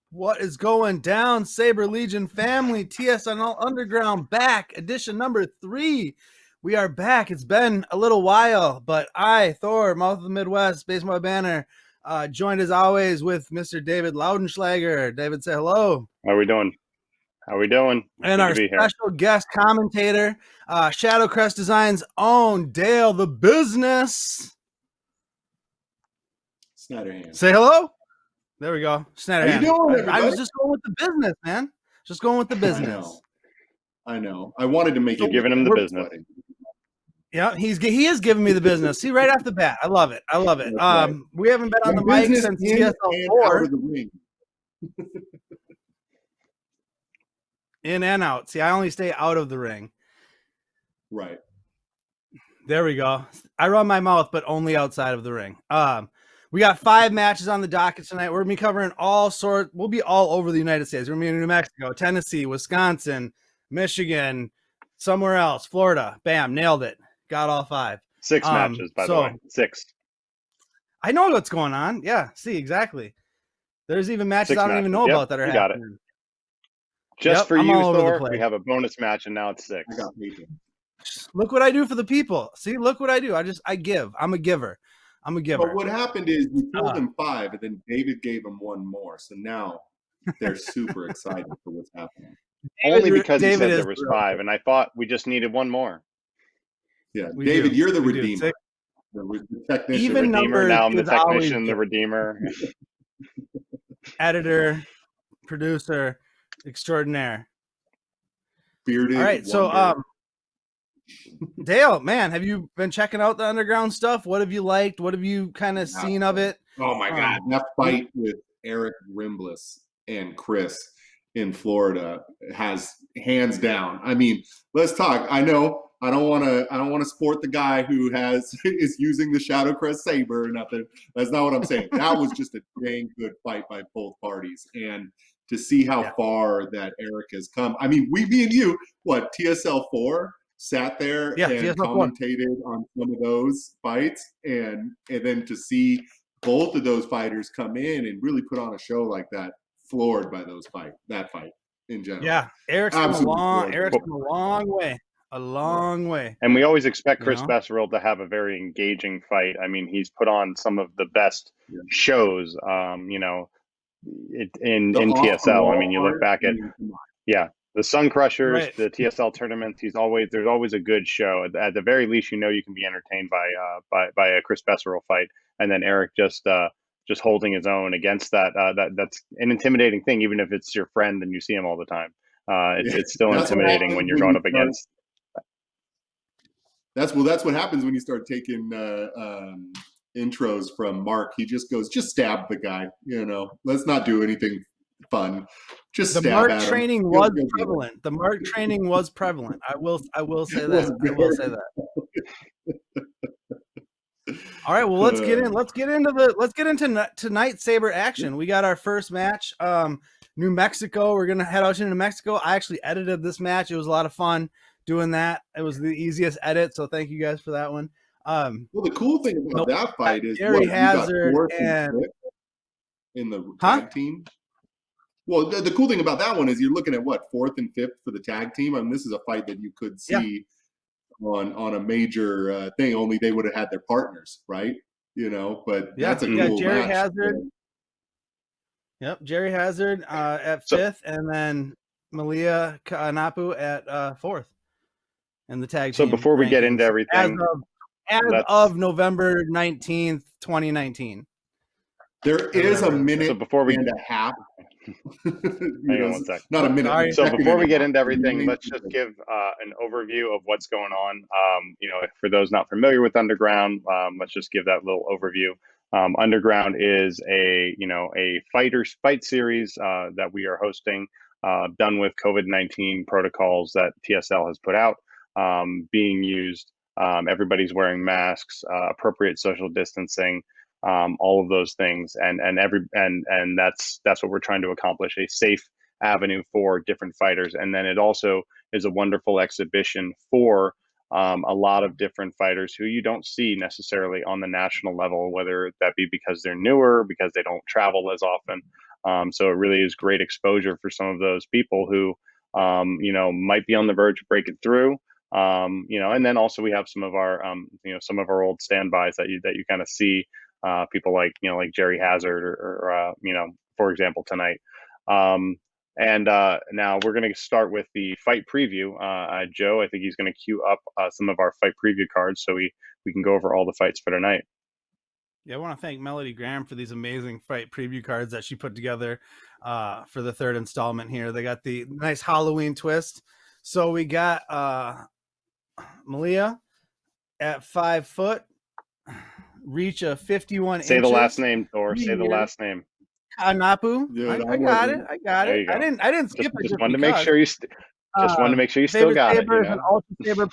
What is going down, Saber Legion family? TSL Underground back, edition number 3. We are back. It's been a little while, but I, Thor, Mouth of the Midwest, Baseball Banner, joined as always with Mr. David Laudenschlager. David, say hello. How are we doing? And our special guest commentator, Shadowcrest Designs' own Dale the Business. Snatterhand. Say hello. There we go. How you doing, I was just going with the business, man. Just going with the business. I know. I wanted to make you giving him the business. Yeah, he is giving me the business. See, right off the bat, I love it. Right. We haven't been on the mic since TSL 4. In and out. See, I only stay out of the ring. Right. There we go. I run my mouth, but only outside of the ring. We got 5 matches on the docket tonight. We're going to be covering all sorts. We'll be all over the United States. We're going to be in New Mexico, Tennessee, Wisconsin, Michigan, somewhere else, Florida. Bam, nailed it. Got all 5. 6 matches, by the way. 6. I know what's going on. Yeah, see, exactly. There's even matches I don't even know about that are happening. Got it. Just for you, Thor, we have a bonus match, and now it's 6. I got paid. Look what I do for the people. See, look what I do. I give. I'm a giver. But what happened is you told them 5, and then David gave them 1 more. So now they're super excited for what's happening. Only because he said there was 5, and I thought we just needed 1 more. Yeah, David, you're the redeemer. The technician. Even the redeemer. Now I'm the technician, the redeemer. Editor, producer, extraordinaire. Bearded. All right, so Dale, man, have you been checking out the underground stuff? What have you liked? What have you kind of seen of it? Oh my God, that fight with Eric Rimbliss and Chris in Florida has hands down. I mean, let's talk. I know I don't want to support the guy who is using the Shadowcrest Saber or nothing. That's not what I'm saying. That was just a dang good fight by both parties, and to see how far that Eric has come. I mean, me and you, TSL 4. Sat there and commentated on some of those fights, and then to see both of those fighters come in and really put on a show like that, floored by that fight in general. Yeah, Eric's come a long way. A long way. And we always expect Chris Besserell to have a very engaging fight. I mean, he's put on some of the best shows, in TSL. I mean, you look back at the Sun Crushers, the TSL tournaments. There's always a good show. At the very least, you can be entertained by a Chris Besserell fight, and then Eric just holding his own against that. That's an intimidating thing, even if it's your friend and you see him all the time. It's still intimidating when you're going up against. That's what happens when you start taking intros from Mark. He just goes, just stab the guy. Let's not do anything fun. Just the Mark training was prevalent. The Mark training was prevalent. I will say that. I will say that. All right. Well, let's get into tonight's Saber action. We got our first match. New Mexico. We're gonna head out to New Mexico. I actually edited this match. It was a lot of fun doing that. It was the easiest edit. So thank you guys for that one. Well, the cool thing about that fight is Gary Hazard and in the tag team. Well, the cool thing about that one is you're looking at 4th and 5th for the tag team. I mean, this is a fight that you could see on a major thing. Only they would have had their partners, right? But that's a cool Jerry match. Hazard. Yep, Jerry Hazard at 5th, and then Malia Kaanapu at 4th, in the tag team. So before we get into everything, as of November 19th, 2019. There is a minute and a half Hang on one sec. Not a minute. Sorry. So before we get into everything, let's just give an overview of what's going on. For those not familiar with Underground, let's just give that little overview. Underground is a fight series that we are hosting, done with COVID-19 protocols that TSL has put out, being used. Everybody's wearing masks, appropriate social distancing, all of those things, and that's what we're trying to accomplish: a safe avenue for different fighters. And then it also is a wonderful exhibition for a lot of different fighters who you don't see necessarily on the national level, whether that be because they're newer, because they don't travel as often. So it really is great exposure for some of those people who might be on the verge of breaking through. And then also we have some of our old standbys that you kind of see, people like Jerry Hazard or for example tonight. Now we're going to start with the fight preview. Joe, I think he's going to queue up some of our fight preview cards so we can go over all the fights for tonight. Yeah, I want to thank Melodie Graham for these amazing fight preview cards that she put together for the third installment here. They got the nice Halloween twist. So we got Malia at 5 foot, reach of 51 inches. Say the last name, Thor. Say the last name. Kaanapu. I got it. There you go. I didn't skip it. Just wanted to make sure you. Just wanted to make sure you still got Saber it. An Ultra Saber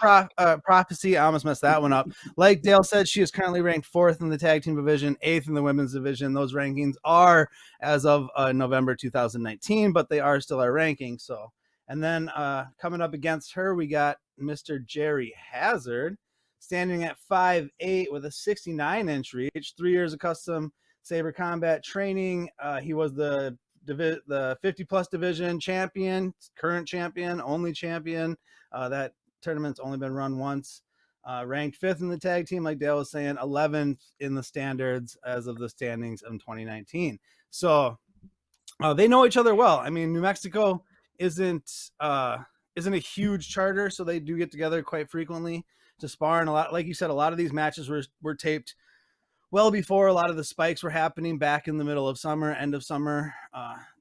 prophecy. I almost messed that one up. Like Dale said, she is currently ranked 4th in the tag team division, 8th in the women's division. Those rankings are as of November 2019, but they are still our rankings. So, and then coming up against her, we got Mr. Jerry Hazard, standing at 5'8" with a 69-inch reach, 3 years of custom Saber combat training. He was the 50-plus division champion, current champion, only champion. That tournament's only been run once. Ranked 5th in the tag team, like Dale was saying, 11th in the standards as of the standings in 2019. So they know each other well. I mean, New Mexico isn't a huge charter, so they do get together quite frequently to spar. And a lot, like you said, a lot of these matches were taped well before a lot of the spikes were happening back in the middle of summer, end of summer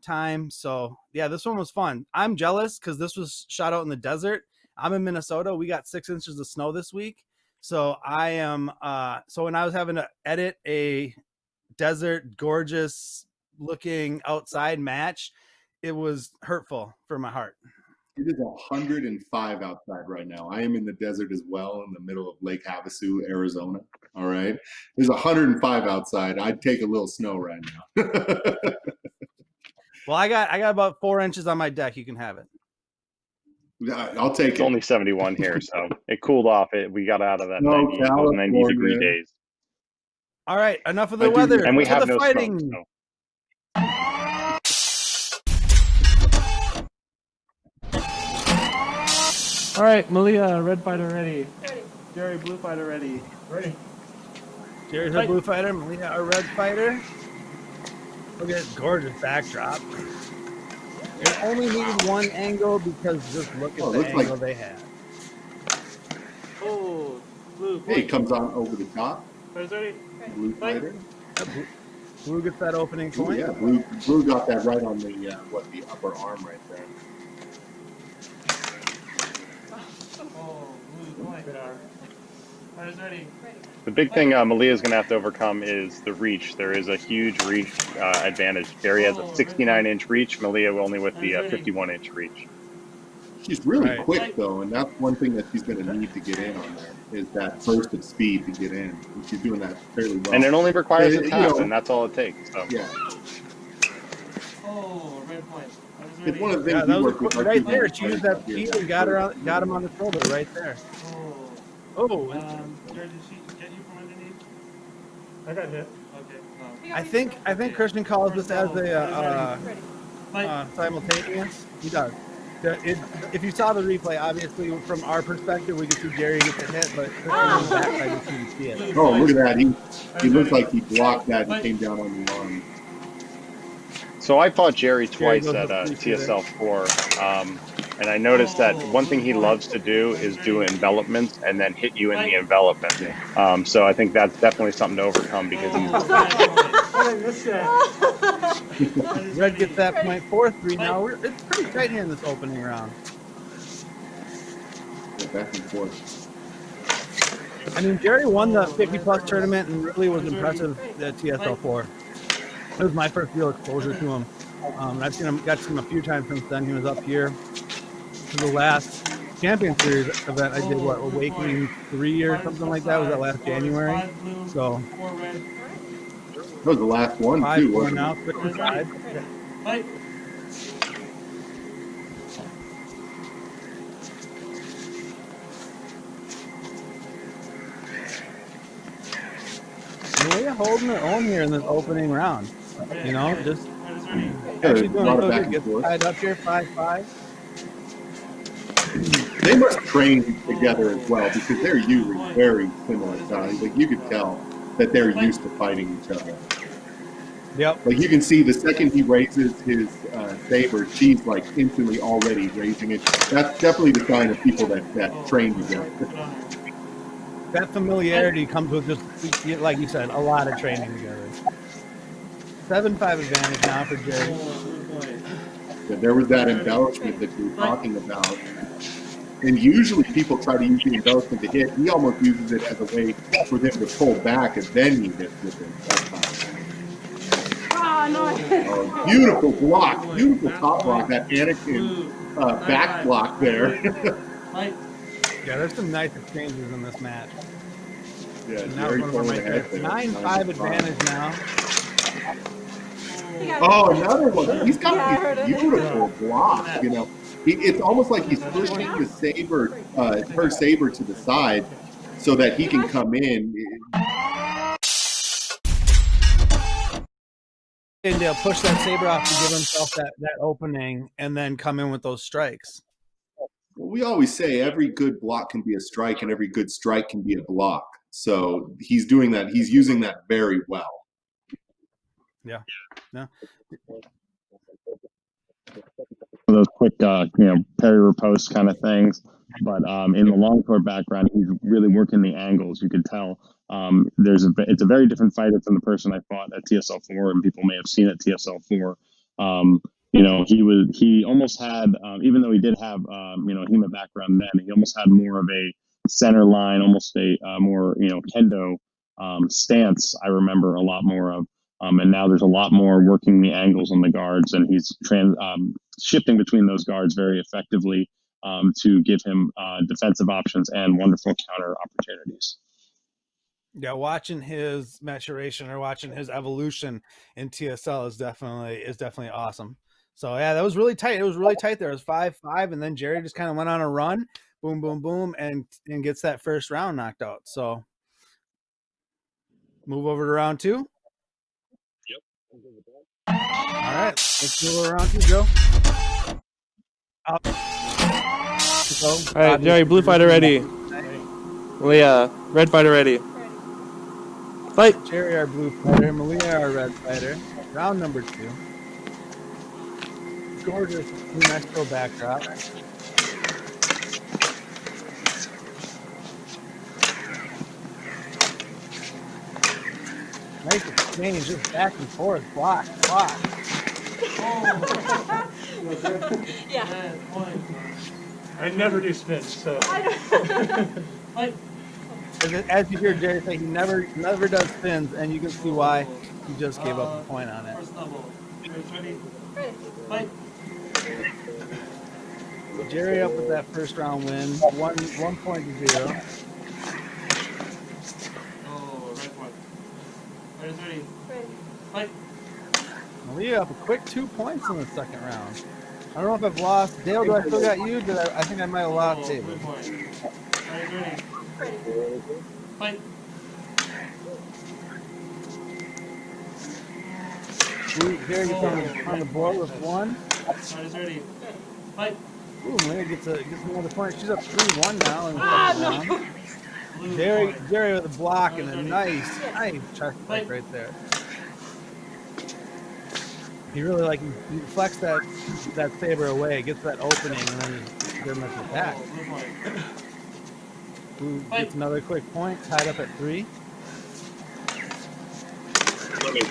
time. So yeah, this one was fun. I'm jealous because this was shot out in the desert. I'm in Minnesota. We got 6 inches of snow this week. So I am, so when I was having to edit a desert, gorgeous looking outside match, it was hurtful for my heart. It is 105 outside right now. I am in the desert as well, in the middle of Lake Havasu, Arizona. All right. There's 105 outside. I'd take a little snow right now. Well, I got about 4 inches on my deck. You can have it. I'll take it. It's only 71 here, so it cooled off. We got out of that 90 degree days. All right, enough of the weather. And we have the no fighting. smoke. So. All right, Malia, red fighter ready. Jerry, blue fighter ready. Ready. Jerry's a blue fighter, Malia a red fighter. Look at this gorgeous backdrop. They only needed one angle because just look at the angle they had. Oh, blue. Hey, he comes on over the top. Fighters ready. Blue fighter. Blue gets that opening point. Yeah, blue got that right on the the upper arm right there. Oh, blue point. Fighters ready. The big thing Malia is going to have to overcome is the reach. There is a huge reach advantage. Jerry has a 69-inch reach. Malia only with the 51-inch reach. She's really quick, though, and that's one thing that she's going to need to get in on there, is that burst of speed to get in. And she's doing that fairly well. And it only requires a tap, and that's all it takes. So. Yeah. Oh, red point. It's one of the things that was right there. She used that speed and got him on the shoulder right there. Oh. Jerry, did she get you from underneath? I got hit. Okay. I think Christian calls this as a simultaneous. He does. If you saw the replay, obviously from our perspective, we could see Jerry get the hit, but on the backside, you couldn't see it. Oh, look at that! He looked like he blocked that and came down on the arm. So I fought Jerry twice at TSL 4, and I noticed that one thing he loves to do is do envelopments and then hit you in the envelopment. So I think that's definitely something to overcome because he's I missed that. Red gets that point 4-3. Now it's pretty tight here in this opening round. Back and forth. I mean, Jerry won the 50-plus tournament and really was impressive at TSL 4. It was my first real exposure to him. I've seen him, got to see him a few times since then. He was up here for the last Champion Series event I did, what, Awakening 3 or something like that? Was that last January? So That was the last one, 5-4 wasn't now, it? 55. Fight. Malia holding her own here in this opening round. You know, just There's actually a doing lot so of back good. and Gets forth. tied up here, 5-5. They must train together as well because they're usually very similar size. Like you could tell that they're used to fighting each other. Yep. Like you can see the second he raises his saber, she's like instantly already raising it. That's definitely the sign of people that train together. That familiarity comes with just, like you said, a lot of training together. 7-5 advantage now for Jerry. Yeah, there was that embellishment that you were talking about. And usually people try to use the embellishment to hit. He almost uses it as a way for them to pull back and then he hits with it that time. Oh, beautiful block. Beautiful top block. That Anakin back block there. Yeah, there's some nice exchanges in this match. Yeah, And that was Jerry one of them right there. there. 9-5 advantage now. Oh, another one. He's got these beautiful blocks, you know. It's almost like he's pushing the saber, her saber to the side so that he can come in. And they'll push that saber off to give himself that opening and then come in with those strikes. Well, we always say every good block can be a strike and every good strike can be a block. So he's doing that. He's using that very well. Yeah. Yeah. Those quick, parry riposte kind of things. But in the long court background, he's really working the angles. You could tell it's a very different fighter from the person I fought at TSL 4, and people may have seen at TSL 4. He almost had, even though he did have, HEMA background then, he almost had more of a center line, almost a more, kendo stance. I remember a lot more of. And now there's a lot more working the angles on the guards, and he's shifting between those guards very effectively to give him defensive options and wonderful counter opportunities. Yeah, watching his maturation or watching his evolution in TSL is definitely awesome. So yeah, that was really tight. It was really tight there. It was 5-5, and then Jerry just kind of went on a run, boom, boom, boom, and gets that first round knocked out. So move over to round 2. All right, let's move around to Joe. All right, Jerry, blue fighter ready. Malia, red fighter ready. Fight. Jerry, our blue fighter. Malia, our red fighter. Round number 2. Gorgeous New Mexico backdrop. Nice exchange, just back and forth, block. Yeah. I never do spins, so. As you hear Jerry say, he never does spins, and you can see why he just gave up a point on it. Jerry up with that first round win, 1 point to 0. Malia up a quick 2 points in the second round. I don't know if I've lost. Dale, do I still got you? I think I might have lost Saber. Here you on the board with 1. Ooh, Malia gets another point. She's up 3-1 now in the second round. Jerry with a block and a nice chest fight right there. He really he flex that saber away, gets that opening, and then very much attack. Ooh, gets another quick point, tied up at 3. blue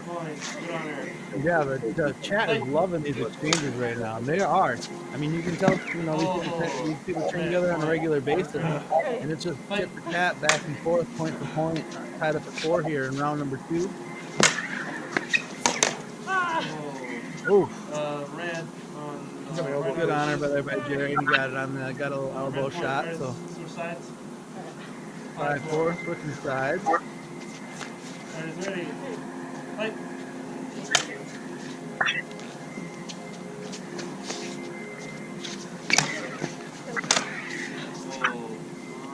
points. Good on her. Yeah, the chat is loving these exchanges right now. They are. I mean, you can tell, these people train together on a regular basis, and it's just tit for tat, back and forth, point for point, tied up at 4 here in round number 2. Oof. Red on Good honor by Jerry. He got it on the got a little elbow shot. So switch sides. 5-4, switching sides. Riders ready. Fight.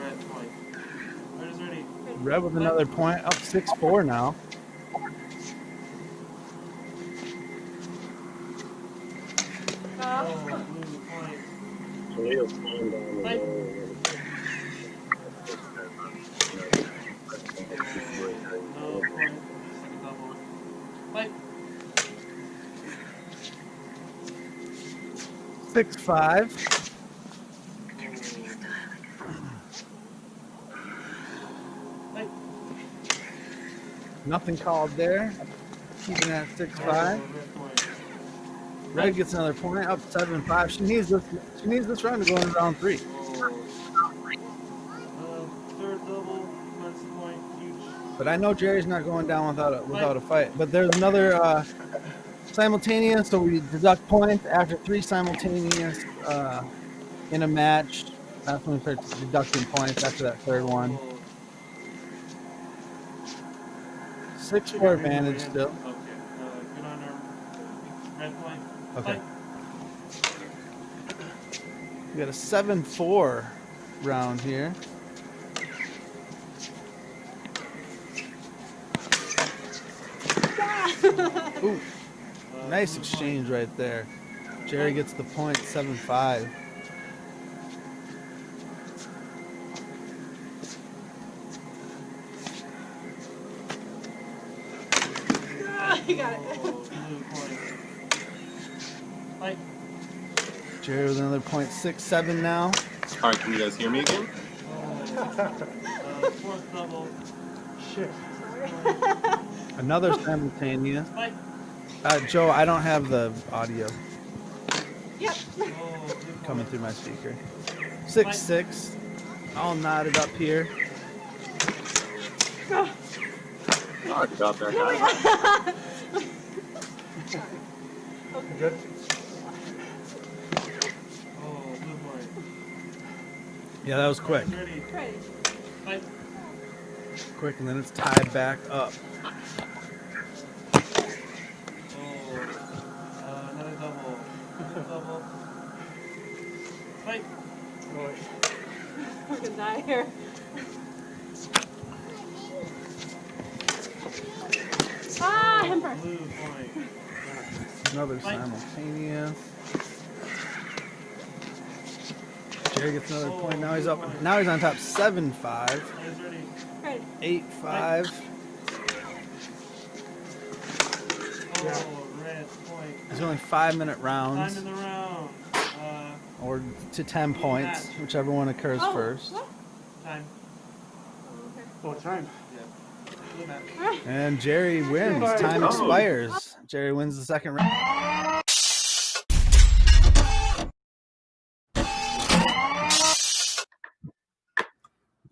Red point. Riders ready. Red with another point, up 6-4 now. Blue point. Fight. No point. Second double. Fight. 6-5. Fight. Nothing called there. Keeping at 6-5. Red gets another point, up 7-5. She needs this round to go into round 3. Third double, minus point each. But I know Jerry's not going down without a fight. But there's another simultaneous, so we deduct points after 3 simultaneous in a match. That's when we start deducting points after that third one. 6-4 advantage still. Okay. Good on her. Red point. Okay. We got a 7-4 round here. Ooh, nice exchange right there. Jerry gets the point, 7-5. You got it. Blue point. Fight. Jerry with another point, 6-7 now. All right, can you guys hear me again? Fourth double. Sorry. Another simultaneous. Fight. Joe, I don't have the audio Yep. Blue coming through my speaker. 6-6. All knotted up here. Oh. Sorry about that, No, guys. Good. Blue point. Yeah, that was quick. Ready. Ready. Fight. Quick, and then it's tied back up. Another double. Double. Fight. I'm gonna die here. Hamper. Blue point. Another simultaneous. Jerry gets another point. Now he's up. Now he's on top, 7-5. Riders ready. Ready. 8-5. Red point. There's only 5-minute Time rounds, in the round. or to 10 points, whichever one occurs first. What? Time. Okay. Time. Yeah. Blue match. And Jerry wins. Time expires. Jerry wins the second round.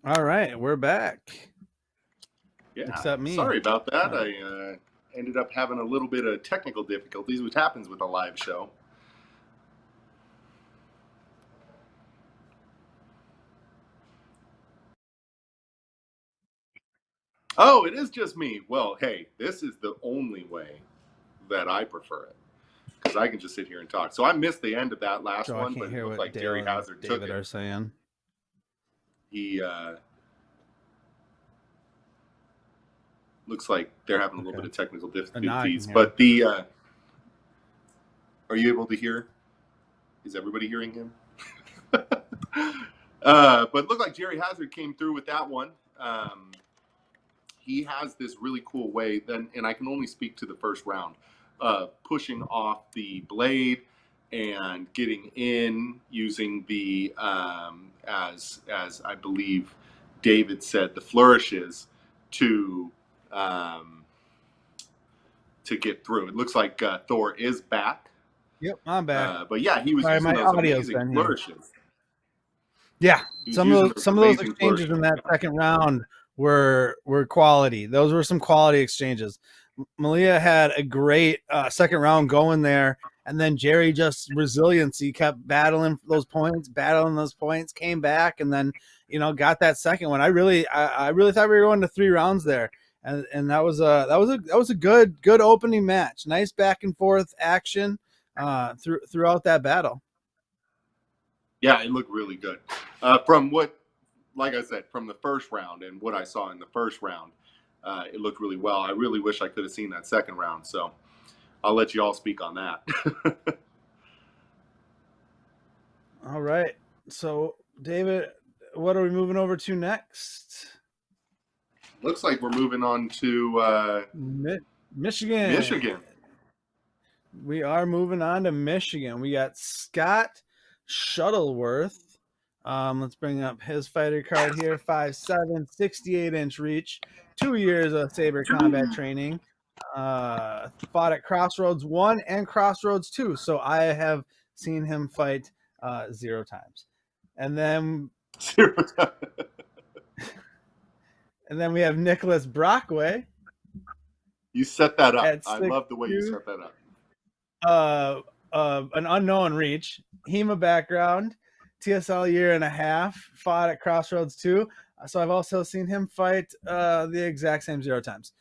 All right, we're back. Yeah. Except me. Sorry about that. I ended up having a little bit of technical difficulties, which happens with a live show. Oh, it is just me. Well, hey, this is the only way that I prefer it, because I can just sit here and talk. So I missed the end of that last Joe, I one, can't but hear it looked what like Dale Jerry and Hazard took David it. are saying. He looks like they're having a little bit of technical difficulties. But the are you able to hear? Is everybody hearing him? But it looked like Jerry Hazard came through with that one. He has this really cool way, and I can only speak to the first round, pushing off the blade and getting in using the as I believe David said, the flourishes to to get through. It looks like Thor is back. Yep, I'm back. But yeah, he was Sorry, using my those audio's amazing been here. flourishes. Yeah, He was some of using those amazing exchanges in that flourishes. second round were quality. Those were some quality exchanges. Malia had a great second round going there, and then Jerry just resiliency kept battling those points, came back, and then got that second one. I really thought we were going to 3 rounds there, and that was a good opening match. Nice back and forth action throughout that battle. Yeah, it looked really good. From what, like I said, from the first round and what I saw in the first round, it looked really well. I really wish I could have seen that second round. So I'll let you all speak on that. All right. So, David, what are we moving over to next? Looks like we're moving on to Michigan. Michigan. We are moving on to Michigan. We got Scott Shuttleworth. Let's bring up his fighter card here. 5'7", 68-inch reach. 2 years of Saber combat training. Fought at Crossroads 1 and Crossroads 2. So I have seen him fight 0 times. And then 0 times. And then we have Nicholas Brockway. You set that up. I love the way you set that up. An unknown reach, HEMA background, TSL year and a half, fought at Crossroads 2. So I've also seen him fight the exact same 0 times.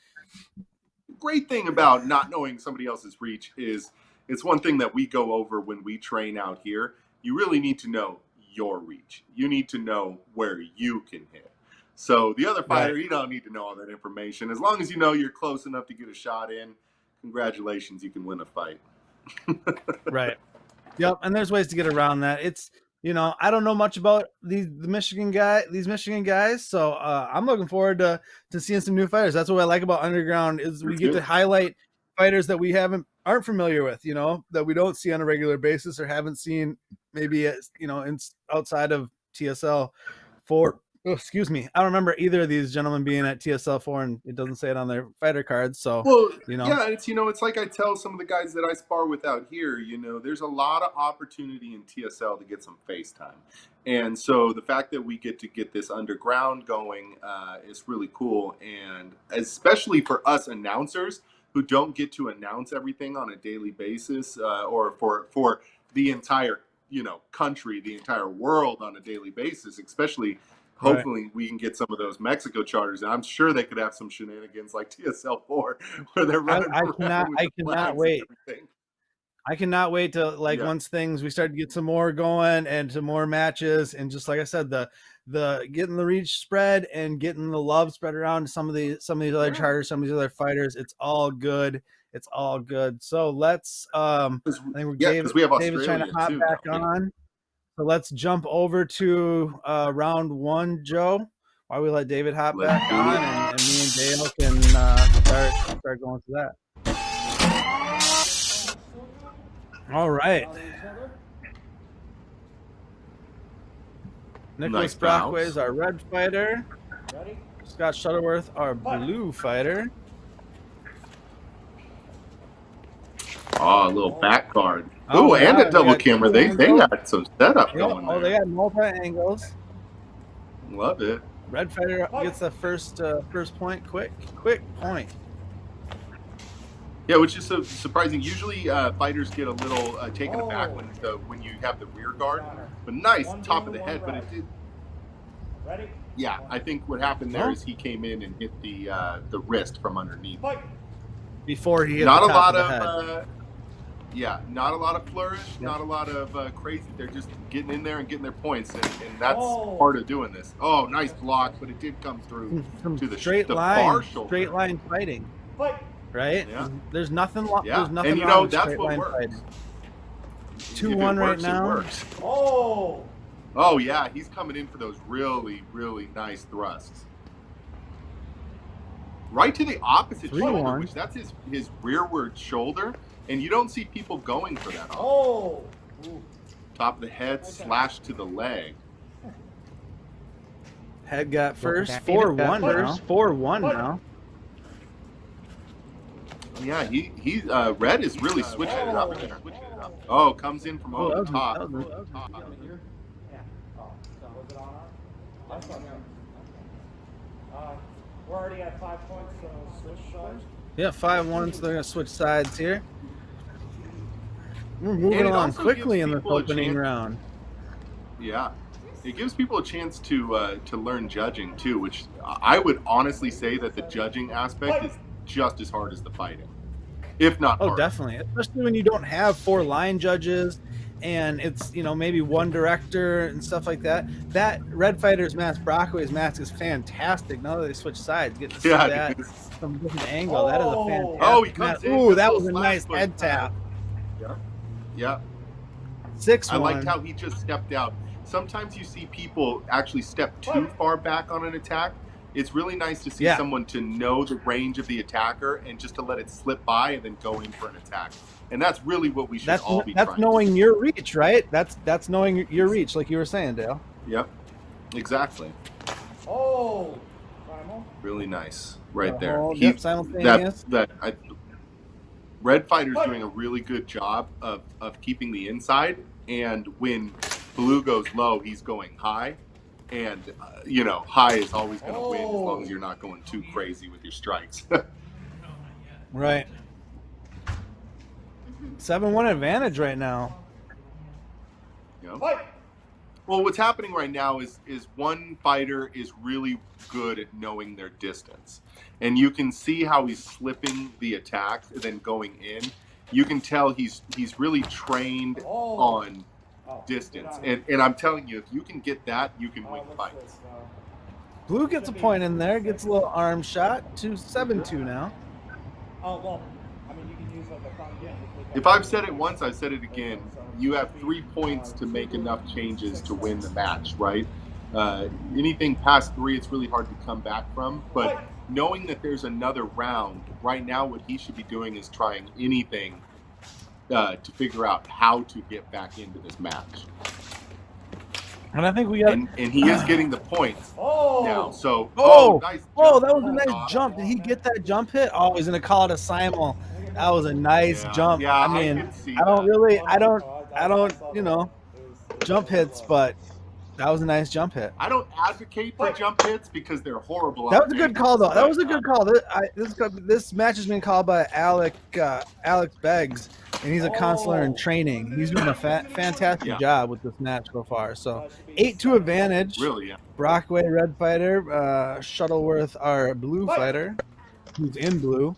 Great thing about not knowing somebody else's reach is it's one thing that we go over when we train out here. You really need to know your reach. You need to know where you can hit. So the other fighter, you don't need to know all that information. As long as you know you're close enough to get a shot in, congratulations, you can win a fight. Right. Yep. And there's ways to get around that. It's, I don't know much about these Michigan guys. So I'm looking forward to seeing some new fighters. That's what I like about Underground is we get to highlight fighters that we aren't familiar with, that we don't see on a regular basis or haven't seen maybe, outside of TSL 4. Oh, excuse me. I don't remember either of these gentlemen being at TSL 4, and it doesn't say it on their fighter cards. So, yeah, it's it's like I tell some of the guys that I spar with out here. There's a lot of opportunity in TSL to get some face time, and so the fact that we get to get this underground going is really cool, and especially for us announcers who don't get to announce everything on a daily basis, or for the entire country, the entire world on a daily basis, especially. Hopefully we can get some of those Mexico charters. And I'm sure they could have some shenanigans like TSL 4 where they're running. I cannot wait. I cannot wait to once we start to get some more going and some more matches. And just like I said, the getting the reach spread and getting the love spread around to some of these other charters, some of these other fighters. It's all good. It's all good. So let's I think David's trying to hop back on. So let's jump over to round 1, Joe, while we let David hop back on, and me and Dale can start going to that. All right. Nicholas Brockway is our red fighter. Scott Shuttleworth, our blue fighter. Oh, a little back guard. Oh, and a double camera. They got some setup going there. Oh, they got multi-angles. Love it. Red fighter gets the first point. Quick point. Yeah, which is so surprising. Usually fighters get a little taken aback when you have the rear guard. But nice top of the head. But it did. Ready? Yeah, I think what happened there is he came in and hit the wrist from underneath. Before he hit the top of the head. Not a lot of flourish, not a lot of crazy. They're just getting in there and getting their points, and that's part of doing this. Oh, nice block, but it did come through to the straight line fighting. Right? Yeah. There's nothing. Yeah. There's nothing and wrong with that's straight what line works. fighting. 2-1 right now. It works. Oh yeah, he's coming in for those really, really nice thrusts. Right to the opposite shoulder, which that's his rearward shoulder. And you don't see people going for that. Top of the head, slash to the leg. Head got first, 4-1 now. 4-1 now. Yeah, he Red is really switching it up there. Oh, comes in from over the top. We're already at 5 points, so switch sides. Yeah, 5-1, so they're going to switch sides here. We're And moving it along also quickly gives in this people a opening chance- round. Yeah, it gives people a chance to learn judging too, which I would honestly say that the judging aspect is just as hard as the fighting, if not Oh, harder. definitely. Especially when you don't have 4 line judges and it's, you know, maybe one director and stuff like that. That Red Fighter's mask, Brockway's mask is fantastic. Now that they switch sides, get to see Yeah, that dude. from a different angle. That is a fantastic Oh, he comes mask. in. Ooh, good that little was a slash nice push. head tap. Yeah. 6-1. I liked how he just stepped out. Sometimes you see people actually step too far back on an attack. It's really nice to see someone to know the range of the attacker and just to let it slip by and then go in for an attack. And that's really what we should all be trying That's knowing to do. your reach, right? That's knowing your reach, like you were saying, Dale. Yep, exactly. Oh, Really nice right there. Yep, simultaneous. Red Fighter's doing a really good job of keeping the inside, and when Blue goes low, he's going high. And, you know, high is always going to win as long as you're not going too crazy with your strikes. Right. 7-1 advantage right now. You know? Well, what's happening right now is one fighter is really good at knowing their distance. And you can see how he's slipping the attack and then going in. You can tell he's really trained on distance. And I'm telling you, if you can get that, you can win fights. Blue gets a point in there, gets a little arm shot to 7-2 now. Oh, well, I mean, you can use like a front end. If I've said it once, I've said it again. You have 3 points to make enough changes to win the match, right? Anything past 3, it's really hard to come back from. But knowing that there's another round, right now what he should be doing is trying anything to figure out how to get back into this match. And I think we got. And he is getting the points now. So nice jump. Oh, that was a nice jump. Did he get that jump hit? Oh, he's gonna call it a simul. That was a nice jump. Yeah, I mean, I don't, you know, jump hits, but that was a nice jump hit. I don't advocate for jump hits because they're horrible. That was a good call, though. That was a good call. This match has been called by Alex Beggs, and he's a counselor in training. He's doing a fantastic job with this match so far. So 8-2 advantage. Really, yeah. Brockway, red fighter. Shuttleworth, our blue fighter, who's in blue.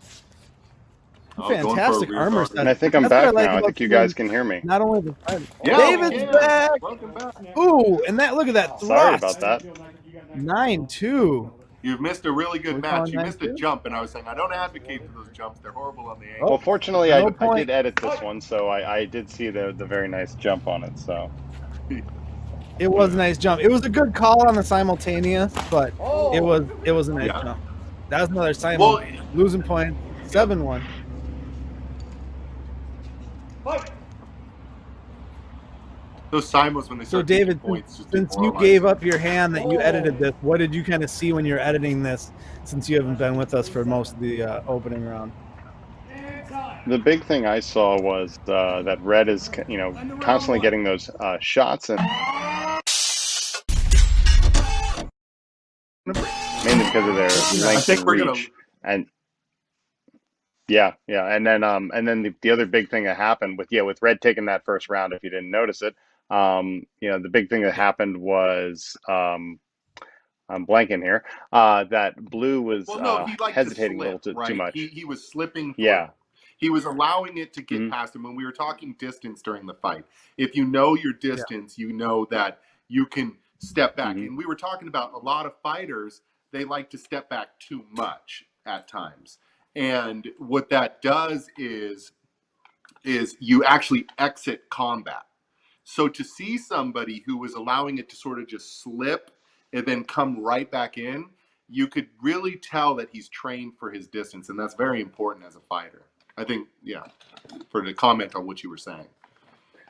Fantastic armor set. And I think I'm back now. I think you guys can hear me. Not only the fighter. Yeah, David's back. Welcome back. Ooh, and look at that thrust. Sorry about that. 9-2. You've missed a really good We match. calling You missed a 9-2? jump, and I was saying I don't advocate for those jumps. They're horrible on the angle. Well, fortunately, No I point. did edit this one, so I did see the very nice jump on it. So It was a nice jump. It was a good call on the simultaneous, but it was a nice jump. That was another simul. Well, Losing point. 7-1. those simuls when they So start taking David, points, just since you demoralize. gave up your hand that you edited this, what did you kind of see when you're editing this? Since you haven't been with us for most of the opening round. the big thing I saw was that Red is, you know, constantly getting those shots, and mainly because of their length and reach. And and then the other big thing that happened with Red taking that first round, if you didn't notice it, you know, the big thing that happened was I'm blanking here, that Blue was hesitating a little too much. He was slipping. Yeah. He was allowing it to get past him. When we were talking distance during the fight, if you know your distance, you know that you can step back. And we were talking about a lot of fighters, they like to step back too much at times. And what that does is you actually exit combat. So to see somebody who was allowing it to sort of just slip and then come right back in, you could really tell that he's trained for his distance. And that's very important as a fighter. I think, for the comment on what you were saying.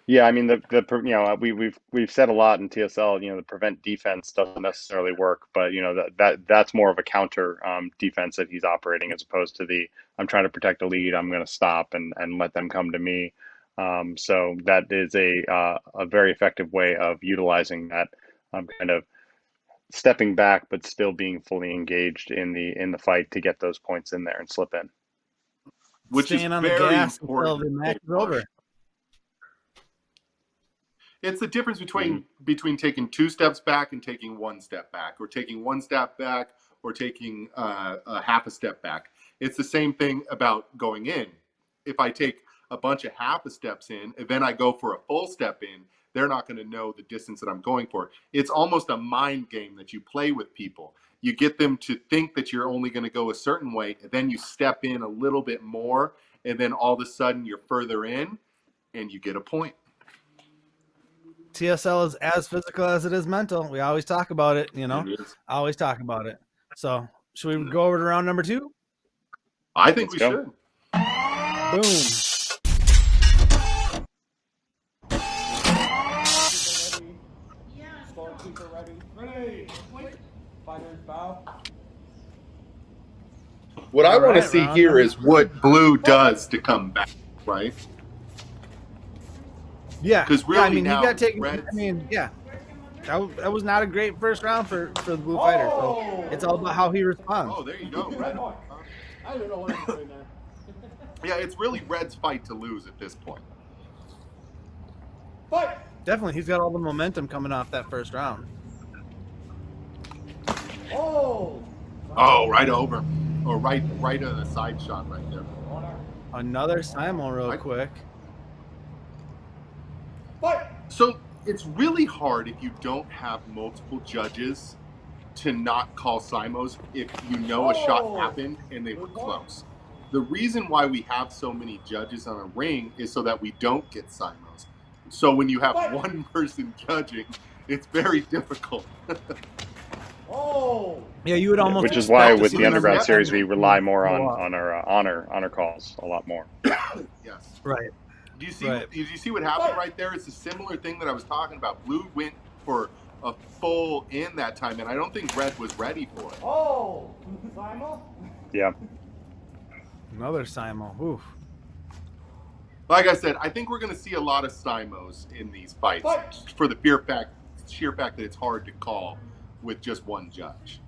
Yeah, I mean we've said a lot in TSL. The prevent defense doesn't necessarily work, but that's more of a counter defense that he's operating as opposed to the I'm trying to protect the lead. I'm going to stop and let them come to me. So that is a very effective way of utilizing that kind of stepping back, but still being fully engaged in the fight to get those points in there and slip in. Which Staying is on the very gas until important. the match is over. It's the difference between taking 2 steps back and taking 1 step back, or taking 1 step back, or taking a half a step back. It's the same thing about going in. If I take a bunch of half a steps in, and then I go for a full step in, they're not going to know the distance that I'm going for. It's almost a mind game that you play with people. You get them to think that you're only going to go a certain way, and then you step in a little bit more, and then all of a sudden you're further in, and you get a point. TSL is as physical as it is mental. We always talk about it, It is. always talk about it. So should we go over to round number 2? I think Let's we go. should. Boom. Scorekeeper ready. Ready. Fighters bow. What I All want to right, see round here number is what blue does to come back, right? Yeah. 'Cause I really mean, now he got taken. Reds- I mean, yeah. That was not a great first round for the blue fighter. So it's all about how he responds. Oh, there you go. Red. I don't know what I'm doing there. Yeah, it's really Red's fight to lose at this point. Fight! Definitely, he's got all the momentum coming off that first round. Oh! Oh, right over. Or right on a side shot right there. Another simul real Right. quick. Fight! So it's really hard if you don't have multiple judges to not call simos if you know a shot happened and they were close. The reason why we have so many judges on a ring is so that we don't get simos. So when you have one person judging, it's very difficult. Yeah, you would almost. Which is expect why to with see the them Underground step series in we and rely more go on up. our honor calls a lot more. Yes. Right. Do you see? Right. Did you see what happened right there? It's a similar thing that I was talking about. Blue went for a full in that time, and I don't think Red was ready for it. Oh! Simon? Yeah. Another simul. Oof. Like I said, I think we're going to see a lot of simos in these fights for the sheer fact that it's hard to call with just one judge.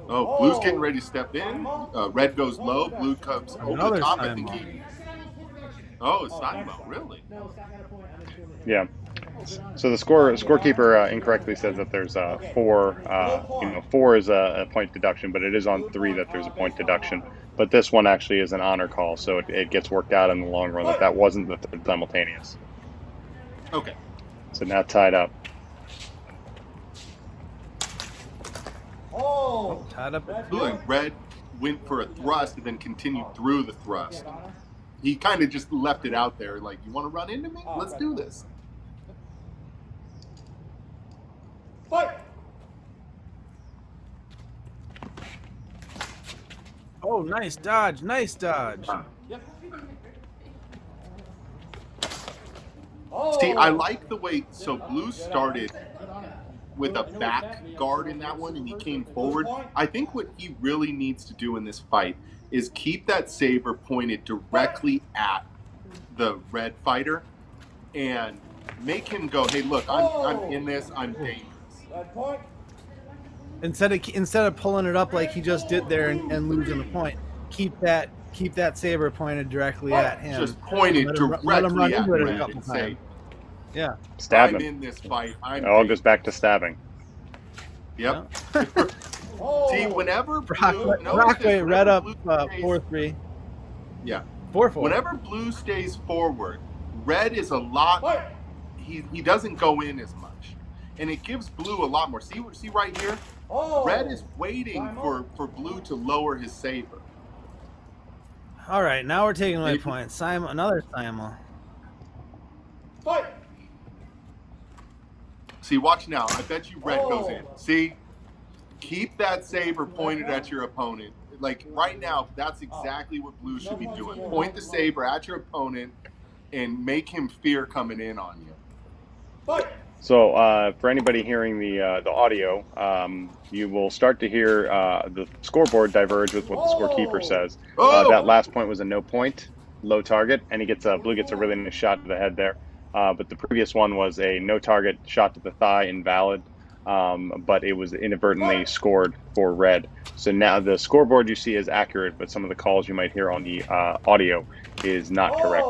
Oh, Blue's getting ready to step in. Red goes low. Blue comes over Another the top. I Simon. think Oh, it's Simo, really? Yeah. So the scorekeeper incorrectly says that there's 4. 4 is a point deduction, but it is on 3 that there's a point deduction. But this one actually is an honor call, so it gets worked out in the long run that wasn't the third simultaneous. Okay. So now tied up. Oh! Tied up. at Look, Red went for a thrust and then continued through the thrust. He kind of just left it out there, like, you want to run into me? Let's do this. Fight! Oh, nice dodge. Nice dodge. See, I like the way, so Blue started with a back guard in that one and he came forward. I think what he really needs to do in this fight is keep that saber pointed directly at the Red fighter and make him go, hey, look, I'm in this, I'm dangerous. Instead of pulling it up like he just did there and losing the point, keep that saber pointed directly at him. Just pointed let directly him run at into it a Red couple and say, times. Yeah. Stab I'm him. in this fight. It all goes back to stabbing. Yep. See, whenever Brockway red up 4-3. Yeah. 4-4. Whenever Blue stays forward, Red is a lot. He doesn't go in as much, and it gives Blue a lot more. See right here. Red is waiting for Blue to lower his saber. All right, now we're taking away points. Another simul. Fight! See, watch now. I bet you Red goes in. See, keep that saber pointed at your opponent like right now, that's exactly what blue should be doing. Point the saber at your opponent and make him fear coming in on you. So for anybody hearing the audio, you will start to hear the scoreboard diverge with what the scorekeeper says. That last point was a no point, low target, and blue gets a really nice shot to the head there. But the previous one was a no target shot to the thigh, invalid, but it was inadvertently scored for red. So now the scoreboard you see is accurate, but some of the calls you might hear on the audio is not correct.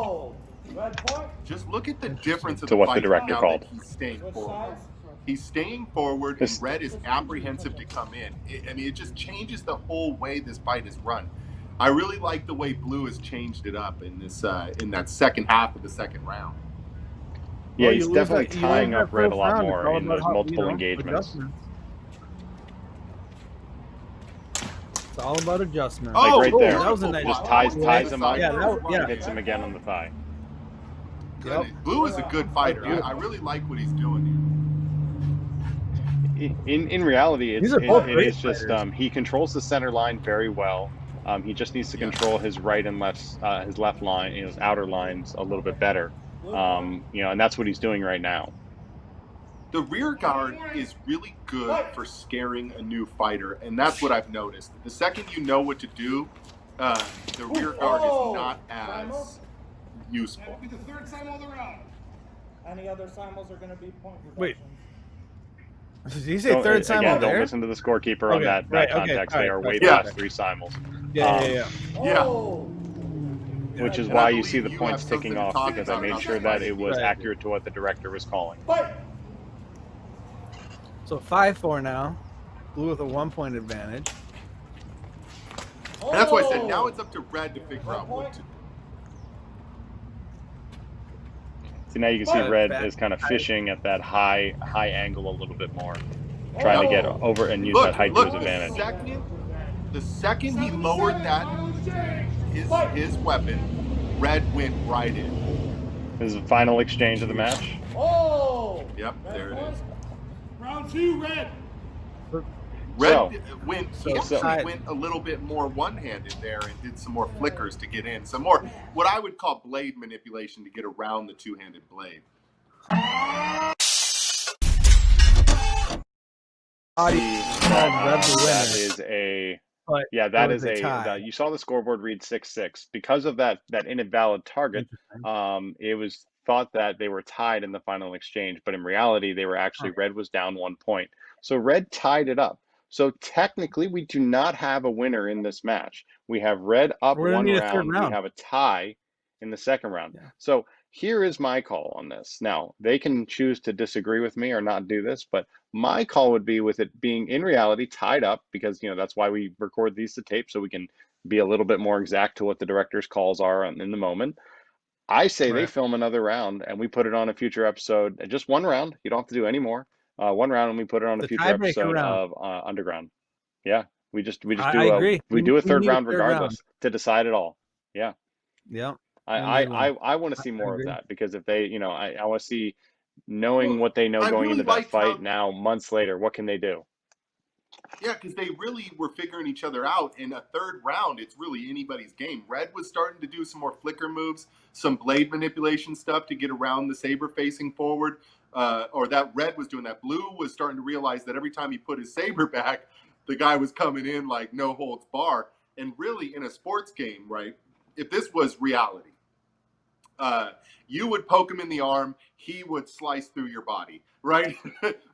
Just look at the difference of to what the fight director now called. that he's staying forward. He's staying forward, and red is apprehensive to come in. It just changes the whole way this fight is run. I really like the way blue has changed it up in this in that second half of the second round. Yeah, he's definitely tying up red a lot more in those multiple engagements. It's all about adjustment. Like right there, that was a nice just ties him up, yeah. hits him again on the thigh. Yep. Blue is a good fighter. I really like what he's doing here. In reality, it is just he controls the center line very well. He just needs to control his right and left, his left line, his outer lines a little bit better. And that's what he's doing right now. The rear guard is really good for scaring a new fighter, and that's what I've noticed. The second you know what to do, the rear guard is not as useful. That'll be the third simul of the round. Any other simuls are going to be point reductions. Wait. Did you say third simul again, there? Don't listen to the scorekeeper on that context. They are way past 3 simuls. Yeah. Which is why you see the points ticking off, because I made sure that it was accurate to what the director was calling. So 5-4 now. Blue with a 1-point advantage. And that's why I said now it's up to red to figure out what to do. So now you can see red is kind of fishing at that high angle a little bit more, trying to get over and use that height to his advantage. The second he lowered his weapon, red went right in. This is the final exchange of the match. Yep, there it is. Round 2, red. Red went a little bit more one-handed there and did some more flickers to get in. Some more what I would call blade manipulation to get around the two-handed blade. You saw the scoreboard read 6-6 because of that invalid target. It was thought that they were tied in the final exchange, but in reality they were actually red was down 1 point. So red tied it up. So technically we do not have a winner in this match. We have red up 1 round. We have a tie in the second round. Yeah. So here is my call on this. Now, they can choose to disagree with me or not do this, but my call would be with it being in reality tied up, because that's why we record these to tape, so we can be a little bit more exact to what the director's calls are in the moment. I say they film another round and we put it on a future episode. Just 1 round. You don't have to do any more. 1 round, and we put it on a future episode of Underground. Yeah, we just do a third round regardless to decide it all. Yeah. I want to see more of that, because if they, I want to see, knowing what they know going into that fight now, months later, what can they do? Yeah, because they really were figuring each other out. In a third round, it's really anybody's game. Red was starting to do some more flicker moves, some blade manipulation stuff to get around the saber facing forward. Or that red was doing that. Blue was starting to realize that every time he put his saber back, the guy was coming in like no holds bar. And really, in a sports game, right, if this was reality, you would poke him in the arm, he would slice through your body, right?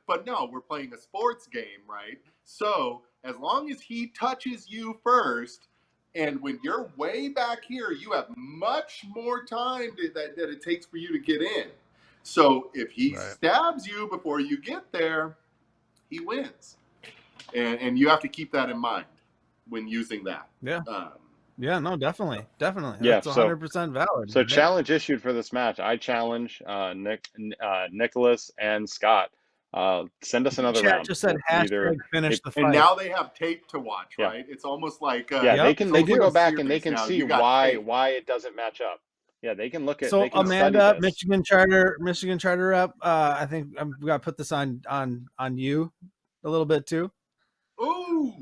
But no, we're playing a sports game, right? So as long as he touches you first, and when you're way back here, you have much more time that it takes for you to get in. So if he stabs you before you get there, he wins. And you have to keep that in mind when using that. Yeah. Yeah, no, definitely. Yeah, that's 100% valid. So challenge issued for this match. I challenge Nicholas and Scott. Send us another round. Just said finish the fight. And now they have tape to watch, right? It's almost like they can go back and they can see why it doesn't match up. Yeah, they can look at. So Amanda, Michigan Charter rep. I think we got to put this on you a little bit too. Ooh.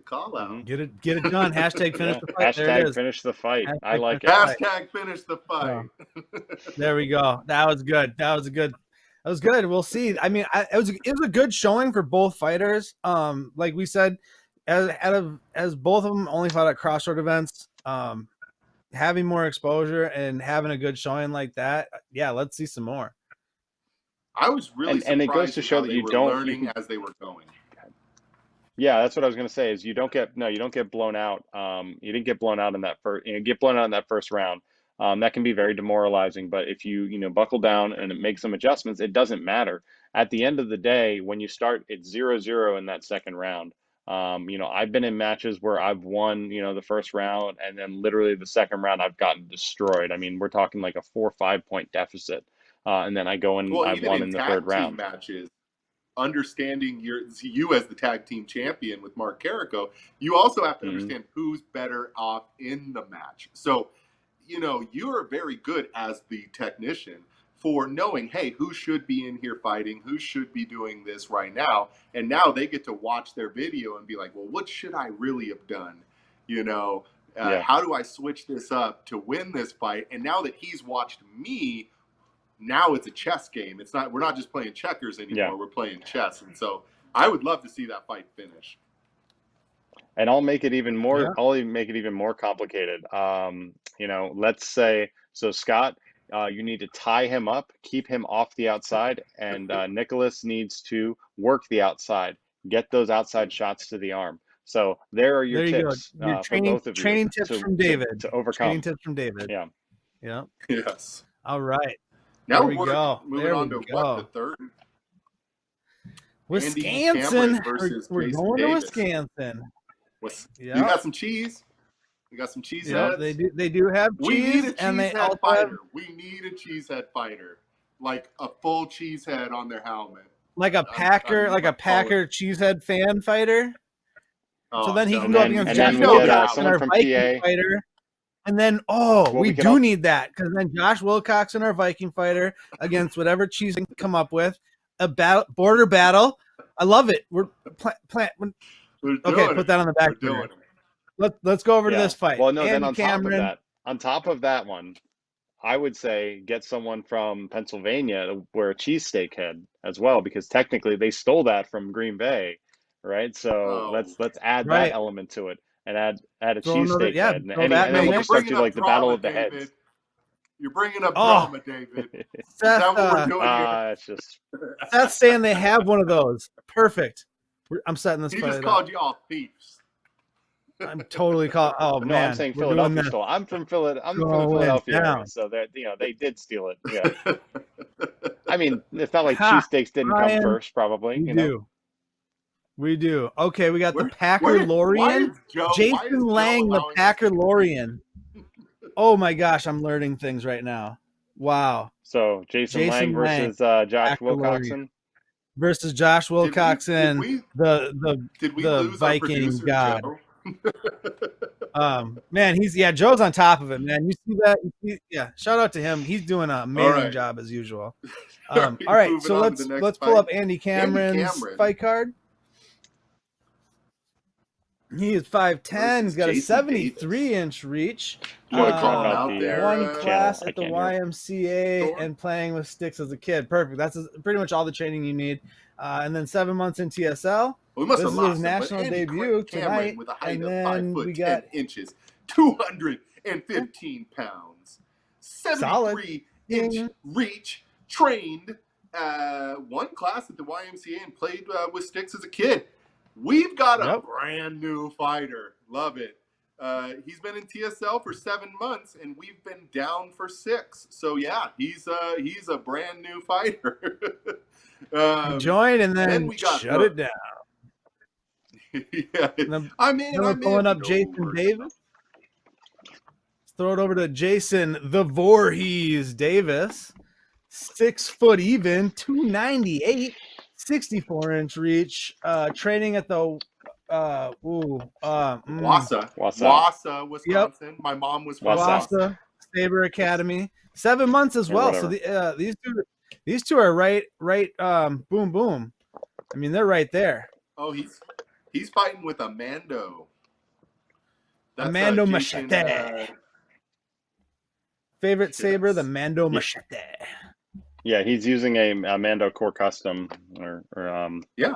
call out. Get it done. Hashtag finish the fight. There it Hashtag is. finish the fight. I Hashtag like it. finish the Hashtag finish the fight. There we go. That was good. That was good. We'll see. I mean, it was a good showing for both fighters. Like we said, as both of them only fought at crossroad events, having more exposure and having a good showing like that, yeah, let's see some more. I was really surprised and it goes to show that they you were don't learning as they were going. Yeah, that's what I was going to say. Is you don't get blown out. You didn't get blown out in that first. Get blown out in that first round. That can be very demoralizing. But if you buckle down and make some adjustments, it doesn't matter. At the end of the day, when you start, it's 0-0 in that second round. I've been in matches where I've won, the first round, and then literally the second round I've gotten destroyed. I mean, we're talking like a 4 or 5 point deficit, and then I go and I've won in the third round. Matches, understanding you as the tag team champion with Mark Carrico, you also have to understand who's better off in the match. So, you're very good as the technician for knowing, hey, who should be in here fighting, who should be doing this right now. And now they get to watch their video and be like, well, what should I really have done? How do I switch this up to win this fight? And now that he's watched me, now it's a chess game. We're not just playing checkers anymore. Yeah. We're playing chess. And so I would love to see that fight finish. And I'll make it even more. Yeah. I'll even make it even more complicated. Let's say, so Scott, you need to tie him up, keep him off the outside, and Nicholas needs to work the outside, get those outside shots to the arm. So there are your tips for both of you. Training tips from David. To overcome. Training tips from David. Yeah. Yeah. Yes. All right. Now we go. Moving on to the third? Wisconsin. We're going to Wisconsin. You got some cheese? We got some cheeseheads. They do have cheese. We need a cheesehead fighter. We need a cheesehead fighter, like a full cheesehead on their helmet, like a Packer, cheesehead fan fighter. So then he can go up against Josh Wilcox, our Viking fighter. And then, we do need that, because then Josh Wilcox and our Viking fighter against whatever cheese we can come up with, a border battle. I love it. We're okay. Put that on the back burner. Let's go over to this fight. Well, no, then on top of that one, I would say get someone from Pennsylvania to wear a cheesesteak head as well, because technically they stole that from Green Bay, right? So let's add that element to it and add a cheesesteak head, and then we'll just start to like the battle of the heads. You're bringing up drama, David. Is that what we're doing here? It's just Seth's saying they have one of those. Perfect. I'm setting this fight up. He just called you all thieves. I'm totally called. Oh no, man, I'm saying Philadelphia stole. I'm from Philadelphia area, so they did steal it. Yeah. I mean, it's not like cheesesteaks didn't come first, probably. We do. Okay, we got the Packer Lorian. Jason Lang, the Packer Lorian. Oh my gosh, I'm learning things right now. Wow. So Jason Lang versus Josh Wilcoxon. Versus Josh Wilcoxon, the Viking god. Man, Joe's on top of it, man. You see that? Shout out to him. He's doing an amazing job as usual. All right, so let's pull up Andy Cameron's fight card. He is 5'10". He's got a 73-inch reach. One class at the YMCA and playing with sticks as a kid. Perfect. That's pretty much all the training you need. And then 7 months in TSL. This is his national debut tonight. With a height and of then 5 foot we 10 got inches, 215 pounds, 73-inch reach, trained, one class at the YMCA and played with sticks as a kid. We've got a brand new fighter. Love it. He's been in TSL for 7 months, and we've been down for 6. So yeah, he's a brand new fighter. Join and then we got shut it down. I'm pulling up Jason Davis. Let's throw it over to Jason the VORHEES Davis. 6 foot even, 298, 64-inch reach. Training at the Wausau, Wisconsin. Yep. My mom was from Wausau Saber Academy. 7 months as well. So these two are right. Boom, boom. I mean, they're right there. Oh, he's He's fighting with a Mando. That's, Mando Jason, Machete. Favorite Saber, the Mando Machete. Yeah, he's using a Mando Core Custom, yeah.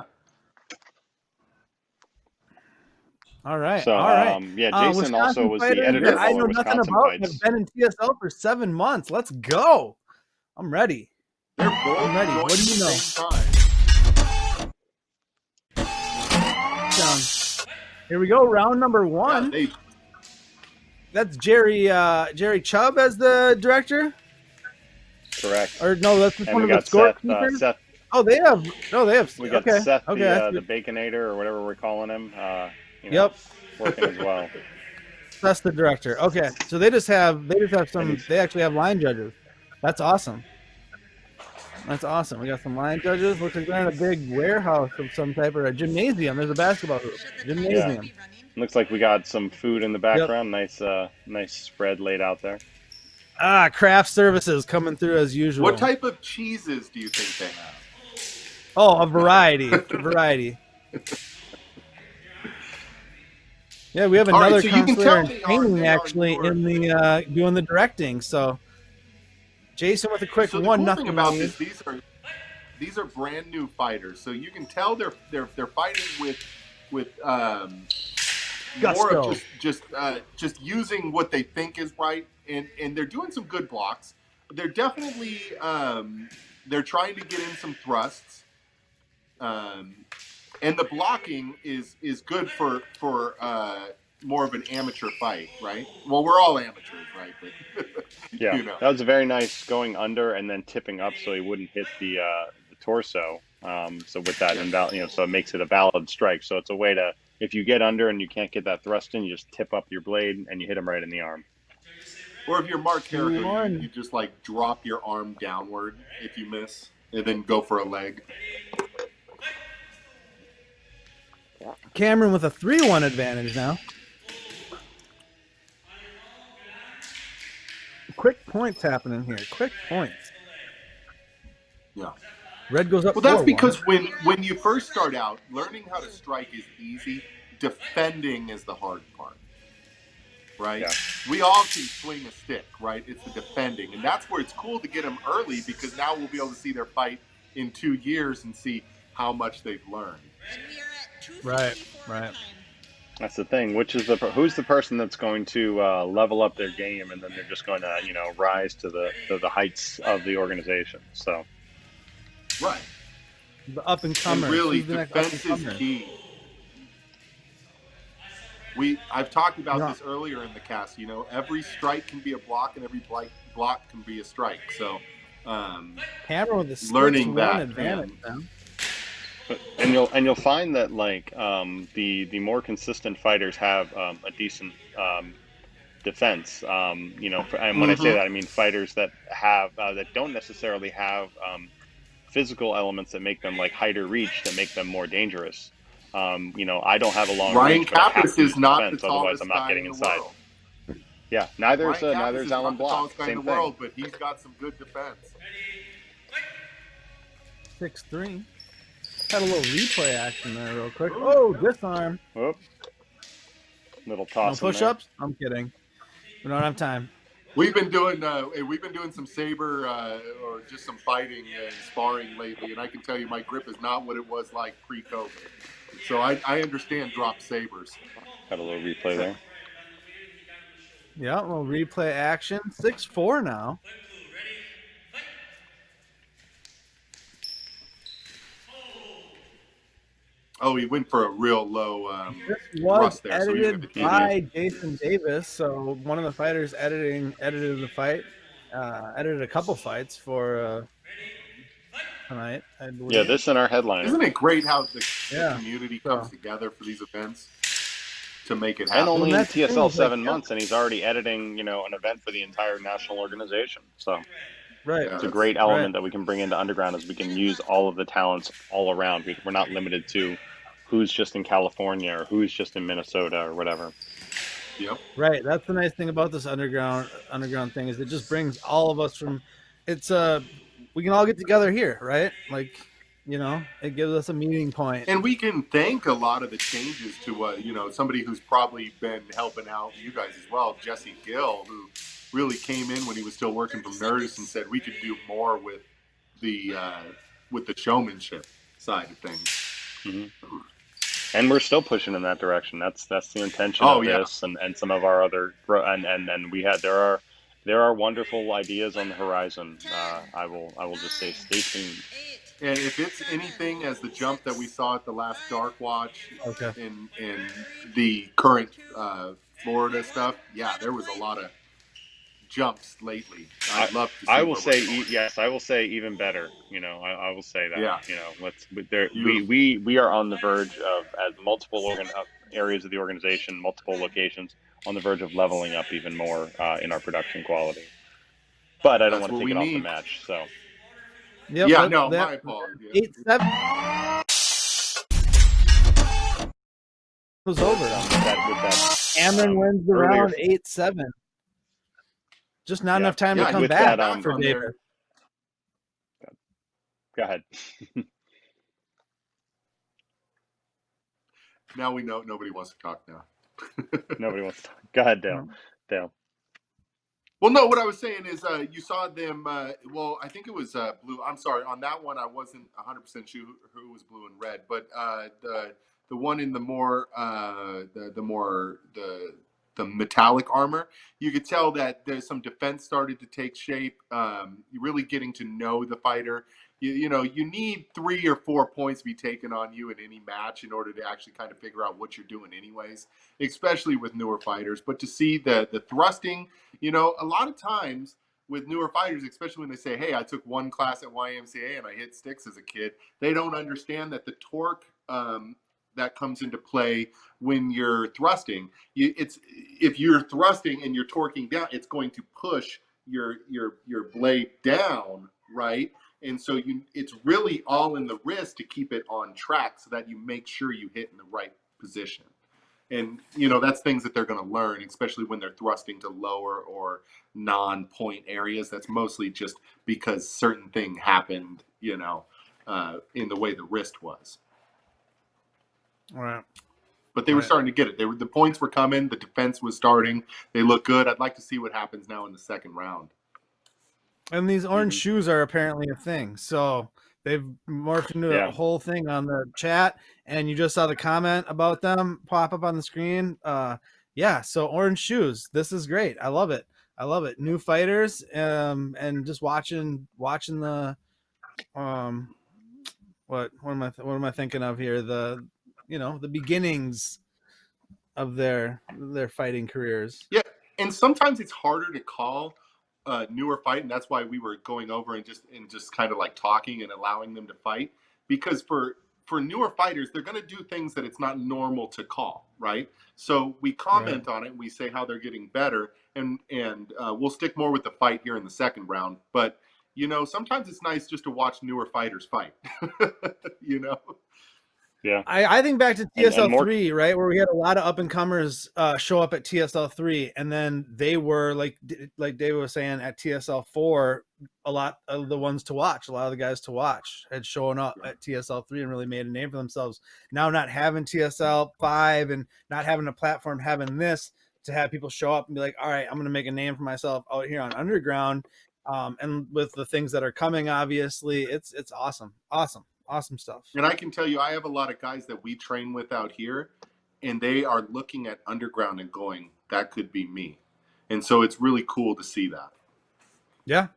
All right, So, all right. yeah, Jason also was the editor that of I all know our nothing Wisconsin about. fights. Have been in TSL for 7 months. Let's go. I'm ready. They're both I'm ready. What do you know? same time. Here we go. Round number 1. Yeah, That's Jerry Chubb as the director. Correct. Or no, that's just And one we of the got scorekeepers. Seth. Oh, they have. No, they have. We got Okay. Seth, Okay. the Baconator, or whatever we're calling him. Yep. Working as well. That's the director. Okay, so they just have some. They actually have line judges. That's awesome. That's awesome. We got some line judges. Looks like they're in a big warehouse of some type or a gymnasium. There's a basketball hoop. Gymnasium. Yeah. Looks like we got some food in the background. Yep. Nice spread laid out there. Craft services coming through as usual. What type of cheeses do you think they have? Oh, a variety. Yeah, we have another counselor in training actually in the doing the directing. So, Jason with a quick so the 1-0 cool thing about lead. this, these are brand new fighters, so you can tell they're fighting with more of just using what they think is right, and they're doing some good blocks. They're definitely they're trying to get in some thrusts. And the blocking is good for more of an amateur fight, right? Well, we're all amateurs, right? But, yeah, that was very nice going under and then tipping up so he wouldn't hit the torso. So with that, so it makes it a valid strike. So it's a way to, if you get under and you can't get that thrust in, you just tip up your blade and you hit him right in the arm. Or if you're Mark Carrigan, you just like drop your arm downward if you miss, and then go for a leg. Cameron with a 3-1 advantage now. Quick points happening here. Quick points. Yeah. Red goes up. Well, that's because when you first start out, learning how to strike is easy. Defending is the hard part. Right? Yeah. We all can swing a stick, right? It's the defending. And that's where it's cool to get them early, because now we'll be able to see their fight in 2 years and see how much they've learned. Right. That's the thing. Who's the person that's going to level up their game, and then they're just going to rise to the heights of the organization. So, right. The up and comer. Really, defense is key. I've talked about this earlier in the cast. Every strike can be a block, and every block can be a strike. So, Hammer with the learning that advantage. And you'll find that the more consistent fighters have a decent defense. And when I say that, I mean fighters that have that don't necessarily have physical elements that make them like height or reach that make them more dangerous. I don't have a long Ryan range, but I have Kappas to use is not defense, the otherwise tallest I'm not guy getting in the inside. world. Yeah, neither's Alan Block. The tallest guy Same in the thing. world, but he's got some good defense. 6-3. Had a little replay action there, real quick. Oh, disarm. Whoop. Little toss. No push-ups? I'm kidding. We don't have time. We've been doing some Saber or just some fighting and sparring lately, and I can tell you my grip is not what it was like pre-COVID. So I understand drop Sabers. Had a little replay there. Yeah, a little replay action. 6-4 now. Oh, he went for a real low this was there, edited by Jason Davis, so one of the fighters edited the fight, edited a couple fights for tonight. Yeah, this in our headline. Isn't it great how the community comes together for these events to make it happen? And only in TSL 7 months, and he's already editing, an event for the entire national organization. So right, it's a great element that we can bring into Underground, is we can use all of the talents all around. We're not limited to who's just in California or who's just in Minnesota or whatever. Yep. Right. That's the nice thing about this underground thing, is it just brings all of us from. It's we can all get together here, right? Like it gives us a meeting point. And we can thank a lot of the changes to somebody who's probably been helping out you guys as well, Jesse Gill, who really came in when he was still working from Nerdist and said we could do more with the showmanship side of things. Mm-hmm. And we're still pushing in that direction. That's the intention of this and some of our other and we had there are wonderful ideas on the horizon. I will just say stay tuned. And if it's anything as the jump that we saw at the last Dark Watch in the current Florida stuff, there was a lot of jumps lately. I'd love to see I will say yes. I will say even better. I will say that. Yeah. We are on the verge of as multiple areas of the organization, multiple locations, on the verge of leveling up even more in our production quality. But I don't want to take it off the match. So. Yep, my apologies. 8-7 was over. Cameron wins the round 8-7. Just not enough time to come back for Saber. Go ahead. Now we know nobody wants to talk now. Nobody wants to talk. Go ahead, Dale. Dale. Well, no, what I was saying is you saw them, I think it was blue. I'm sorry. On that one, I wasn't 100% sure who was blue and red. But the one in the more, the metallic armor, you could tell that there's some defense started to take shape. You're really getting to know the fighter. You need 3 or 4 points to be taken on you in any match in order to actually kind of figure out what you're doing anyways, especially with newer fighters. But to see the thrusting, a lot of times with newer fighters, especially when they say, hey, I took one class at YMCA and I hit sticks as a kid, they don't understand that the torque that comes into play when you're thrusting, if you're thrusting and you're torquing down, it's going to push your blade down, right? And so it's really all in the wrist to keep it on track so that you make sure you hit in the right position. And, that's things that they're going to learn, especially when they're thrusting to lower or non-point areas. That's mostly just because certain thing happened, in the way the wrist was. All right. But they were starting to get it. The points were coming. The defense was starting. They look good. I'd like to see what happens now in the second round. And these orange shoes are apparently a thing. So they've morphed into a whole thing on the chat. And you just saw the comment about them pop up on the screen. So orange shoes. This is great. I love it. New fighters and just watching the what am I thinking of here? The the beginnings of their fighting careers. Yeah, and sometimes it's harder to call newer fight, and that's why we were going over and just kind of like talking and allowing them to fight, because for newer fighters, they're going to do things that it's not normal to call, right? So we comment on it and we say how they're getting better, and we'll stick more with the fight here in the second round. But sometimes it's nice just to watch newer fighters fight. Yeah, I think back to TSL 3, right, where we had a lot of up and comers show up at TSL 3, and then they were like David was saying at TSL 4, a lot of the ones to watch, a lot of the guys to watch had shown up at TSL 3 and really made a name for themselves. Now not having TSL 5 and not having a platform, having this to have people show up and be like, all right, I'm going to make a name for myself out here on Underground, and with the things that are coming, obviously, it's awesome stuff. And I can tell you, I have a lot of guys that we train with out here, and they are looking at Underground and going, that could be me. And so it's really cool to see that. Yeah.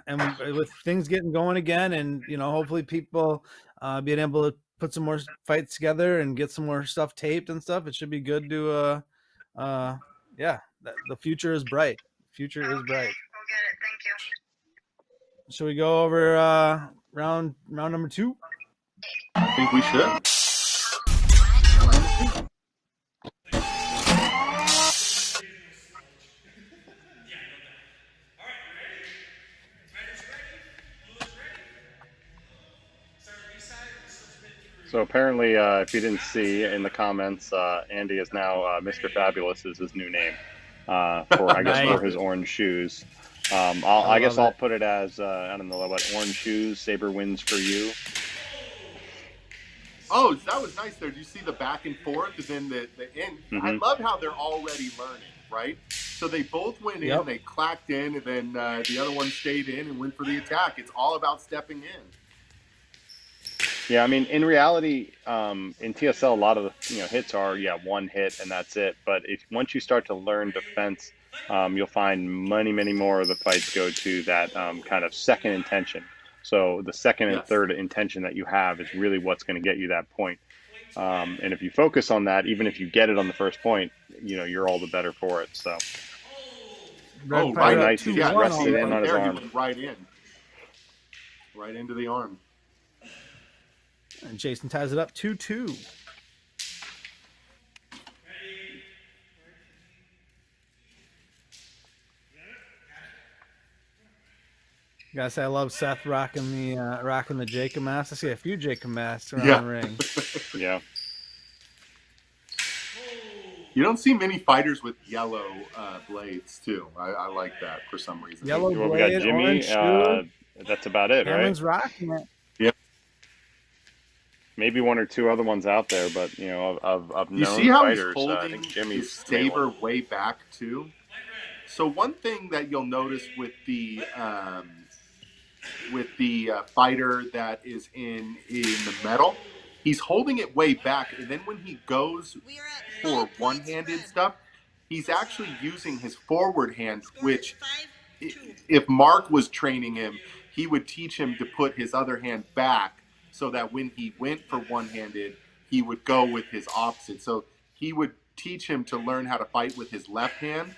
And with things getting going again, and, hopefully people being able to put some more fights together and get some more stuff taped and stuff, it should be good to, the future is bright. We'll get it. Thank you. Should we go over round number 2? I think we should. So apparently, if you didn't see in the comments, Andy is now Mr. Fabulous is his new name for his orange shoes. I guess love I'll it. put it as I don't know what, orange shoes. Saber wins for you. Oh, that was nice there. Did you see the back and forth and then the end? I love how they're already learning, right? So they both went in, they clacked in, and then the other one stayed in and went for the attack. It's all about stepping in. Yeah, I mean, in reality, in TSL, a lot of the hits are one hit and that's it. But if once you start to learn defense, you'll find many more of the fights go to that kind of second intention. So the second and third intention that you have is really what's going to get you that point. And if you focus on that, even if you get it on the first point, you're all the better for it. So, right, nice. He just rested in on his arm. He went right in, right into the arm. And Jason ties it up 2-2. Gotta say, I love Seth rocking the Jacob mask. I see a few Jacob masks around the ring. Yeah. You don't see many fighters with yellow blades, too. I like that for some reason. Yellow blade, we got Jimmy. That's about it, Cameron's right? rocking it. Yep. Maybe one or two other ones out there, but of known you see how fighters, he's I holding think Jimmy's his Saber way back too. So one thing that you'll notice with the fighter that is in the metal, he's holding it way back, and then when he goes for one-handed stuff, he's actually using his forward hand, which if Mark was training him, he would teach him to put his other hand back so that when he went for one-handed, he would go with his opposite. So he would teach him to learn how to fight with his left hand,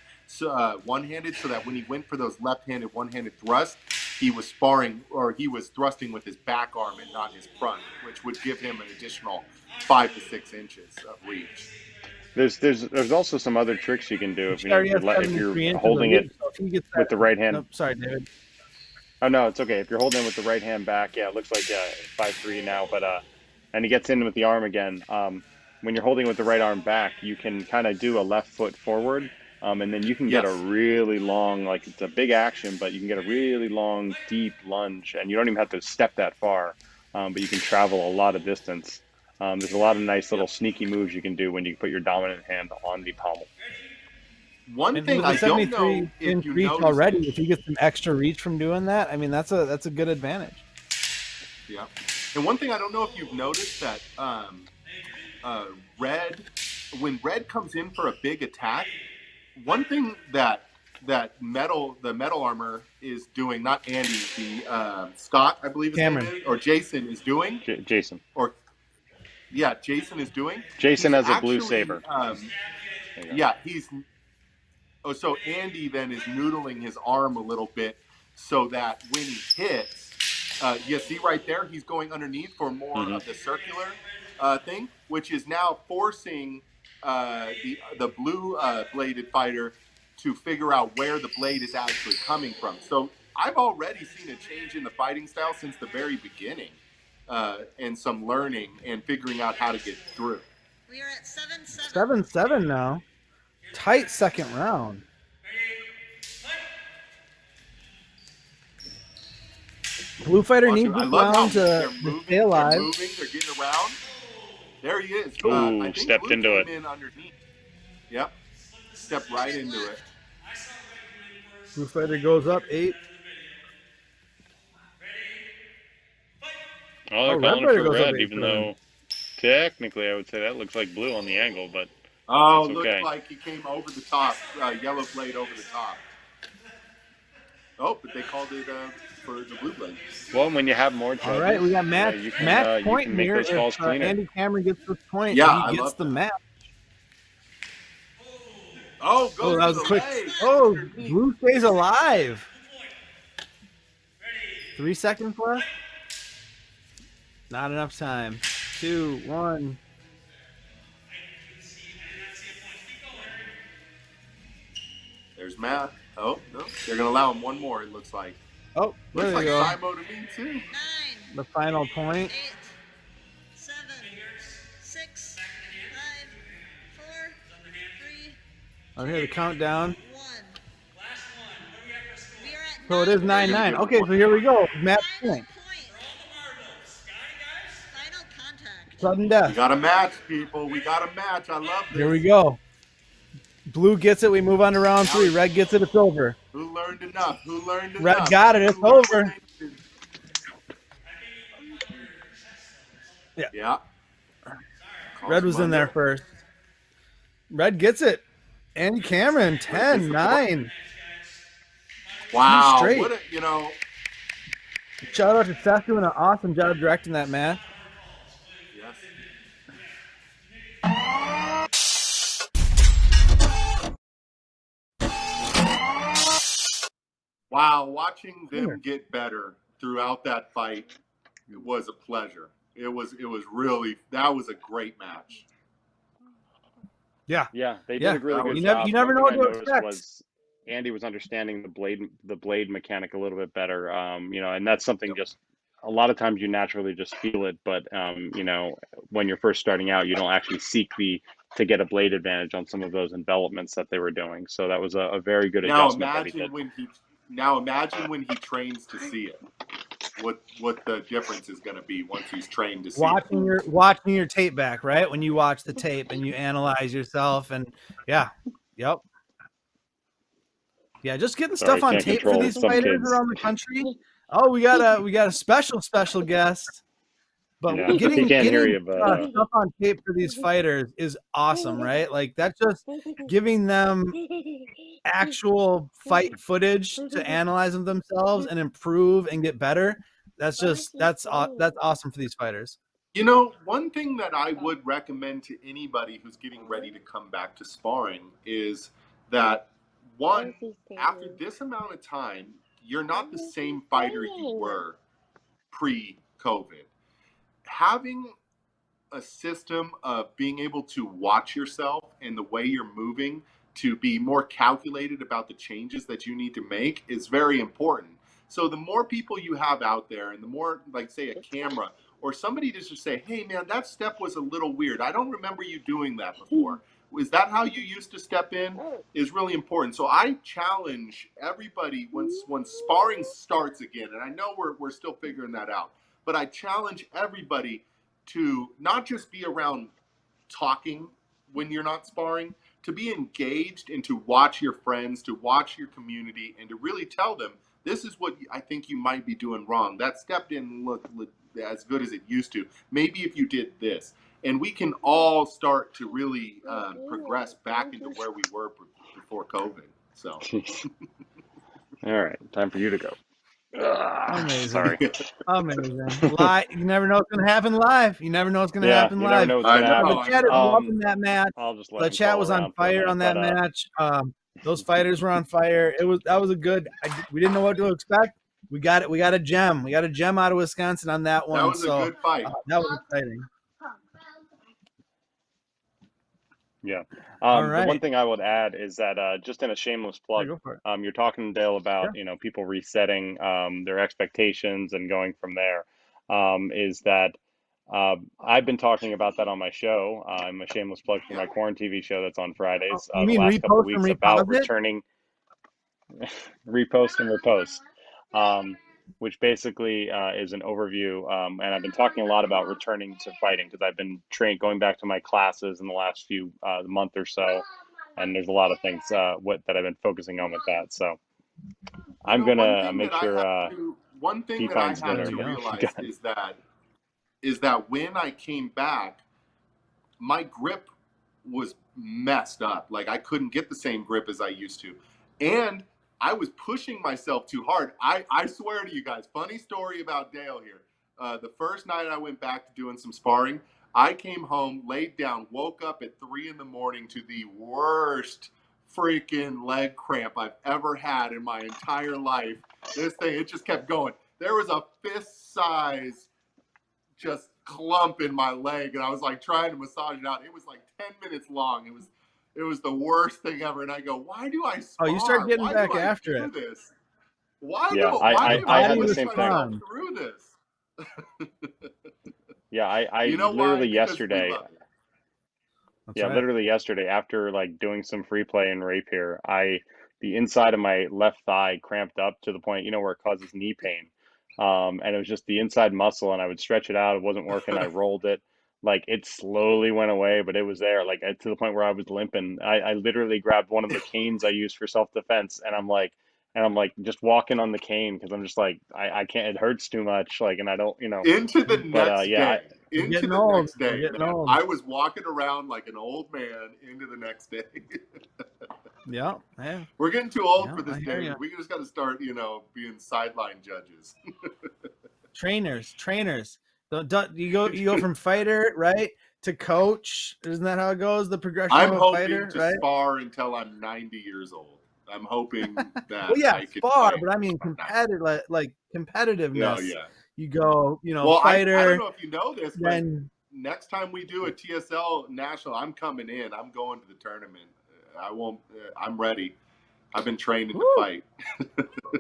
one-handed, so that when he went for those left-handed, one-handed thrusts, he was sparring, or he was thrusting with his back arm and not his front, which would give him an additional 5 to 6 inches of reach. There's also some other tricks you can do if you're holding it with the right hand. Nope, sorry, David. Oh no, it's okay. If you're holding it with the right hand back, it looks like 5-3 now. But and he gets in with the arm again. When you're holding with the right arm back, you can kind of do a left foot forward, and then you can get a really long, like it's a big action, but you can get a really long, deep lunge, and you don't even have to step that far, but you can travel a lot of distance. There's a lot of nice little sneaky moves you can do when you put your dominant hand on the pommel. One thing I don't know if you reach noticed already, if you get some extra reach from doing that, I mean that's a good advantage. Yeah, and one thing I don't know if you've noticed that when Red comes in for a big attack, one thing that the metal armor is doing, not Andy, the Scott, I believe his name is, or Jason is doing. Jason. Jason is doing. Jason has a blue saber. So Andy then is noodling his arm a little bit so that when he hits, you see right there, he's going underneath for more of the circular thing, which is now forcing the blue bladed fighter to figure out where the blade is actually coming from. So I've already seen a change in the fighting style since the very beginning, and some learning and figuring out how to get through. We are at 7-7. 7-7 now. Tight second round. Blue fighter needs this round to stay alive. They're moving, they're getting around. There he is. Ooh, I think stepped Blue into it. In underneath. Yep. Stepped right into it. Blue fighter goes up 8. Oh, they're calling it for red, even though technically I would say that looks like blue on the angle, but oh, it's looks okay. like he came over the top, yellow blade over the top. Oh, but they called it for the blue blade. Well, when you have more judges, all right, we got match point you can make here. those calls If cleaner. Andy Cameron gets this point, Yeah, he gets the match. Oh, that was a quick. Oh, blue stays alive. 3 seconds left. Not enough time. 2, 1. There's Matt. Oh, no. They're going to allow him one more, it looks like. Oh, there looks you like go. Simo to me, too. 9. The final point. 8. 7. 6. 5. 4. 3. I'll hear the countdown. 1. We are So it is 9-9. give Okay, one so here we go. Match Final point. point. Final contact. Sudden We death. got a match, people. We got a match. I love this. Here we go. Blue gets it. We move on to round 3. Red gets it. It's over. Who learned enough? Who learned Red enough? got it. It's Who learned over. what they needed? Yeah. Yeah. Red was in there first. Red gets it. And Cameron, 10-9. Wow. Straight. What a, you know. Shout out to Seth doing an awesome job directing that match. Yes. Wow, watching them get better throughout that fight, it was a pleasure. It was really, that was a great match. Yeah. Yeah, they did a really good You job. never know One what thing to I noticed expect. was Andy was understanding the blade mechanic a little bit better. And that's something just a lot of times you naturally just feel it, but when you're first starting out, you don't actually seek to get a blade advantage on some of those envelopments that they were doing. So that was a very good adjustment that he did. Imagine when he trains to see it. What the difference is going to be once he's trained to see it. Watching your tape back, right? When you watch the tape and you analyze yourself, and just getting stuff on can't tape for control these some fighters kids. around the country. Oh, we got a special guest. But Yeah, getting he can't hear you, stuff on tape for these fighters is awesome, right? Like that's just giving them actual fight footage to analyze them themselves and improve and get better. That's awesome for these fighters. You know, one thing that I would recommend to anybody who's getting ready to come back to sparring is that after this amount of time, you're not the same fighter you were pre-COVID. Having a system of being able to watch yourself and the way you're moving to be more calculated about the changes that you need to make is very important. So the more people you have out there and the more, like, say, a camera or somebody to just say, hey, man, that step was a little weird. I don't remember you doing that before. Is that how you used to step in? Is really important. So I challenge everybody when sparring starts again, and I know we're still figuring that out, but I challenge everybody to not just be around talking when you're not sparring, to be engaged and to watch your friends, to watch your community, and to really tell them, this is what I think you might be doing wrong. That step didn't look as good as it used to. Maybe if you did this. And we can all start to really progress back into where we were before COVID. So. All right, time for you to go. Amazing. Sorry. Amazing. Live. You never know what's going to happen live. You never know what's going to happen you live. never know what's going to happen. The chat is loving that match. I'll just let The him chat call was on around for a fire minute, on that but, match. Those fighters were on fire. That was a good. We didn't know what to expect. We got it. We got a gem. We got a gem out of Wisconsin on that one. That was a good fight. That was exciting. Yeah. All right. The one thing I would add is that just in a shameless plug, Go for it. you're talking, Dale, about people resetting their expectations and going from there. Is that I've been talking about that on my show. I'm a shameless plug for my Corn TV show that's on Fridays. You The mean last couple of repost and weeks about repause it? returning, repost and repost. Which basically is an overview. And I've been talking a lot about returning to fighting because I've been going back to my classes in the last few month or so. And there's a lot of things that I've been focusing on with that. So I'm going to make sure one thing he that I finds had dinner. to realize is that when I came back, my grip was messed up. Like I couldn't get the same grip as I used to. And I was pushing myself too hard. I swear to you guys, funny story about Dale here. The first night I went back to doing some sparring, I came home, laid down, woke up at 3 a.m. to the worst freaking leg cramp I've ever had in my entire life. This thing, it just kept going. There was a fist size just clump in my leg, and I was like trying to massage it out. It was like 10 minutes long. It was the worst thing ever. And I go, why do I spar? Oh, you start getting why back do I after do it. This? Why I had put the same myself thing. through this? Yeah, I you know literally why? yesterday. Yeah, literally yesterday, after like doing some free play in Rapier, I the inside of my left thigh cramped up to the point, where it causes knee pain. And it was just the inside muscle, and I would stretch it out. It wasn't working. I rolled it. Like, it slowly went away, but it was there, like, to the point where I was limping. I literally grabbed one of the canes I use for self-defense, and I'm like just walking on the cane, because I'm just like, I can't, it hurts too much, like, and I don't, Into the next yeah, day. Into the old. next day, Getting man. old. I was walking around like an old man into the next day. Yeah. We're getting too old Yeah, for this I hear game. ya. We just got to start, being sideline judges. Trainers. You go from fighter, right, to coach. Isn't that how it goes? The progression I'm of a hoping fighter, to right? spar until I'm 90 years old. I'm hoping that Well, yeah, I can spar, fight. but I mean competitive, like competitiveness. Yeah. You go, Well, fighter. I don't know if you know this, but then next time we do a TSL National, I'm coming in. I'm going to the tournament. I won't. I'm ready. I've been training to fight.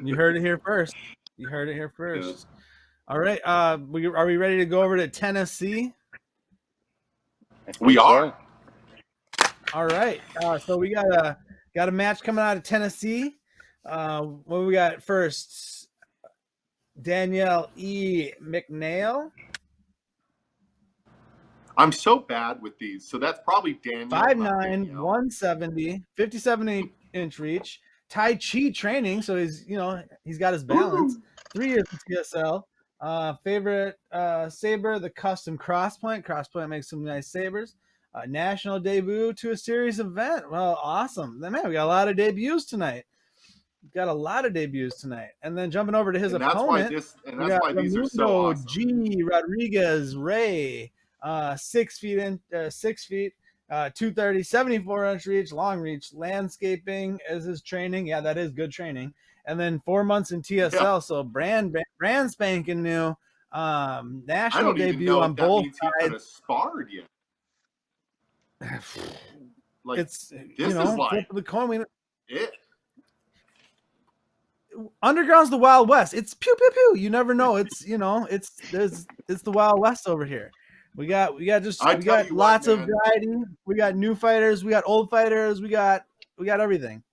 You heard it here first. Yeah. All right. Are we ready to go over to Tennessee? We are. All right. So we got a match coming out of Tennessee. What we got first? Danielle E. McNail. I'm so bad with these. So that's probably Daniel. 5'9", 170, 57-inch reach. Tai Chi training, so he's got his balance. 3 years in TSL. Favorite Saber, the custom crosspoint. Crosspoint makes some nice sabers. National debut to a series event. Well, awesome. Man, we got a lot of debuts tonight. And then jumping over to his opponent. That's why these are so awesome. G. Rodriguez Ray. 6 feet, 230, 74-inch reach, long reach, landscaping as his training. Yeah, that is good training. And then 4 months in TSL, so brand spanking new. National debut on both sides. He could have sparred yet. Like, it's this is like flip of the coin. it. Underground's the Wild West. It's pew pew pew. You never know. It's it's the Wild West over here. We got lots of variety. We got new fighters. We got old fighters. We got everything.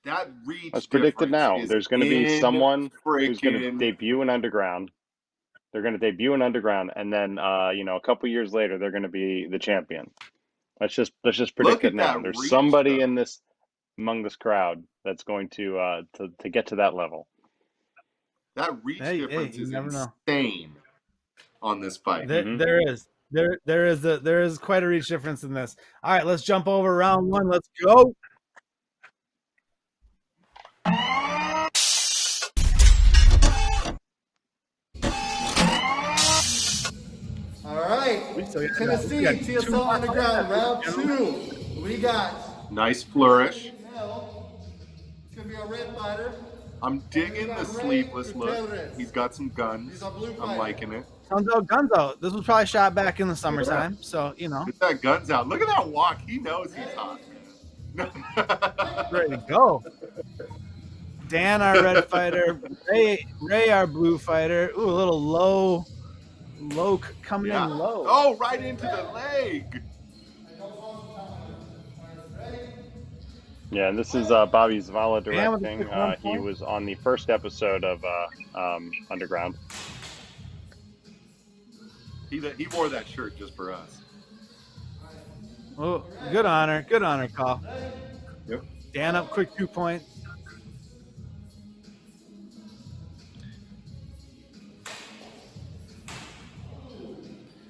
That reach. That's predicted now. There's going to be someone who's going to debut in Underground. They're going to debut in Underground, and then a couple years later, they're going to be the champion. Let's just predict it now. There's somebody among this crowd that's going to get to that level. That reach difference is insane on this fight. There is quite a reach difference in this. All right, let's jump over round one. Let's go. All right, Tennessee, TSL Underground, round 2. We got nice flourish. It's gonna be a red fighter. I'm digging the sleeveless look. He's got some guns. I'm liking it. Guns out. This was probably shot back in the summertime, so Get that guns out. Look at that walk. He knows he's hot. Ready to go. Dan, our red fighter. Ray, our blue fighter. Ooh, a little low coming in low. Oh, right into the leg. Yeah, and this is Bobby Zavala directing. He was on the first episode of Underground. He wore that shirt just for us. Oh, good honor, call. Yep. Dan up quick 2 points.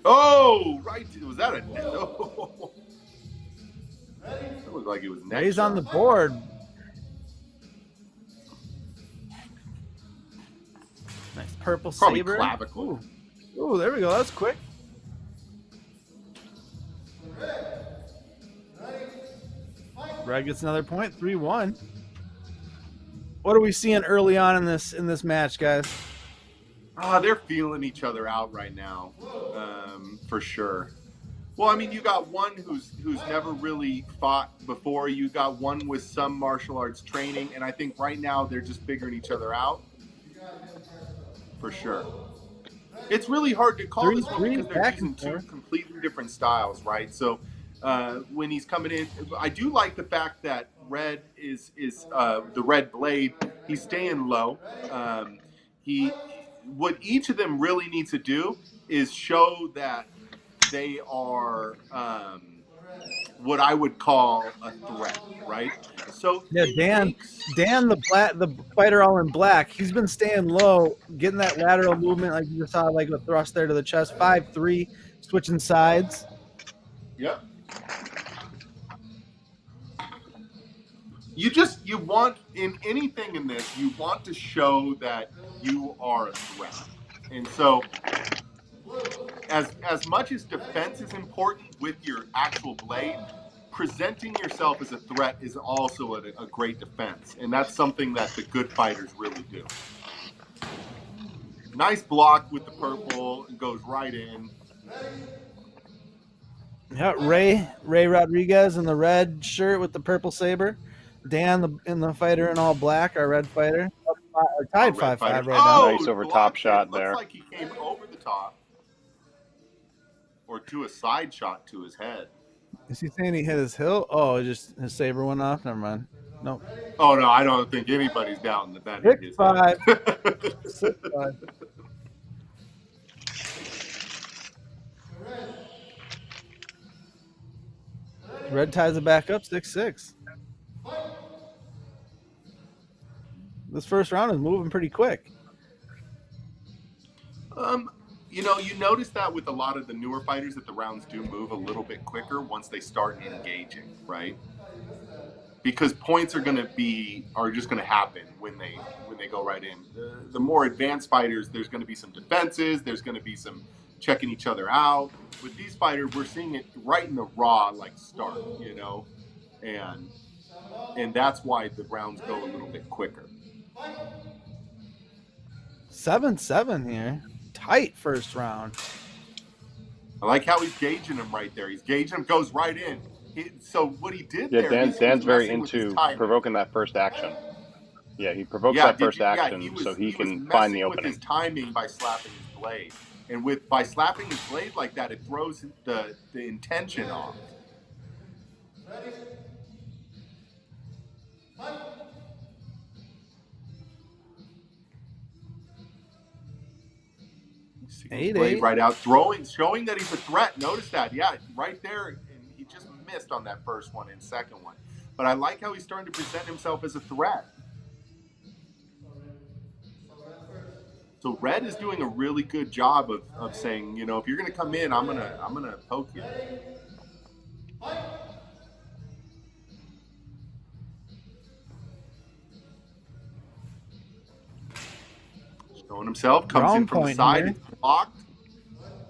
Oh, right. Was that a net? Oh. That looked like it was net. He's on the board. Nice purple Probably saber. clavicle. Ooh, there we go. That's quick. Brad gets another point. 3-1. What are we seeing early on in this match, guys? They're feeling each other out right now, for sure. Well, I mean, you got one who's never really fought before. You got one with some martial arts training, and I think right now they're just figuring each other out. For sure. It's really hard to call this one because they're using two completely different styles, right? So when he's coming in. I do like the fact that Red is the red blade. He's staying low. What each of them really needs to do is show that they are what I would call a threat, right? So Yeah, it Dan, makes the fighter all in black. He's been staying low, getting that lateral movement like you just saw, like a thrust there to the chest. 5-3, switching sides. Yep. You want in anything in this, you want to show that you are a threat. And so as much as defense is important with your actual blade, presenting yourself as a threat is also a great defense. And that's something that the good fighters really do. Nice block with the purple and goes right in. Yeah, Ray Rodriguez in the red shirt with the purple saber. Dan in the fighter in all black, our red fighter. Tied 5-5 right now. Nice over top shot there. Looks like he came over the top. Or to a side shot to his head. Is he saying he hit his hilt? Oh, just his saber went off. Never mind. Nope. Oh no, I don't think anybody's doubting that hit his 6-5. head. 6-5. Red ties it back up 6-6. This first round is moving pretty quick. You notice that with a lot of the newer fighters that the rounds do move a little bit quicker once they start engaging, right? Because points are just gonna happen when they go right in. The more advanced fighters, there's gonna be some defenses, there's gonna be some checking each other out. With these fighters, we're seeing it right in the raw start, and that's why the rounds go a little bit quicker. 7-7 here. Tight first round. I like how he's gauging him right there. He's gauging him, goes right in. So what he did there... Dan's very into provoking that first action. Yeah, he provokes that first action so he can find the opening. With his timing by slapping his blade. And by slapping his blade like that, it throws the intention off. Blade right out, showing that he's a threat. Notice that, yeah, right there, and he just missed on that first one and second one. But I like how he's starting to present himself as a threat. So Red is doing a really good job of saying, if you're gonna come in, I'm gonna poke you. Showing himself, comes in from the side, it's blocked.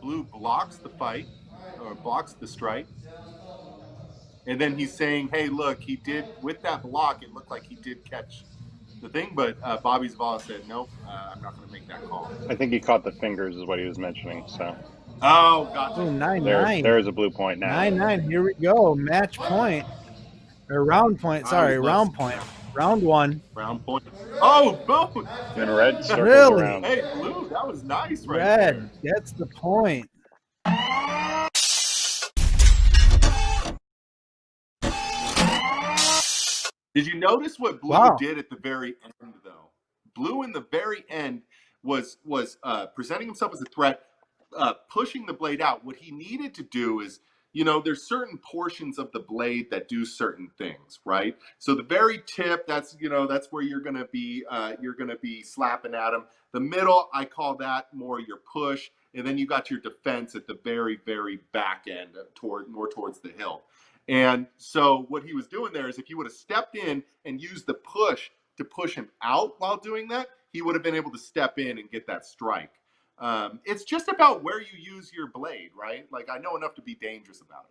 Blue blocks the fight, or blocks the strike. And then he's saying, hey, look, he did, with that block, it looked like he did catch the thing, but Bobby Zavala said, nope, I'm not going to make that call. I think he caught the fingers is what he was mentioning, so. Oh, gotcha. 9-9. There's a blue point now. 9-9, here we go. Match point. Or round point, sorry, round point. Round one. Round point. Oh, boom! And Red circles really? around. Hey, Blue, that was nice right Red there. gets the point. Did you notice what Blue did at the very end, though? Blue in the very end was presenting himself as a threat, pushing the blade out. What he needed to do is, there's certain portions of the blade that do certain things, right? So the very tip, that's where you're gonna be slapping at him. The middle, I call that more your push, and then you got your defense at the very, very back end, more towards the hilt. And so what he was doing there is if he would have stepped in and used the push to push him out while doing that, he would have been able to step in and get that strike. It's just about where you use your blade, right? Like, I know enough to be dangerous about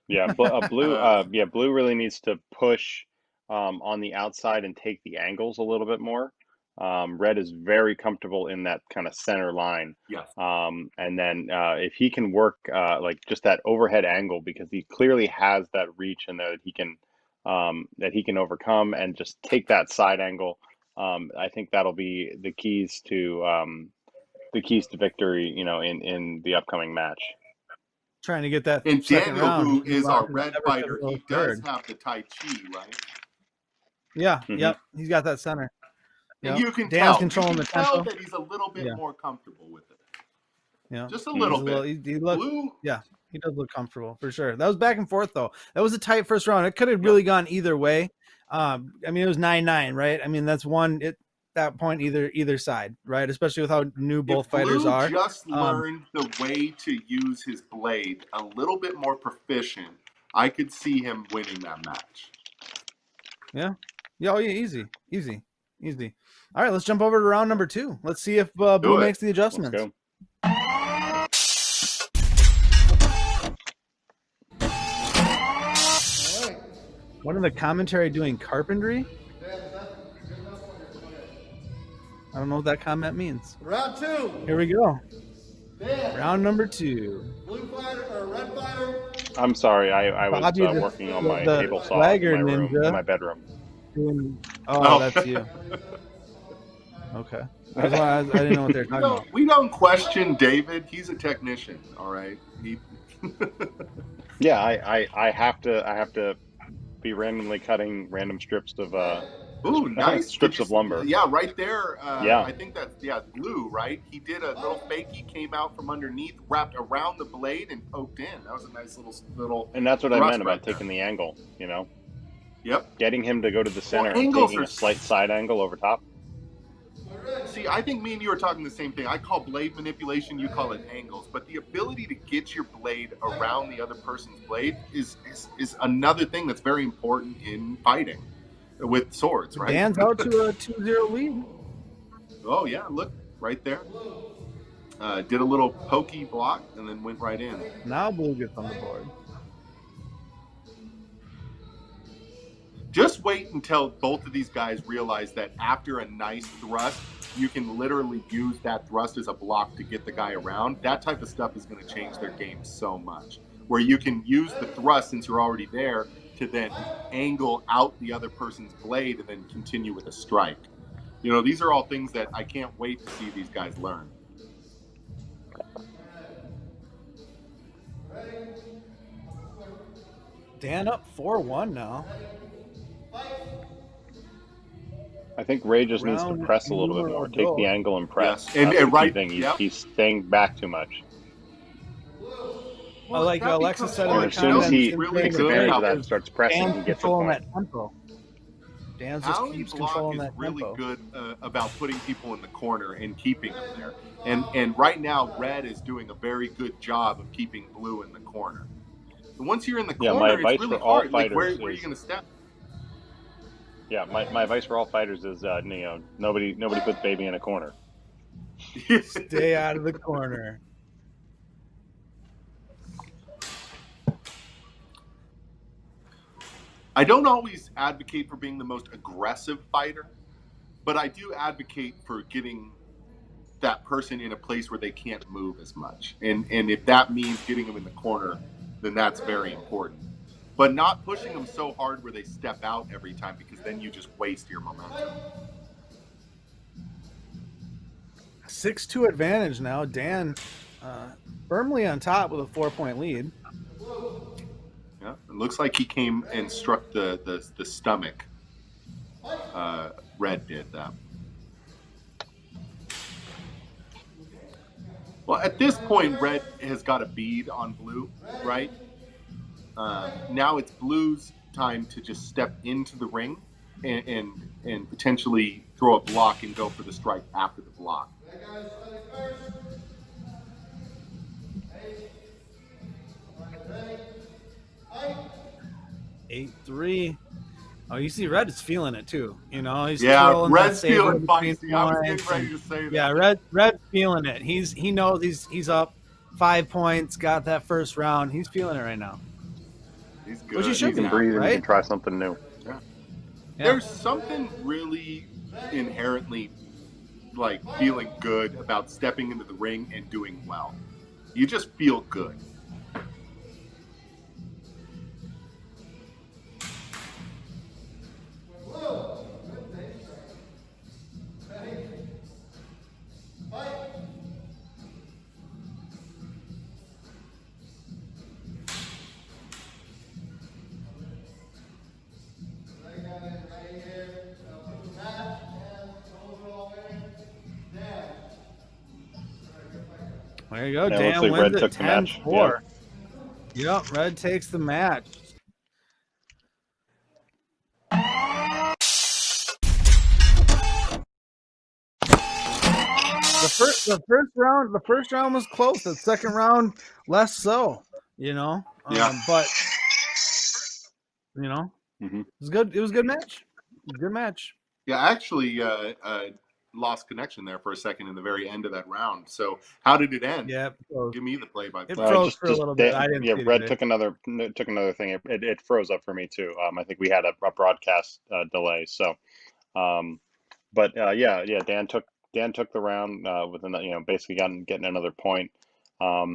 it. Blue really needs to push on the outside and take the angles a little bit more. Red is very comfortable in that kind of center line. Yes. And then if he can work like just that overhead angle, because he clearly has that reach in there that he can overcome and just take that side angle. I think that'll be the keys to victory, in the upcoming match. trying to get that And second Daniel, round. who He is our never red could fighter, go he does third. have the Tai Chi, right? Yeah, Mhm. yep. He's got that center. And Yep. you can Dan's tell. controlling You the can tell tempo. that he's a little bit Yeah. more comfortable with it. Yeah, Just a He's little He's a bit. little, he looked, Blue, yeah, he does look comfortable for sure. That was back and forth though. That was a tight first round. It could have really gone either way. I mean, it was 9-9, right? I mean, that's one at that point either side, right? Especially with how new both if fighters Blue are. just learned the way to use his blade a little bit more proficient, I could see him winning that match. Yeah. Oh yeah, easy. All right, let's jump over to round number 2. Let's see if Blue it. makes the Let's adjustments. go. All right. One of the commentary doing carpentry. I don't know what that comment means. Round 2. Here we go. Dan, Round number 2. blue fighter or red fighter? I'm sorry. I was Bobby, the- working on my the table saw swagger in my room, ninja. in my bedroom. Oh, that's you. Okay. I didn't know what they were talking about. We don't question David. He's a technician, all right? Yeah, I have to be randomly cutting random strips of Ooh, nice. strips of lumber. Yeah, right there. Yeah. I think that's Blue, right? He did a little fakie, came out from underneath, wrapped around the blade, and poked in. That was a nice little. And that's what I thrust meant about right there. taking the angle. You know, Yep. getting him to go to the center and angles taking are- a slight side angle over top. See, I think me and you are talking the same thing. I call blade manipulation, you call it angles. But the ability to get your blade around the other person's blade is another thing that's very important in fighting with swords, right? Dan's out to a 2-0 lead. Oh, yeah, look, right there. Did a little pokey block and then went right in. Now Blue gets on the board. Just wait until both of these guys realize that after a nice thrust, you can literally use that thrust as a block to get the guy around. That type of stuff is going to change their game so much. Where you can use the thrust since you're already there to then angle out the other person's blade and then continue with a strike. You know, these are all things that I can't wait to see these guys learn. Dan up 4-1 now. I think Ray just needs to Round press a little bit numero more. Take the dos. angle and press. Yes. And That's the key right- thing. yep. He's staying back too much. I like that Alexa becomes said in And the as soon as comments, he really takes good advantage how of that and starts pressing, Dan's he gets the controlling point. that tempo. Dan's just Alan keeps Block controlling is that really tempo. good about putting people in the corner and keeping them there. And right now, Red is doing a very good job of keeping Blue in the corner. And once you're in the Yeah, corner, my it's advice really for all hard. Like, where fighters are you is- going to step? Yeah, my advice for all fighters is, nobody puts baby in a corner. Stay out of the corner. I don't always advocate for being the most aggressive fighter, but I do advocate for getting that person in a place where they can't move as much. And if that means getting them in the corner, then that's very important. But not pushing them so hard where they step out every time, because then you just waste your momentum. 6-2 advantage now. Dan firmly on top with a 4-point lead. Yeah, it looks like he came and struck the stomach. Red did that. Well, at this point, Red has got a bead on Blue, right? Now it's Blue's time to just step into the ring and potentially throw a block and go for the strike after the block. 8-3. Oh, you see, Red is feeling it too. You know, he's Yeah, twirling Red's that saber feeling between feisty. I was points getting ready and- to say that. Yeah, Red's feeling it. He knows he's up 5 points. Got that first round. He's feeling it right now. He's good. Which he should You can be, breathe and right? you can try something new. Yeah. There's something really inherently like feeling good about stepping into the ring and doing well. You just feel good. There you go. Yeah, it Dan looks like wins Red it took the match. 10-4. Yep, Red takes the match. The first round was close. The second round, less so. But Mm-hmm. it was good. It was a good match. Good match. Yeah, I actually lost connection there for a second in the very end of that round. So how did it end? Yeah, Give me the play-by-play. it froze for a Just little bit. I didn't see it Red either. took another thing. It froze up for me too. I think we had a broadcast delay. So, but Dan took the round with basically getting another point. I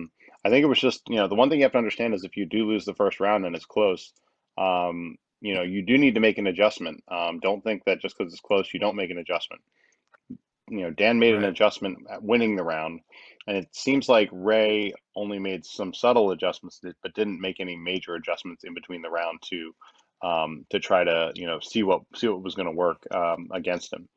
think it was just the one thing you have to understand is if you do lose the first round and it's close, you do need to make an adjustment. Don't think that just because it's close you don't make an adjustment. Dan made an Right. adjustment at winning the round, and it seems like Ray only made some subtle adjustments, but didn't make any major adjustments in between the round to try to see what was going to work against him.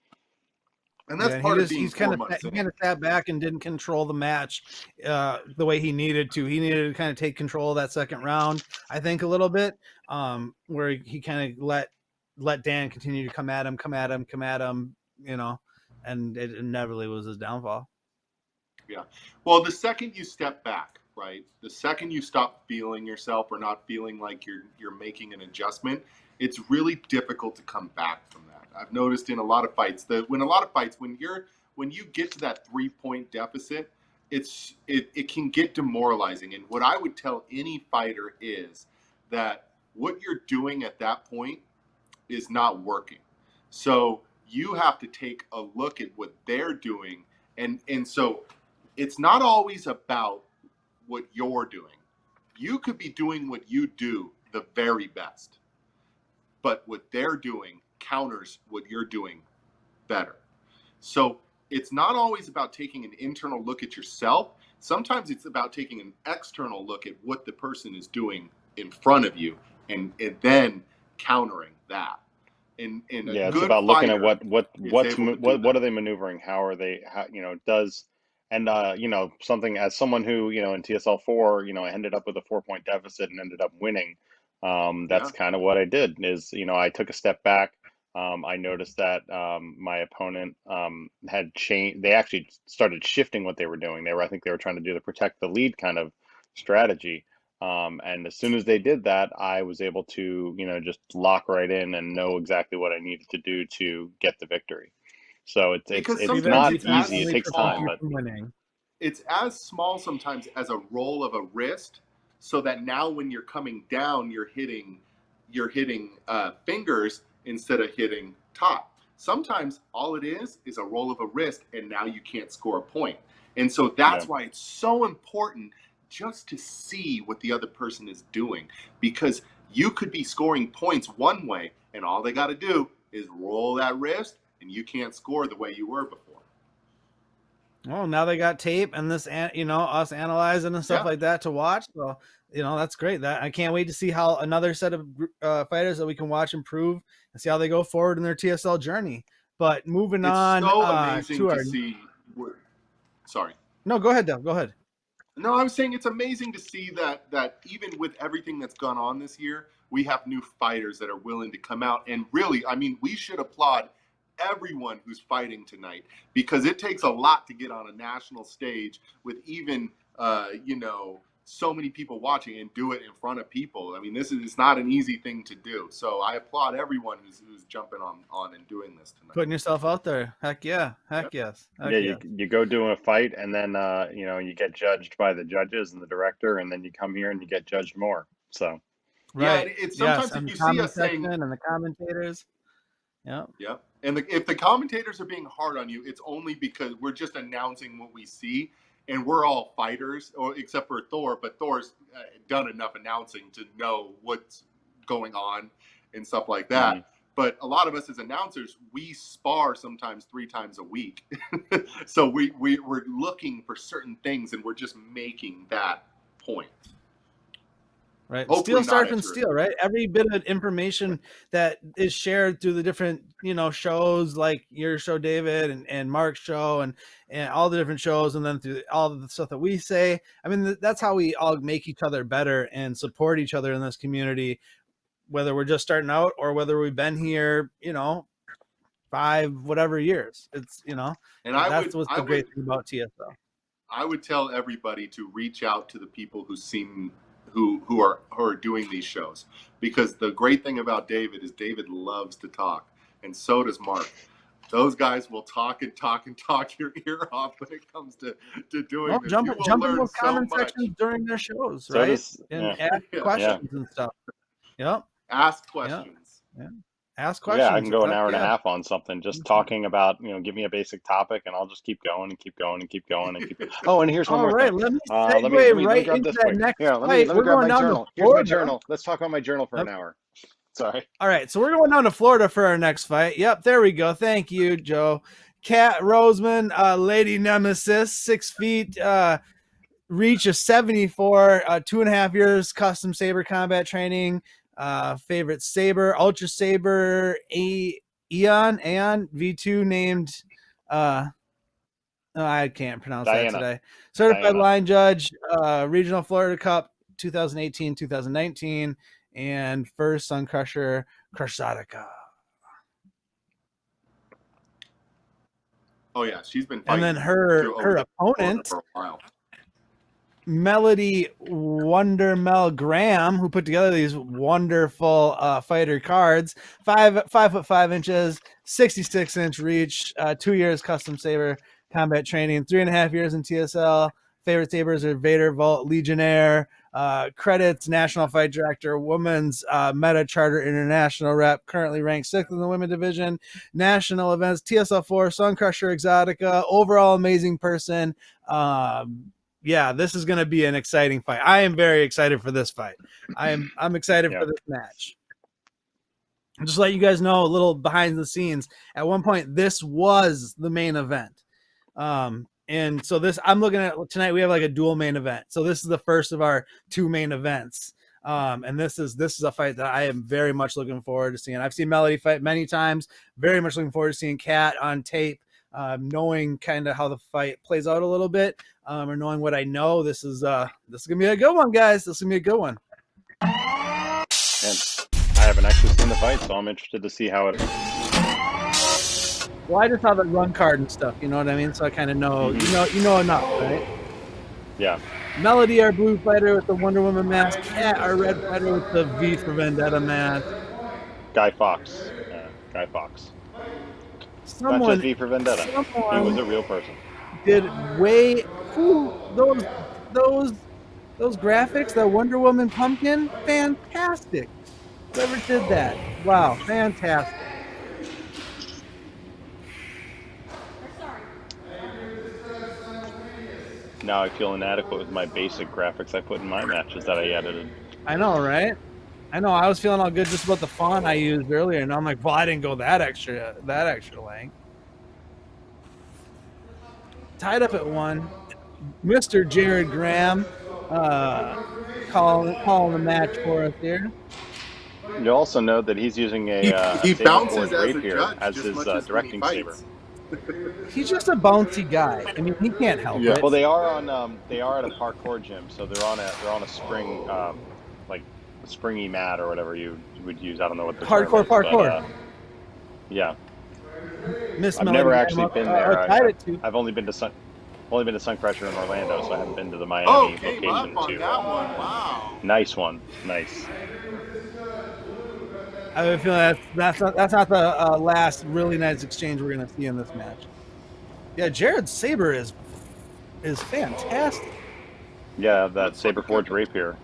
And that's part of being 4 months he in. kind of sat back and didn't control the match the way he needed to. He needed to kind of take control of that second round, I think, a little bit, where he kind of let Dan continue to come at him, and it inevitably was his downfall. Yeah. Well, the second you step back, right? The second you stop feeling yourself or not feeling like you're making an adjustment, it's really difficult to come back from that. I've noticed in a lot of fights when you get to that 3-point deficit, it can get demoralizing. And what I would tell any fighter is that what you're doing at that point is not working. So you have to take a look at what they're doing, and so it's not always about what you're doing. You could be doing what you do the very best, but what they're doing counters what you're doing better. So it's not always about taking an internal look at yourself. Sometimes it's about taking an external look at what the person is doing in front of you and then countering that. And it's about looking at what are they maneuvering? How are they? Something as someone who in TSL 4 I ended up with a 4-point deficit and ended up winning. That's kind of what I did. Is I took a step back. I noticed that my opponent had changed. They actually started shifting what they were doing. I think they were trying to do the protect the lead kind of strategy. And as soon as they did that, I was able to, just lock right in and know exactly what I needed to do to get the victory. So it's not easy. It takes time, but it's as small sometimes as a roll of a wrist, so that now when you're coming down, you're hitting fingers instead of hitting top. Sometimes all it is a roll of a wrist, and now you can't score a point. And so that's why it's so important just to see what the other person is doing, because you could be scoring points one way and all they got to do is roll that wrist and you can't score the way you were before. Well, now they got tape and this, us analyzing and stuff like that to watch. So, that's great. That I can't wait to see how another set of fighters that we can watch improve and see how they go forward in their TSL journey. But moving on, so amazing to see. Sorry. No, go ahead, Dale. Go ahead. No, I was saying it's amazing to see that even with everything that's gone on this year, we have new fighters that are willing to come out. And really, I mean, we should applaud everyone who's fighting tonight, because it takes a lot to get on a national stage with even, so many people watching and do it in front of people. I mean, it's not an easy thing to do. So I applaud everyone who's jumping on and doing this tonight. Putting yourself out there. Heck yeah. Yes. You go do a fight and then, you get judged by the judges and the director, and then you come here and you get judged more. So. Right. Yeah, it's sometimes if you see us saying, and the commentators. Yeah. Yeah. And if the commentators are being hard on you, it's only because we're just announcing what we see, and we're all fighters, except for Thor. But Thor's done enough announcing to know what's going on and stuff like that. Mm-hmm. But a lot of us as announcers, we spar sometimes 3 times a week. So we're looking for certain things, and we're just making that point. Right. Hopefully Steel not sharpens accurate. steel, right? Every bit of information that is shared through the different, shows like your show, David, and Mark's show and all the different shows. And then through all of the stuff that we say, I mean, that's how we all make each other better and support each other in this community, whether we're just starting out or whether we've been here, 5 whatever years. It's, And that's what's the great thing about TSL. I would tell everybody to reach out to the people who are doing these shows, because the great thing about David is David loves to talk, and so does Mark. Those guys will talk and talk and talk your ear off when it comes to doing this. Jump You in will learn those so comment much. sections during their shows, So right? does- and yeah. ask questions and stuff. Yep. Ask questions. Yeah. Ask questions. Yeah, I can go an hour and a Yeah. half on something, just talking about, give me a basic topic, and I'll just keep going and keep going and keep going and keep going. Oh, and here's one All more right, thing. let me Let segue me right grab into this that quick. next Yeah, let fight. me We're grab going my down to journal. Here's my Florida. journal. Let's talk about my journal for an hour. Sorry. All right, so we're going down to Florida for our next fight. Yep, there we go. Thank you, Joe. Kat Rosemond, Lady Nemesis, 6 feet, reach of 74, 2.5 years custom Saber combat training. Favorite Saber, Ultra Saber, Aeon V2 named. I can't pronounce Diana. that today. Certified Diana. line judge, Regional Florida Cup 2018, 2019, and first Sun Crusher, Krasataka. Oh yeah, she's been And fighting. then her opponent, for a while. Melodie Wondermel Graham, who put together these wonderful fighter cards. 5'5", 66-inch reach, 2 years custom Saber combat training, 3.5 years in TSL. Favorite Sabers are Vader, Vault, Legionnaire. Credits National Fight Director, Women's Meta Charter International Rep, currently ranked 6th in the women division. National events, TSL 4, Sun Crusher Exotica. Overall amazing person. Yeah, this is going to be an exciting fight. I am very excited for this fight. I'm excited for this match. Just let you guys know a little behind the scenes. At one point, this was the main event. And so this, I'm looking at tonight, we have like a dual main event. So this is the first of our 2 main events. And this is a fight that I am very much looking forward to seeing. I've seen Melodie fight many times. Very much looking forward to seeing Kat on tape. Knowing kind of how the fight plays out a little bit, or knowing what I know, this is gonna be a good one, guys. This is gonna be a good one. And I haven't actually seen the fight, so I'm interested to see how it. Well, I just saw the run card and stuff. You know what I mean? So I kind of know. You know enough, right? Yeah. Melodie, our blue fighter with the Wonder Woman mask. Kat, our red fighter with the V for Vendetta mask. Guy Fawkes. Guy Fawkes. Someone, not just V for Vendetta. He was a real person. Did those graphics, that Wonder Woman pumpkin, fantastic. Whoever did that, wow, fantastic. Now I feel inadequate with my basic graphics I put in my matches that I edited. I know, right? I know. I was feeling all good just about the font I used earlier, and I'm like, well, I didn't go that extra length. Tied up at 1. Mr. Jared Graham calling the match for us here. You also know that he's using he bounces as a rapier judge as just his much as when he directing fights. saber. He's just a bouncy guy. I mean, he can't help it. Well, they are at a parkour gym, so they're on a spring like a springy mat or whatever you would use. I don't know what the parkour. But, yeah. Miss I've Melodie never actually been there. I've only been to Sun Crusher in Orlando, so I haven't been to the Miami location on that one. Wow. Nice one. Nice. I have a feeling that's not the last really nice exchange we're going to see in this match. Yeah, Jared's saber is fantastic. Yeah, that Saber Forge rapier.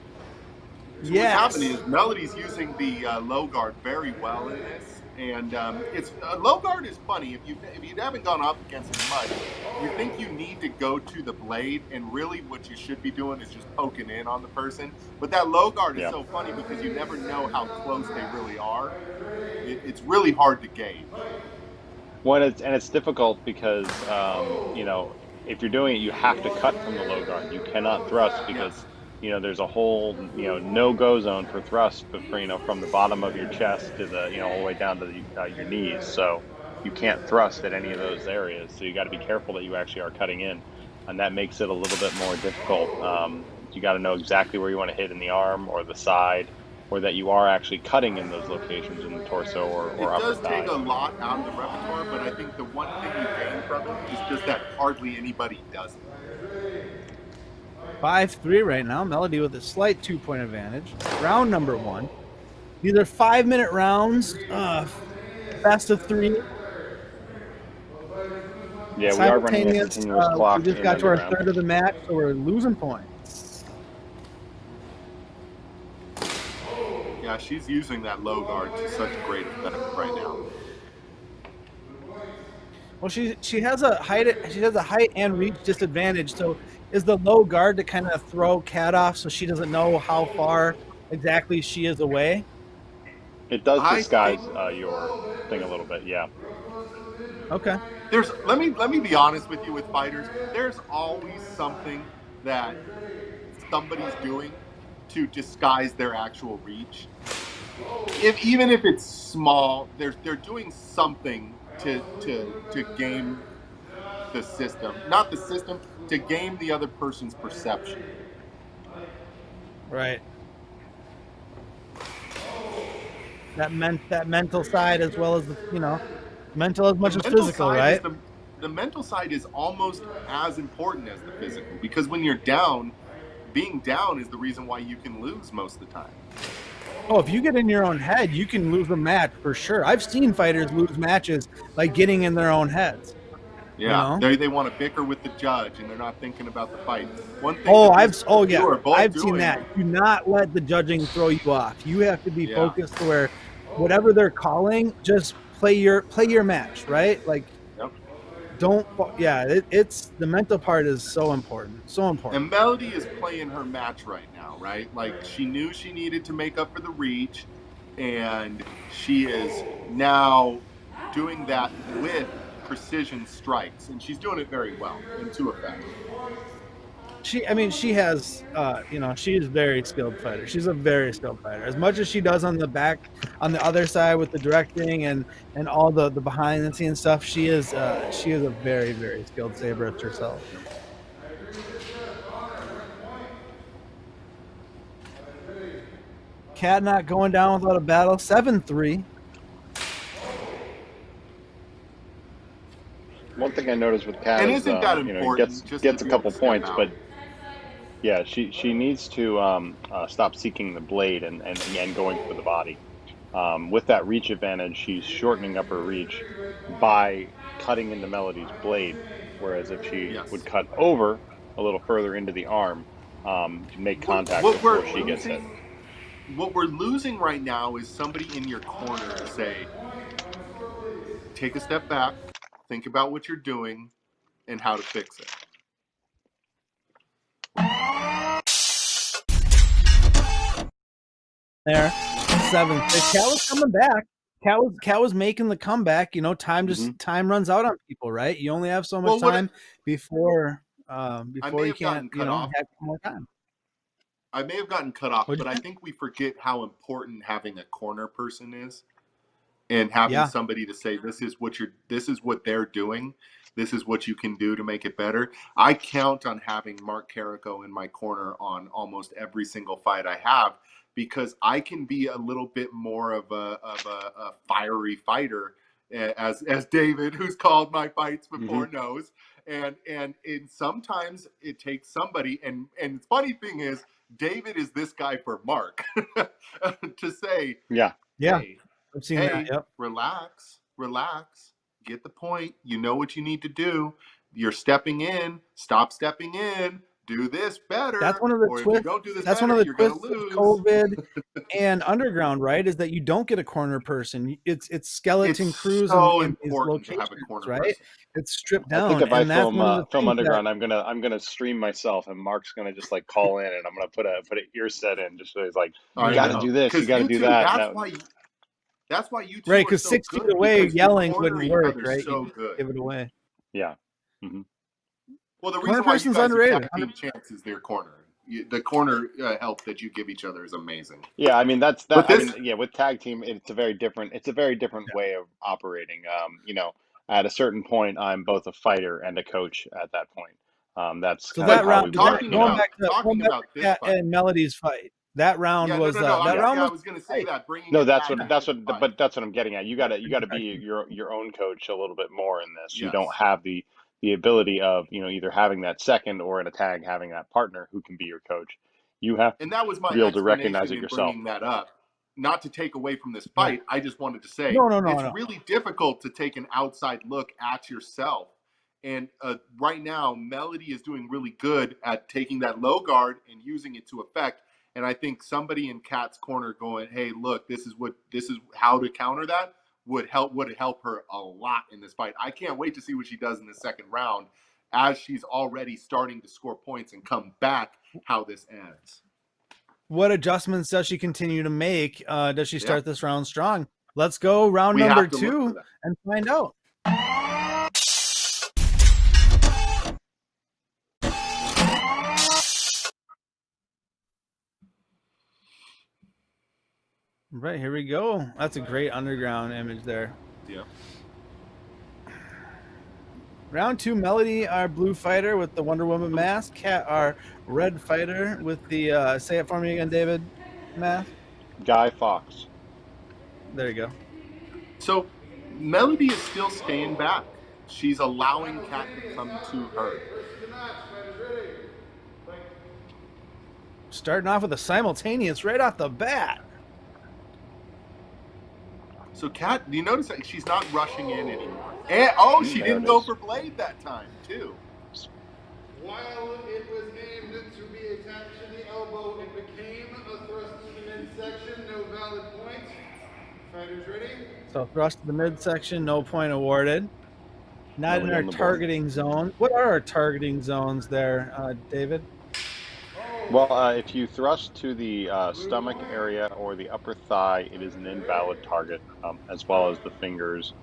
So what's happening is Melodie's using the low guard very well in this, and it's low guard is funny. If you haven't gone up against it much, you think you need to go to the blade, and really what you should be doing is just poking in on the person. But that low guard is so funny because you never know how close they really are. It's really hard to gauge. Well, it's difficult because if you're doing it, you have to cut from the low guard. You cannot thrust because there's a whole, no-go zone for thrust, but from the bottom of your chest to the, all the way down to your knees. So you can't thrust at any of those areas. So you got to be careful that you actually are cutting in, and that makes it a little bit more difficult. You got to know exactly where you want to hit in the arm or the side, or that you are actually cutting in those locations in the torso or It upper does take thigh. a lot out of the repertoire, but I think the one thing you gain from it is just that hardly anybody does it. 5-3 right now. Melodie with a slight 2-point advantage. Round number 1. These are 5-minute rounds. Best of 3. Yeah, we are running a continuous clock. We just got to our third of the match, so we're losing points. Yeah, she's using that low guard to such great effect right now. Well, she has a height and reach disadvantage. So is the low guard to kind of throw Kat off so she doesn't know how far exactly she is away? It does disguise your thing a little bit, yeah. Okay. Let me be honest with you with fighters. There's always something that somebody's doing to disguise their actual reach. Even if it's small, they're doing something to game the system. Not the system, to game the other person's perception. Right. That mental side as well as the mental as much as physical, right? The mental side is almost as important as the physical, because when you're down, being down is the reason why you can lose most of the time. Oh, if you get in your own head, you can lose a match for sure. I've seen fighters lose matches by getting in their own heads. Yeah, they want to bicker with the judge, and they're not thinking about the fight. One thing. I've seen that. Do not let the judging throw you off. You have to be focused to where whatever they're calling, just play your match, right? Like, don't. Yeah, it's the mental part is so important, so important. And Melodie is playing her match right now, right? Like, she knew she needed to make up for the reach, and she is now doing that with precision strikes, and she's doing it very well and to effect. She has, she is a very skilled fighter. She's a very skilled fighter. As much as she does on the other side with the directing and all the behind the scenes stuff, she is a very, very skilled saberist herself. Kat not going down without a battle. 7-3. One thing I noticed with Kat is, gets a couple points, but yeah, she needs to stop seeking the blade and going for the body. With that reach advantage, she's shortening up her reach by cutting into Melodie's blade, whereas if she would cut over a little further into the arm, make contact before she gets hit. What we're losing right now is somebody in your corner to say, take a step back, think about what you're doing, and how to fix it. There, 7-6. Kat was coming back. Kat was making the comeback. Time runs out on people, right? You only have so much time before you can't, have more time. I may have gotten cut off, but I think we forget how important having a corner person is, and having somebody to say, this is what they're doing. This is what you can do to make it better. I count on having Mark Carrico in my corner on almost every single fight I have, because I can be a little bit more of a fiery fighter, as David, who's called my fights before, knows. And sometimes it takes somebody, and the funny thing is, David is this guy for Mark to say, hey, I've seen that. Yep. Relax, get the point. You know what you need to do. You're stepping in. Stop stepping in. Do this better. That's one of the twists. That's one of the twists of COVID and Underground, right? Is that you don't get a corner person. It's skeleton crews in these locations, right? Person. It's stripped down. I think if I film Underground, I'm gonna stream myself, and Mark's gonna just like call in, and I'm gonna put a ear set in, just so he's like, you got to do this, you got to do that. That's why you two right, because 6 feet away yelling wouldn't work, right? So good. Give it away. Yeah. Mm-hmm. Well, the reason why you guys have 15 chances, their corner. the corner help that you give each other is amazing. Yeah, I mean that's But that. I this, mean, yeah, with tag team, it's a very different. It's a very different way of operating. At a certain point, I'm both a fighter and a coach. At that point, that's So kind of that but how we round, work. talking going about back to this Kat fight. and Melody's fight. That round Yeah, was no. that Yeah. round I was was going to say tight. that bringing No, it that's back what to that's this what. fight. But that's what I'm getting at. You gotta be your own coach a little bit more in this. You don't Yes. have the ability of either having that second or in a tag having that partner who can be your coach. You have And that was to my be able to recognize explanation it in yourself. bringing that up. Not to take away from this Right. fight, I just wanted to say No. it's really difficult to take an outside look at yourself. And right now, Melodie is doing really good at taking that low guard and using it to effect. And I think somebody in Kat's corner going, "Hey, look, this is how to counter that," would help her a lot in this fight. I can't wait to see what she does in the second round, as she's already starting to score points and come back. How this ends. What adjustments does she continue to make? Does she start this round strong? Let's go round We number have to look for 2 that. and find out. Right, here we go. That's a great underground image there. Yeah. Round 2, Melodie, our blue fighter with the Wonder Woman mask. Kat, our red fighter with the, say it for me again, David, mask. Guy Fawkes. There you go. So Melodie is still staying back. She's allowing Kat to come to her. Starting off with a simultaneous right off the bat. So Kat, do you notice that she's not rushing in anymore? And she There didn't it go is. for blade that time too. While it was aimed to be attached to the elbow, it became a thrust to the midsection. No valid point. Fighters ready? So thrust to the midsection, no point awarded. Not Nobody in our on the board. targeting zone. What are our targeting zones there, David? Well, if you thrust to the stomach area or the upper thigh, it is an invalid target, as well as the fingers,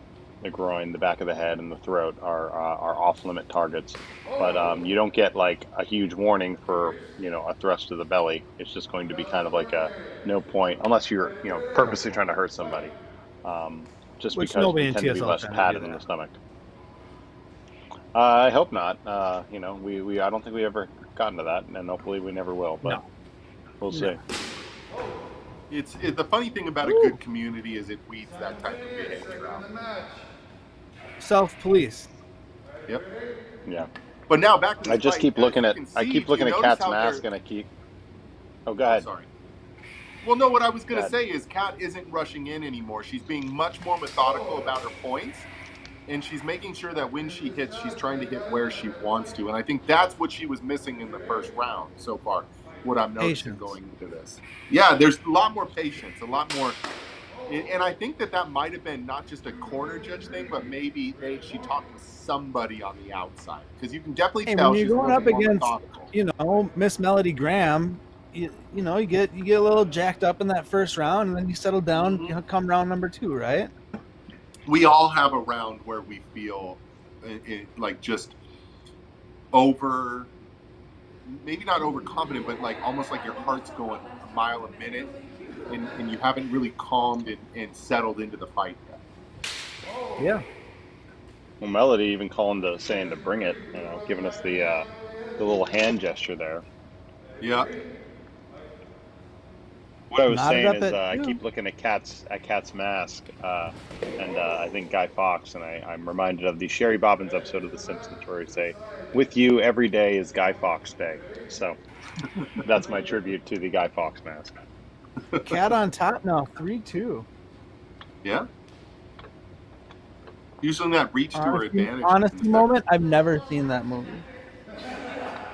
the groin, the back of the head, and the throat are off-limit targets. But you don't get like a huge warning for a thrust to the belly. It's just going to be kind of like a no point, unless you're purposely trying to hurt somebody, just Which because nobody we in tend to be TSL less trying to do padded in that. the stomach. I hope not. We I don't think we ever gotten to that, and hopefully we never will. But No. we'll see. It's the funny thing about a good community is it weeds that type of behavior out. Self-police. Yep. Yeah. But now back to this I just fight. keep looking As at you can I see, keep do you looking at notice Kat's how mask, they're- and I keep. Oh, go ahead. Sorry. Well, no, what I was going Go to ahead. say is Kat isn't rushing in anymore. She's being much more methodical about her points, and she's making sure that when she hits, she's trying to hit where she wants to. And I think that's what she was missing in the first round so far, what I'm noticing Patience. going into this. Yeah, there's a lot more patience, a lot more. And I think that might have been not just a corner judge thing, but maybe she talked with somebody on the outside. Because you can definitely Hey, tell when you're she's a going little up more against, methodical. Miss Melodie Graham, you get a little jacked up in that first round, and then you settle down. Mhm. Come round number 2, right? We all have a round where we feel like just over, maybe not overconfident, but like almost like your heart's going a mile a minute, and you haven't really calmed and settled into the fight yet. Yeah. Well, Melodie even saying to bring it, giving us the little hand gesture there. Yeah. What I was Knotted saying up is at I 2. keep looking at Kat's mask, and I think Guy Fawkes, and I'm reminded of the Sherry Bobbins episode of The Simpsons where he say, "With you every day is Guy Fawkes Day." So that's my tribute to the Guy Fawkes mask. Kat on top now, 3-2. Yeah. Using that reach to her advantage. Honesty moment. I've never seen that movie.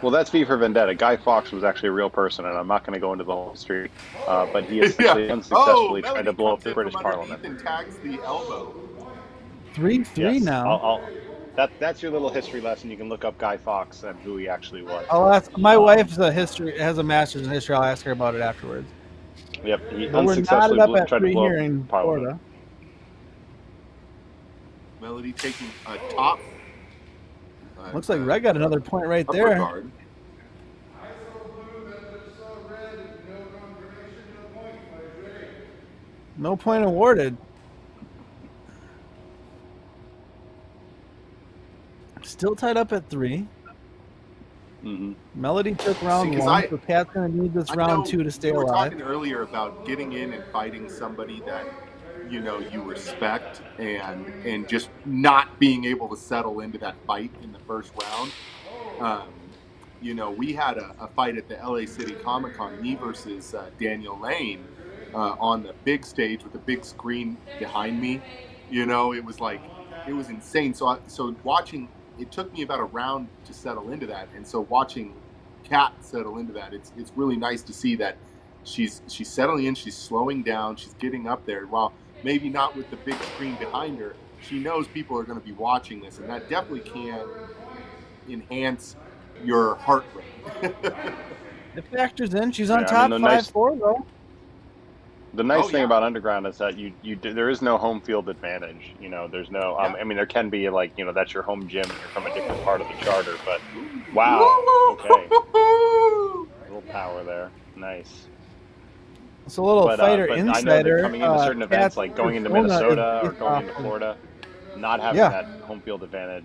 Well, that's V for Vendetta. Guy Fawkes was actually a real person, and I'm not going to go into the whole history, but he essentially unsuccessfully tried to blow up the British Parliament. And tags the elbow. 3-3 Yes, now. that's your little history lesson. You can look up Guy Fawkes and who he actually was. I'll ask. My wife has a master's in history. I'll ask her about it afterwards. Yep, he But we're unsuccessfully knotted up at tried to 3 blow here up in Parliament. Florida. Melodie taking a top. Looks like Red got another point right upper there. guard. No point awarded. Still tied up at 3. Mm-hmm. Melodie took round 'cause 1, so Kat's going to need this I round know 2 to stay you were alive. talking earlier about getting in and fighting somebody that you respect, and just not being able to settle into that fight in the first round. We had a fight at the LA City Comic Con, me versus Daniel Lane, on the big stage with a big screen behind me. It was like, it was insane. So watching, it took me about a round to settle into that, and so watching Kat settle into that, it's really nice to see that she's settling in, she's slowing down, she's getting up there. While maybe not with the big screen behind her, she knows people are going to be watching this, and that definitely can enhance your heart rate. It factors in. She's on Yeah, I mean, top 5-4 though. the nice Oh, thing yeah. about Underground is that there is no home field advantage. There's no. Yeah. I mean, there can be like that's your home gym and you're from a different part of the charter, but wow, okay, a little power there, nice. It's a little fighter But I know that insider. coming into certain events, like going into Minnesota or going into Florida, not having that home field advantage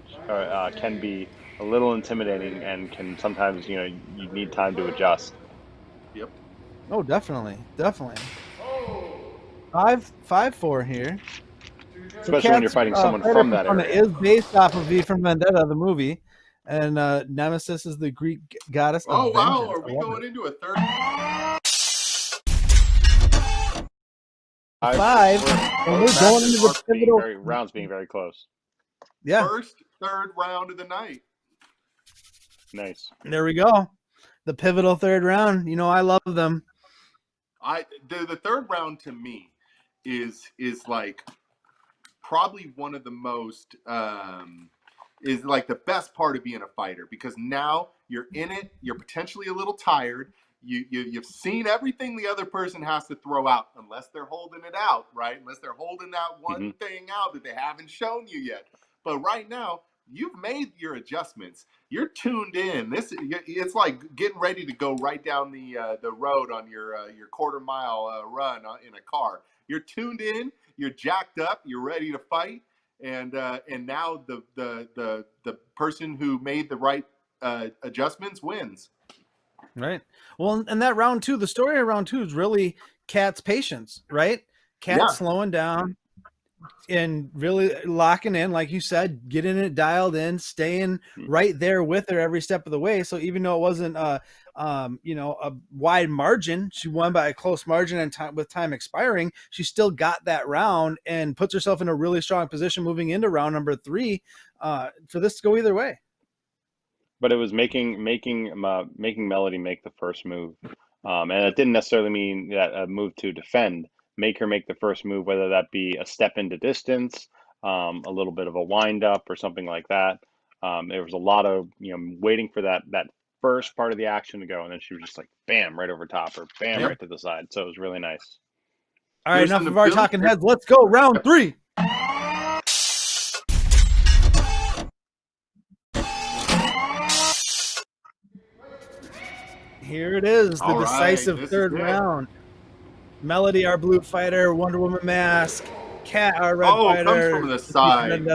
can be a little intimidating and can sometimes you need time to adjust. Yep. Oh, definitely. 5-4 here. Especially when you're fighting someone from that area. Is based off of V from Vendetta, the movie, and Nemesis is the Greek goddess of vengeance. Wow, are we going into a third? 5, and we're going into the pivotal rounds being very close. Yeah. Third round of the night. Nice. There we go. The pivotal third round. I love them. The third round to me is like probably one of the most is like the best part of being a fighter, because now you're in it, you're potentially a little tired, you've seen everything the other person has to throw out, unless they're holding it out, right? Unless they're holding that one thing out that they haven't shown you yet. But right now, you've made your adjustments. You're tuned in. It's like getting ready to go right down the road on your quarter-mile run in a car. You're tuned in. You're jacked up. You're ready to fight. And now the person who made the right adjustments wins. Right. Well, and that round 2, the story of round 2 is really Kat's patience, right? Kat slowing down and really locking in, like you said, getting it dialed in, staying right there with her every step of the way. So even though it wasn't a wide margin, she won by a close margin, and with time expiring, she still got that round and puts herself in a really strong position moving into round number 3 for this to go either way. But it was making Melodie make the first move, and it didn't necessarily mean that a move to defend. Make her make the first move, whether that be a step into distance, a little bit of a wind up, or something like that. There was a lot of waiting for that first part of the action to go, and then she was just like bam right over top, or bam right to the side. So it was really nice. All right, enough of our talking heads. Let's go round 3. Here it is, the decisive third round. Melodie, our blue fighter, Wonder Woman mask. Kat, our red fighter. Comes from the side.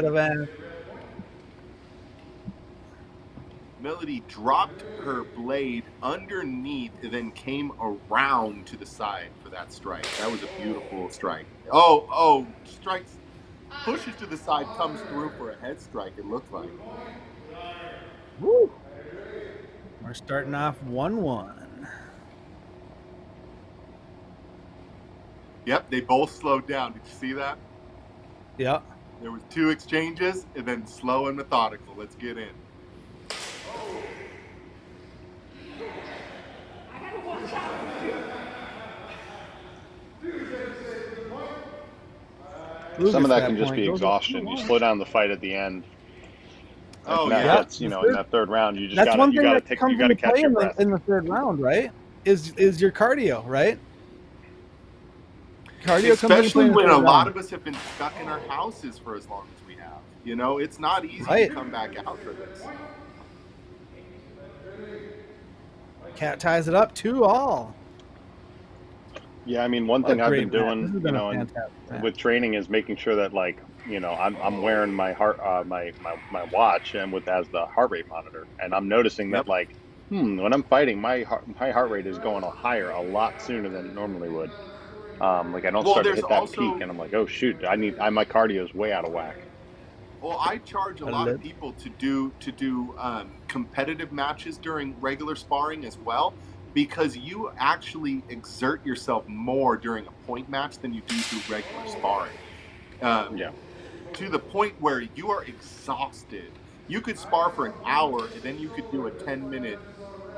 Melodie dropped her blade underneath and then came around to the side for that strike. That was a beautiful strike. Strikes, pushes to the side, comes through for a head strike, it looked like. Woo. We're starting off 1-1. Yep, they both slowed down. Did you see that? Yeah. There was 2 exchanges and then slow and methodical. Let's get in. Some of that can just be exhaustion. You slow down the fight at the end. In that third round, you just got to catch your breath in the third round, right? Is your cardio, right? Cardio, especially when a lot of us have been stuck in our houses for as long as we have. It's not easy to come back out for this. Kat ties it up 2-all. Yeah, I mean, one What a thing I've great been match. This doing, has you been a know, and fantastic match. with training is making sure that, like, you know, I'm wearing my my watch and with as the heart rate monitor, and I'm noticing Yep. that, like, when I'm fighting, my heart rate is going higher a lot sooner than it normally would. Like I don't Well, start to there's hit that peak, also and I'm like, oh shoot, my cardio is way out of whack. well, I charge a A lot of lit- people to do competitive matches during regular sparring as well, because you actually exert yourself more during a point match than you do through regular sparring. Um, Yeah. to the point where you are exhausted. You could spar for an hour and then you could do a 10-minute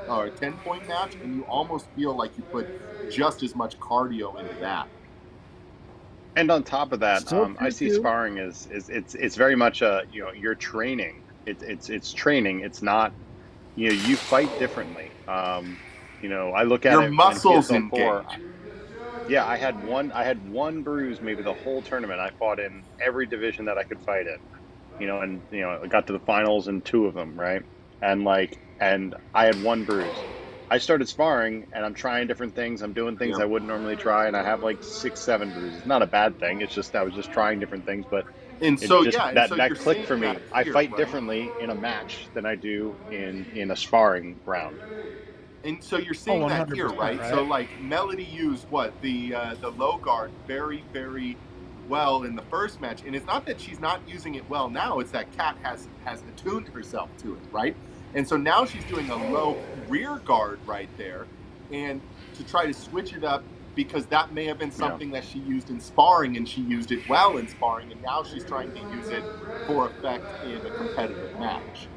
or 10-point match, and you almost feel like you put just as much cardio into that. And on top of that, Still I see 2-2. sparring is it's very much a, you know, you're training. It's training. It's not, you know, you fight differently. You know, I look at Your it when muscles TSL four. engage. Yeah, I had one bruise maybe the whole tournament. I fought in every division that I could fight in. You know, and you know, I got to the finals in two of them, right? And I had one bruise. I started sparring and I'm trying different things. I'm doing things Yeah. I wouldn't normally try, and I have like 6, 7 bruises. Not a bad thing. It's just I was just trying different things, but And it so just yeah, and so that you're clicked for seeing that me. I here, fight right? differently in a match than I do in a sparring round. And so you're Oh, seeing that here, 100%, right? So right? like Melody used what the low guard very well in the first match, and it's not that she's not using it well now. It's that Kat has attuned herself to it, right? And so now she's doing a low rear guard right there, and to try to switch it up, because that may have been Yeah. something that she used in sparring and she used it well in sparring, and now she's trying to use it for effect in a competitive match.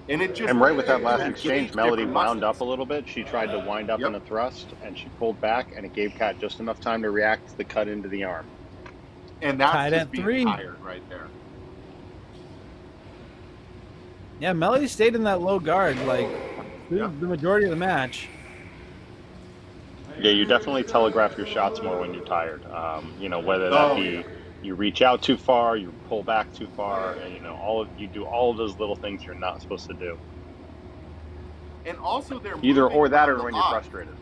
And it just And right with that you last exchange, engage Melody different wound up muscles. a little bit. She tried to wind up in Yep. a thrust, and she pulled back, and it gave Kat just enough time to react to the cut into the arm. And that's Tied just at being 3. tired right there. Yeah, Melody stayed in that low guard like through Yeah. the majority of the match. Yeah, you definitely telegraph your shots more when you're tired. You know, whether that Oh yeah. be you reach out too far, you pull back too far, and you know, you do all of those little things you're not supposed to do. And also they're Either moving or that, around or a when you're lot. frustrated.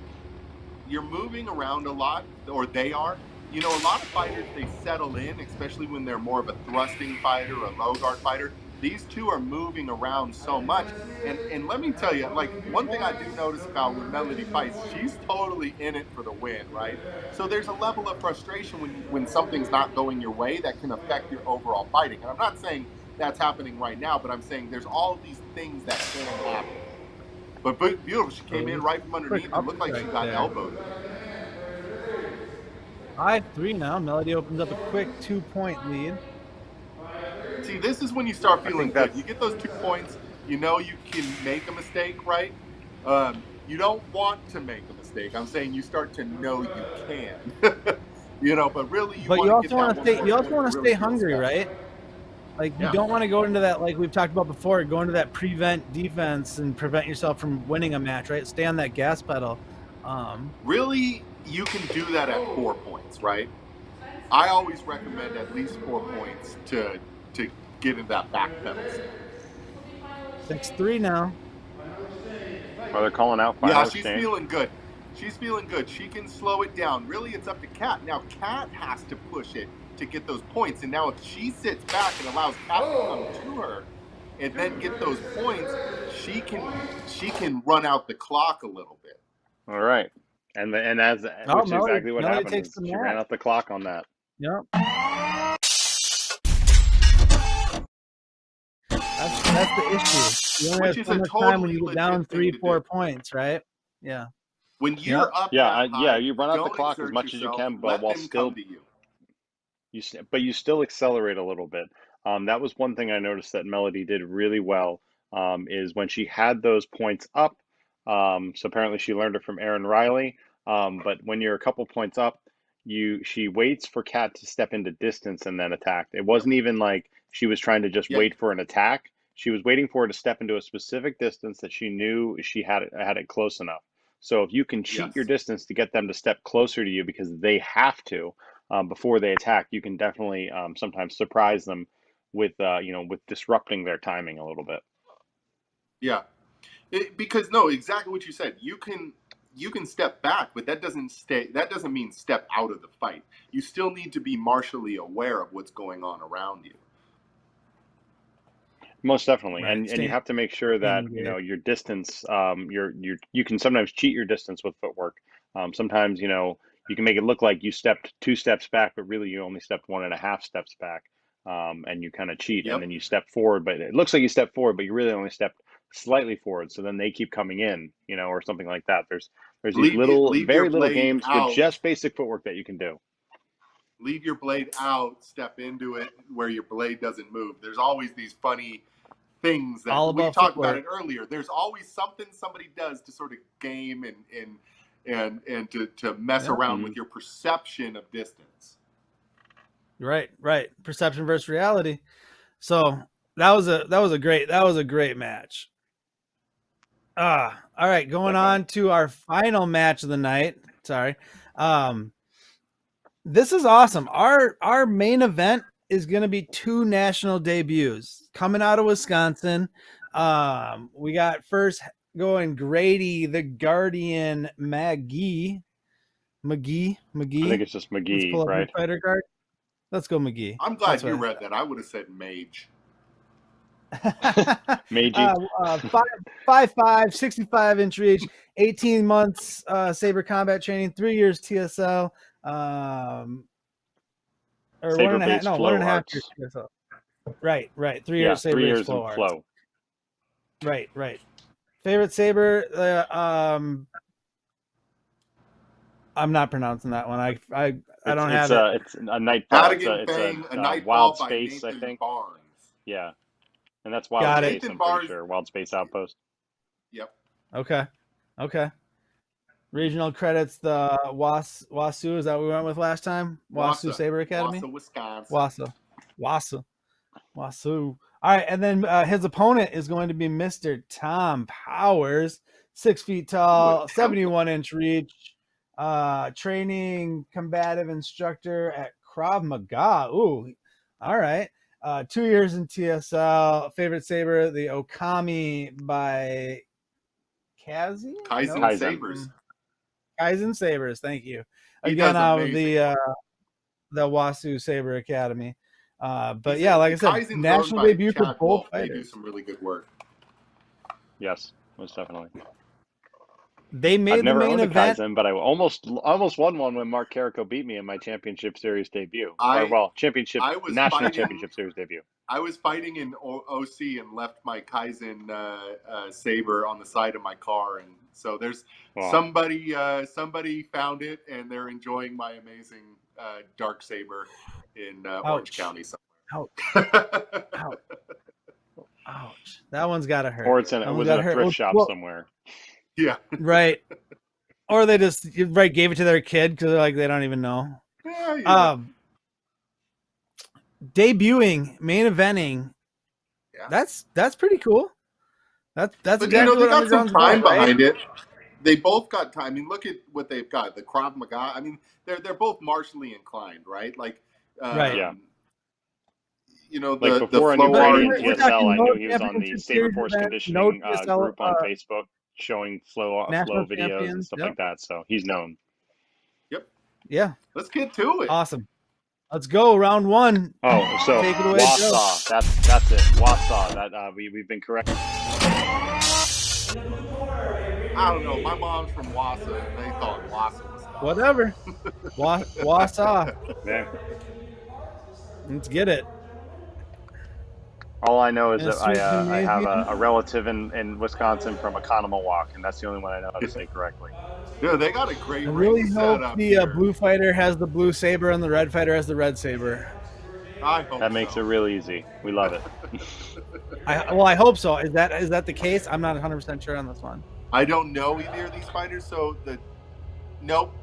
You're moving around a lot, or they are. You know, a lot of fighters, they settle in, especially when they're more of a thrusting fighter or a low guard fighter. These two are moving around so much. And let me tell you, like one thing I do notice about when Melody fights, she's totally in it for the win, right? So there's a level of frustration when something's not going your way that can affect your overall fighting. And I'm not saying that's happening right now, but I'm saying there's all these things that can happen. But beautiful, she came in right from Quick underneath and up looked like she strike got there. elbowed. 5-3 now. Melody opens up a quick 2-point lead. See, this is when you start I feeling think good. that's You get those 2 points, you know you can make a mistake, right? You don't want to make a mistake. I'm saying you start to know you can. You know, but really you But want you to also get that want to one stay. more You also point want to to really stay feel hungry, special. right? Like you Yeah. don't want to go into that, like we've talked about before, go into that prevent defense and prevent yourself from winning a match, right? Stay on that gas pedal. Really, you can do that at 4 points, right? I always recommend at least 4 points to get in that back pedal step. 6-3 now. why they're calling out Yeah, final she's exchange. feeling good. She's feeling good. She can slow it down. Really, it's up to Kat. Now, Kat has to push it to get those points. And now, if she sits back and allows Kat to come to her and then get those points, she can run out the clock a little bit. All right, Oh, which is exactly what Melody happened. takes Is the she ran match. out the clock on that. Yep. That's the issue. You only Which have is so a much time when totally you get down legit thing 3-4 to do. points, right? Yeah. When Yep. you're up Yeah, that yeah, high, you run out the don't clock as exert much as you yourself. can, but Let while them come still to you. but you still accelerate a little bit. That was one thing I noticed that Melody did really well. Is when she had those points up. So apparently she learned it from Aaron Riley. But when you're a couple points up, she waits for Kat to step into distance and then attack. It wasn't even like she was trying to just Yeah. wait for an attack. She was waiting for her to step into a specific distance that she knew she had it close enough. So if you can cheat your Yes. distance to get them to step closer to you because they have to, before they attack, you can definitely sometimes surprise them with with disrupting their timing a little bit. Yeah. Because no, exactly what you said. You can you can step back, but that doesn't mean step out of the fight. You still need to be martially aware of what's going on around you. Most definitely, Right, and you stay- have to make sure that stay you know your distance. You can sometimes cheat your distance with footwork. Sometimes you know you can make it look like you stepped 2 steps back, but really you only stepped 1.5 steps back, and you kind of cheat, and Yep. then you step forward, but it looks like you stepped forward, but you really only stepped slightly forward. So then they keep coming in, you know, or something like that. There's these Leave very your little blade games with out. just basic footwork that you can do. Leave your blade out, step into it where your blade doesn't move. There's always these funny things that All we about talked about footwork. it earlier. There's always something somebody does to sort of game and to mess around with your perception of distance. Right. Perception versus reality. So that was a great match. All right, going on to our final match of the night. Sorry. This is awesome. Our main event is going to be 2 national debuts coming out of Wisconsin. We got first going Grady, the Guardian, Magee. I think it's just Let's Magee, pull up right? the fighter card. Let's go Magee. I'm glad That's you what read that. I would have said Mage. Magee. 5'5", 65-inch reach, 18 months Saber combat training, 3 years TSL, or Saber-based 1.5 arts. years TSL. Right. 3 Yeah, years 3 Saber years in flow arts. flow. Right. Favorite Saber. I'm not pronouncing that one. I don't have it. It's a nightfall. It's a a Nightfall wild by space, Nathan I think. Barnes. Yeah, and that's wild Got it. space. Nathan I'm Barnes. pretty sure wild space outpost. Yep. Okay. Regional credits the Wasu. Is that what we went with last time? Wasu Saber Academy. Wausau, Wisconsin. Wasu. All right, and then his opponent is going to be Mr. Tom Powers, 6 feet tall, 71-inch reach, training combative instructor at Krav Maga. Ooh, all right. 2 years in TSL. Favorite Saber, the Okami by Kaizen Sabers. Kaizen Sabers, thank you. He Again, does out of amazing the Wasu Saber Academy. But He's yeah, a- like I said, Kaizen's national owned by debut for Chad both Wolf. They do fighters. some really good work. Yes, most definitely. They made I've the never main owned a event. Kaizen, but I almost won one when Mark Carrico beat me in my championship series debut. National championship series debut. I was fighting in OC and left my Kaizen Saber on the side of my car, and so there's somebody found it, and they're enjoying my amazing dark saber in Orange County somewhere. Ouch. That one's got to hurt. Or it's in a thrift shop somewhere. Yeah. Right. Or they just gave it to their kid because they don't even know. Yeah. Debuting, main eventing. Yeah. That's pretty cool. That's but exactly they what got some Underground's time about, behind it. They both got time. I mean, look at what they've got. The Krav Maga. I mean, they're both martially inclined, right? Right. Yeah. You know, like before I knew Grady in TSL, I knew he was on the Saber Force event, conditioning group on Facebook, showing flow videos and stuff like that. So he's known. Yep. Yeah. Let's get to it. Awesome. Let's go. Round 1. Oh, so take it away, Wausau. That's it. Wausau. That we've been correct. I don't know. My mom's from Wausau. They thought Wausau was fun. Whatever. Wausau. Yeah. Let's get it. All I know is that I have a relative in Wisconsin from Kaanapu, and that's the only one I know how to say correctly. Yeah, they got a great I really hope the blue fighter has the blue saber and the red fighter has the red saber. I hope that makes it real easy. We love it. I hope so. Is that the case? I'm not 100% sure on this one. I don't know either of these fighters, so nope.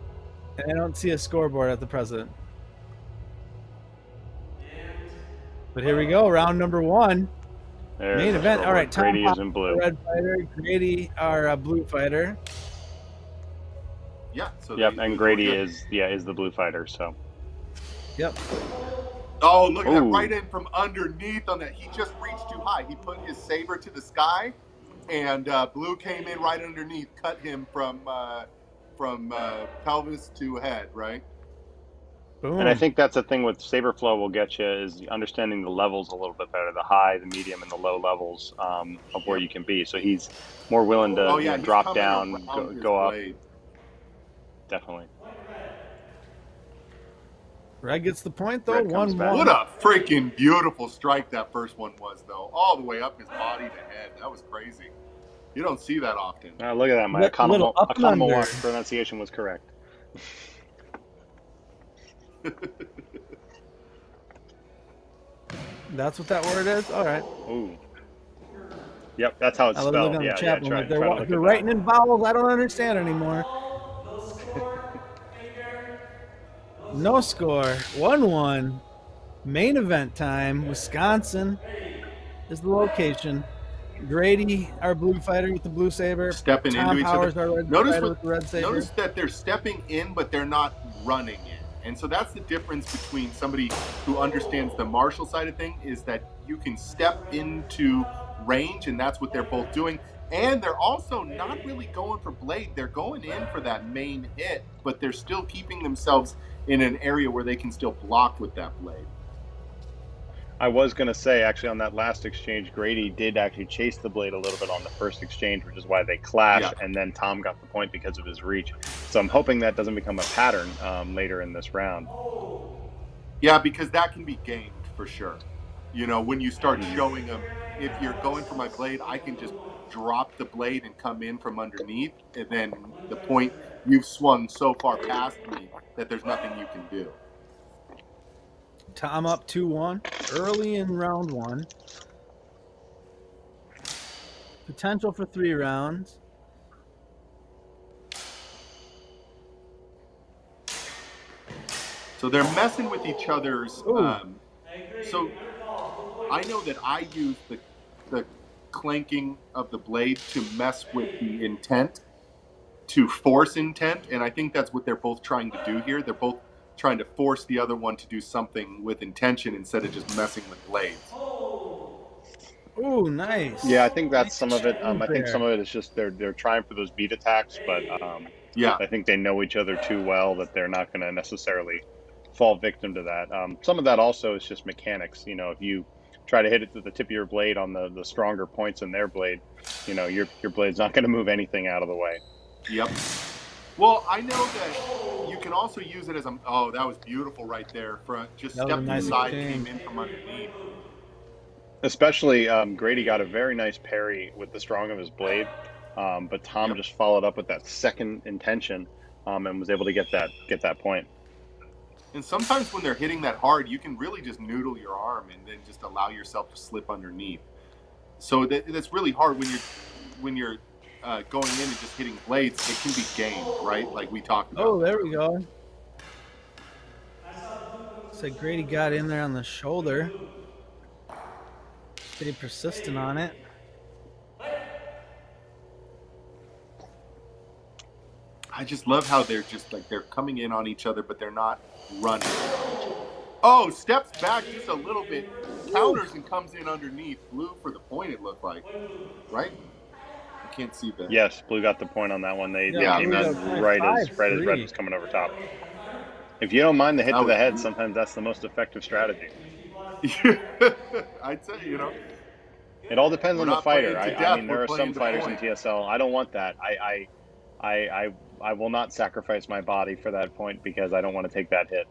And I don't see a scoreboard at the present. But here we go, round number 1. Main event. All right, Grady is in blue. Red fighter, Grady, our blue fighter. Yeah. So and Grady is the blue fighter. So. Yep. Oh, look at that! Right in from underneath on that. He just reached too high. He put his saber to the sky, and blue came in right underneath, cut him from from pelvis to head, right? Boom. And I think that's the thing with Saber Flow will get you is understanding the levels a little bit better, the high, the medium, and the low levels of where you can be. So he's more willing to He's drop coming down, around his go up. blade. Definitely. Red gets the point though. Red comes 1-1. back. What a freaking beautiful strike that first one was, though. All the way up his body to head. That was crazy. You don't see that often. Look at that. My Little up and under. Kaanapu pronunciation was correct. That's what that word is? All right. Ooh. Yep, that's how it's I love spelled. looking on Yeah, the yeah. chat room. Try Like to look they're at writing that. in vowels I don't understand anymore. No score. 1-1. Main event time. Wisconsin is the location. Grady, our blue fighter with the blue saber. Stepping Tom into each Powers, other. our red fighter with the red saber. Notice that they're stepping in, but they're not running in. And so that's the difference between somebody who understands the martial side of thing is that you can step into range, and that's what they're both doing. And they're also not really going for blade. They're going in for that main hit, but they're still keeping themselves in an area where they can still block with that blade. I was going to say, actually, on that last exchange, Grady did actually chase the blade a little bit on the first exchange, which is why they clashed, and then Tom got the point because of his reach. So I'm hoping that doesn't become a pattern later in this round. Yeah, because that can be gamed for sure. You know, when you start showing them, if you're going for my blade, I can just drop the blade and come in from underneath, and then the point, you've swung so far past me that there's nothing you can do. Tom up 2-1 early in round 1. Potential for 3 rounds. So they're messing with each other's. So I know that I use the clanking of the blade to mess with the intent, to force intent, and I think that's what they're both trying to do here. They're both trying to force the other one to do something with intention instead of just messing with blades. Ooh, nice. Yeah, I think that's some of it. I think some of it is just they're trying for those beat attacks, but I think they know each other too well that they're not going to necessarily fall victim to that. Some of that also is just mechanics. You know, if you try to hit it to the tip of your blade on the stronger points in their blade, you know, your blade's not going to move anything out of the way. Yep. Well, I know that you can also use it as a. Oh, that was beautiful right there. Just stepped inside, came in from underneath. Especially Grady got a very nice parry with the strong of his blade, but Tom just followed up with that second intention and was able to get that point. And sometimes when they're hitting that hard, you can really just noodle your arm and then just allow yourself to slip underneath. So that's really hard when you're going in and just hitting blades. It can be gamed, right? Like we talked about. Oh, there we go. Looks like Grady got in there on the shoulder. Pretty persistent on it. I just love how they're just like they're coming in on each other, but they're not running. Oh, steps back just a little bit, counters and comes in underneath. Blue for the point, it looked like, right? I can't see that. Yes, Blue got the point on that one. They came in right as Red was coming over top. If you don't mind the hit to the head, sometimes that's the most effective strategy. I'd say, you know. It all depends on the fighter. I mean, there are some playing to fighters in point. TSL. I don't want that. I will not sacrifice my body for that point because I don't want to take that hit.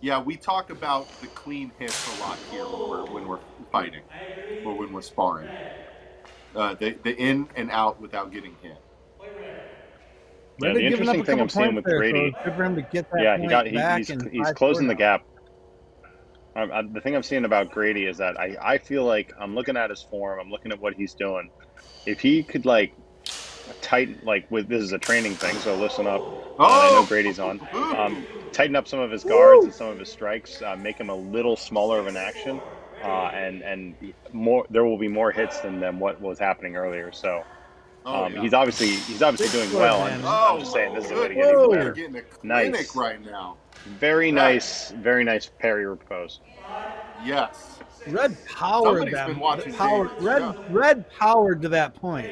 Yeah, we talk about the clean hits a lot here when we're fighting or when we're sparring. The in and out without getting hit. Yeah, the interesting thing I'm seeing with Grady, so good for him to get that he's closing the gap. The thing I'm seeing about Grady is that I feel like I'm looking at his form, I'm looking at what he's doing. If he could tighten, this is a training thing, so listen up. I know Grady's on. Tighten up some of his guards and some of his strikes, make him a little smaller of an action, and more. There will be more hits than what was happening earlier. So. He's obviously doing well. I'm just saying this is the way to get even better. Getting a clinic right now. Very nice parry repose. Yes. Red powered Somebody's them. been watching Red powered to that point.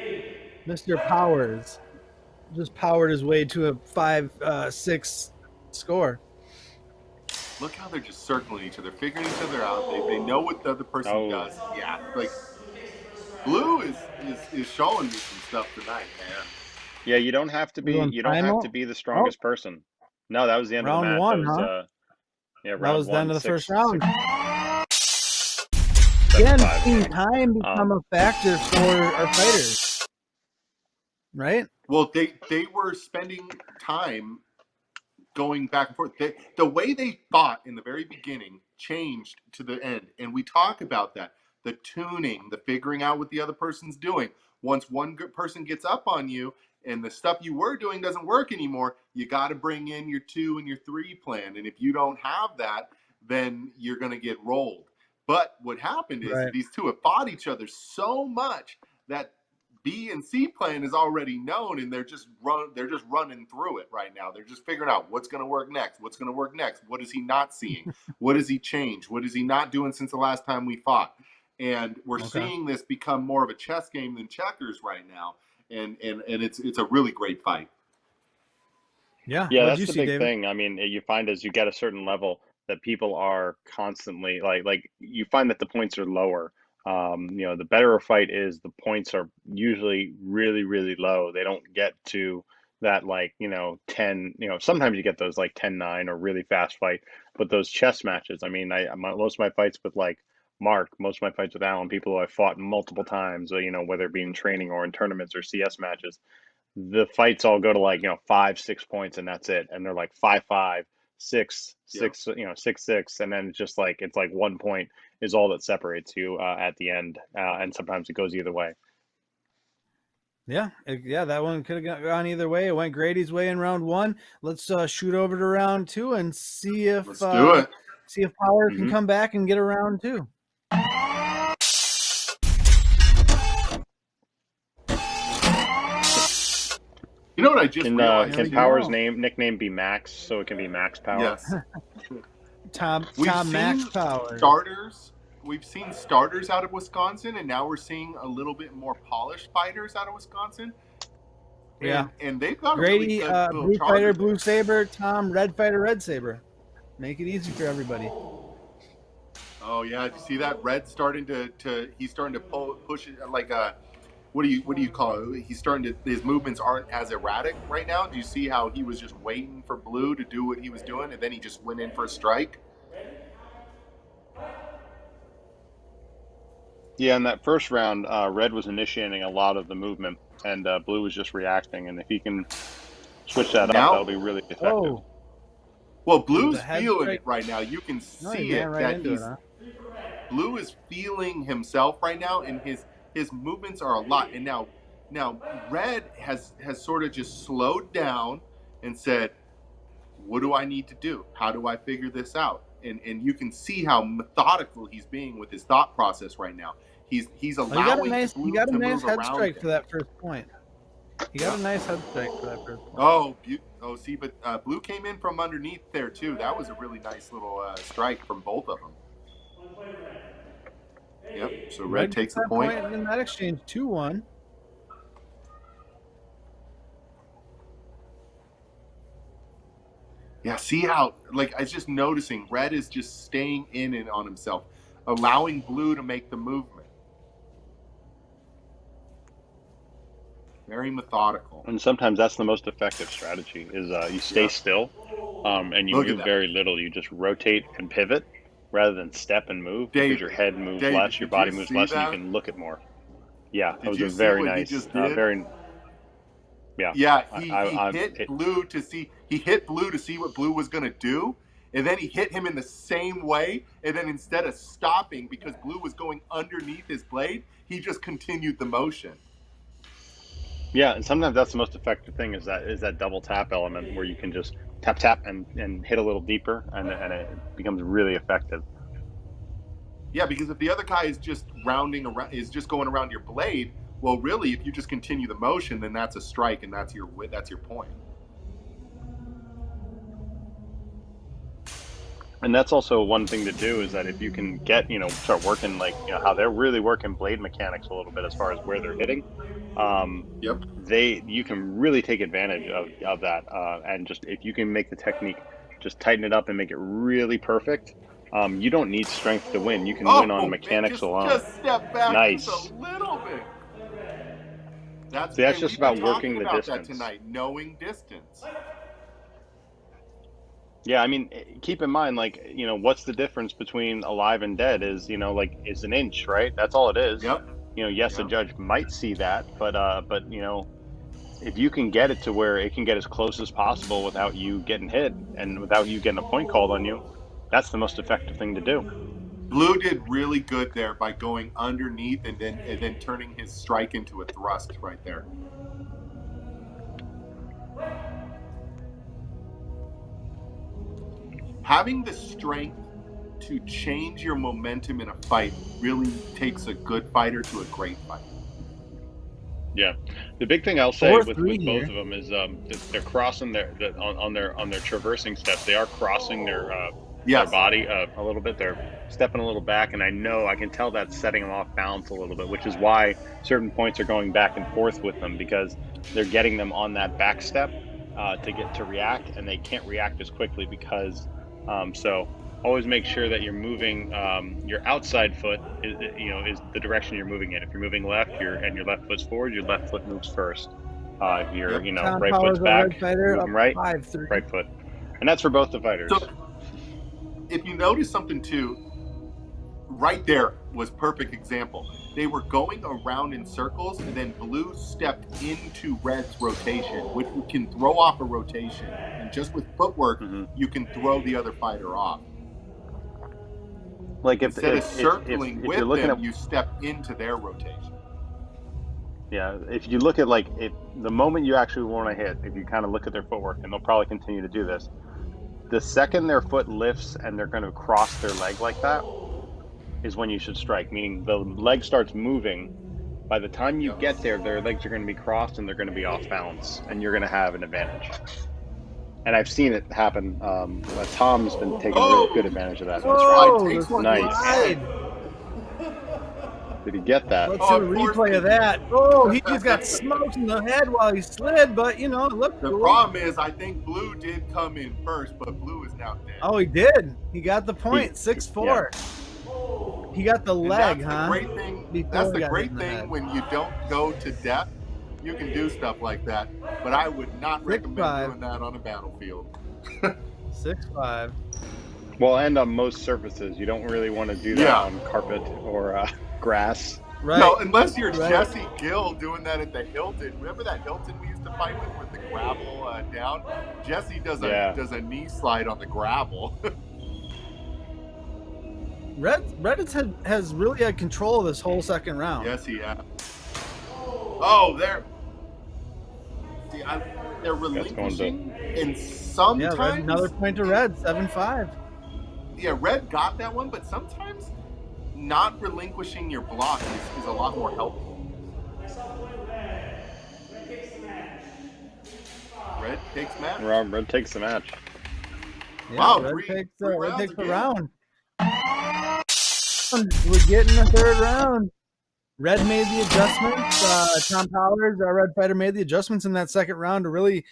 Mr. Powers just powered his way to a 5-6 score. Look how they're just circling each other, figuring each other out. They know what the other person does. Yeah, like Blue is showing me some stuff tonight, man. Yeah, you don't have to be the strongest person. No, that was the end of the match. Round one, that was, huh? Yeah, round that was one, the end of the first round. 7-5. Again, seeing time become a factor for our fighters, right? Well, they were spending time going back and forth. The way they fought in the very beginning changed to the end, and we talk about that. The tuning, the figuring out what the other person's doing. Once one good person gets up on you and the stuff you were doing doesn't work anymore, you got to bring in your 2 and your 3 plan. And if you don't have that, then you're going to get rolled. But what happened is these two have fought each other so much that B and C plan is already known, and they're just running through it right now. They're just figuring out what's going to work next. What's going to work next? What is he not seeing? What has he changed? What is he not doing since the last time we fought? And we're seeing this become more of a chess game than checkers right now, and it's a really great fight. Yeah, that's the big thing. I mean, you find as you get a certain level that people are constantly like you find that the points are lower. The better a fight is, the points are usually really, really low. They don't get to that 10, sometimes you get those 10-9 or really fast fight, but those chess matches, I mean, most of my fights with Mark, most of my fights with Alan, people who I've fought multiple times, whether it be in training or in tournaments or CS matches, the fights all go to 5-6 points and that's it. And they're 5-5, 6-6, 6-6. And then it's just it's 1 point is all that separates you at the end. And sometimes it goes either way. Yeah, that one could have gone either way. It went Grady's way in round 1. Let's shoot over to round 2 and see if Power can come back and get a round 2. You know what I just realized? Can Power's nickname be Max, so it can be Max Power? Yes. Tom Max Power. We've seen starters out of Wisconsin, and now we're seeing a little bit more polished fighters out of Wisconsin. And they've got Grady, a really good Blue Fighter, Blue Saber, Tom, Red Fighter, Red Saber. Make it easy for everybody. Oh yeah, do you see that? Red's starting to he's starting to push it like a what do you call it? He's starting to, his movements aren't as erratic right now. Do you see how he was just waiting for Blue to do what he was doing, and then he just went in for a strike? Yeah, in that first round, Red was initiating a lot of the movement, and Blue was just reacting. And if he can switch that up, that'll be really effective. Well, Blue's feeling it right now. You can see Blue is feeling himself right now, and his movements are a lot. And now Red has sort of just slowed down and said, what do I need to do? How do I figure this out? And you can see how methodical he's being with his thought process right now. He's allowing Blue to move head strike him. For that first point. He got a nice head strike for that first point. See, but Blue came in from underneath there too. That was a really nice little strike from both of them. Yep. So Red takes the point. In that exchange, 2-1. Yeah, see how, I was just noticing, Red is just staying in and on himself, allowing Blue to make the movement. Very methodical. And sometimes that's the most effective strategy, is you stay still and you move very little. You just rotate and pivot rather than step and move, because your head moves less, your body moves less, and you can look at more. Yeah, that was a very nice, Yeah, he hit Blue to see what Blue was going to do, and then he hit him in the same way, and then instead of stopping because Blue was going underneath his blade, he just continued the motion. Yeah, and sometimes that's the most effective thing, is that double tap element where you can just tap and hit a little deeper, and it becomes really effective. Yeah, because if the other guy is just going around your blade, well, really, if you just continue the motion, then that's a strike, and that's your point. And that's also one thing to do, is that if you can get, start working how they're really working blade mechanics a little bit as far as where they're hitting, Yep. you can really take advantage of that. And just if you can make the technique, just tighten it up and make it really perfect. You don't need strength to win. You can win on Oh man, mechanics alone. just step back just Nice. a little bit. That's See, that's and just we've been about working talking the about that distance. tonight, knowing distance. Yeah, I mean, keep in mind, what's the difference between alive and dead is an inch, right? That's all it is. Yep. Yes, a Yep. judge might see that, but if you can get it to where it can get as close as possible without you getting hit and without you getting a point called on you, that's the most effective thing to do. Blue did really good there by going underneath and then turning his strike into a thrust right there. Having the strength to change your momentum in a fight really takes a good fighter to a great fighter. Yeah, the big thing I'll say with 4-3 both here. of them is they're crossing on their traversing steps. They are crossing their Yes. body a little bit. They're stepping a little back, and I can tell that's setting them off balance a little bit, which is why certain points are going back and forth with them, because they're getting them on that back step to get to react, and they can't react as quickly because so. Always make sure that you're moving your outside foot is the direction you're moving in. If you're moving left, your left foot's forward, your left foot moves first. If you're Yep. Tom right Powers, foot's our red back, you're fighter, up moving right, 5-3. right foot. And that's for both the fighters. So if you notice something too, right there was perfect example. They were going around in circles, and then Blue stepped into Red's rotation, which can throw off a rotation. And just with footwork, you can throw the other fighter off. Like Instead of if circling you're with looking them, at, you step into their rotation. yeah, if you look at if the moment you actually want to hit, if you kind of look at their footwork, and they'll probably continue to do this, the second their foot lifts and they're going to cross their leg like that is when you should strike, meaning the leg starts moving. By the time you get there, their legs are going to be crossed and they're going to be off balance, and you're going to have an advantage. And I've seen it happen. Tom's been taking really good advantage of that in this round. Takes one Nice. head. Did he get that? Let's see a replay of that. Oh, he just got smoked in the head while he slid, but it looked The cool. problem is, I think Blue did come in first, but Blue is now dead. Oh, he did. He got the point. 6-4. He got the leg, that's huh? The great thing. Before That's he the got great hit in the thing head. when you don't go to death. You can do stuff like that, but I would not recommend doing that on a battlefield. 6-5. Well, and on most surfaces, you don't really want to do that on carpet or grass. Right. No, unless you're Jesse Gill doing that at the Hilton. Remember that Hilton we used to fight with the gravel down? Jesse does a knee slide on the gravel. Reddit has really had control of this whole second round. Yes, he has. Oh, they're relinquishing, and sometimes another point to Red, 7-5. Yeah, Red got that one, but sometimes not relinquishing your block is a lot more helpful. Red takes match. Red takes the match. Yeah, wow, Red takes the round. We're getting the third round. Red made the adjustments. Tom Powers, our Red fighter, made the adjustments in that second round to really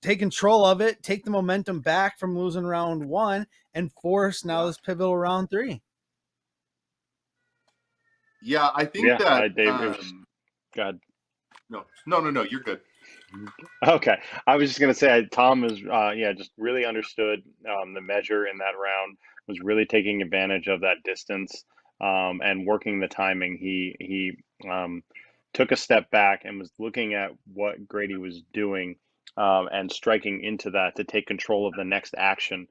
take control of it, take the momentum back from losing round 1, and force now this pivotal round 3. Yeah, I think that. God. No, you're good. Okay, I was just gonna say Tom was just really understood the measure in that round, was really taking advantage of that distance and working the timing. He took a step back and was looking at what Grady was doing and striking into that to take control of the next action.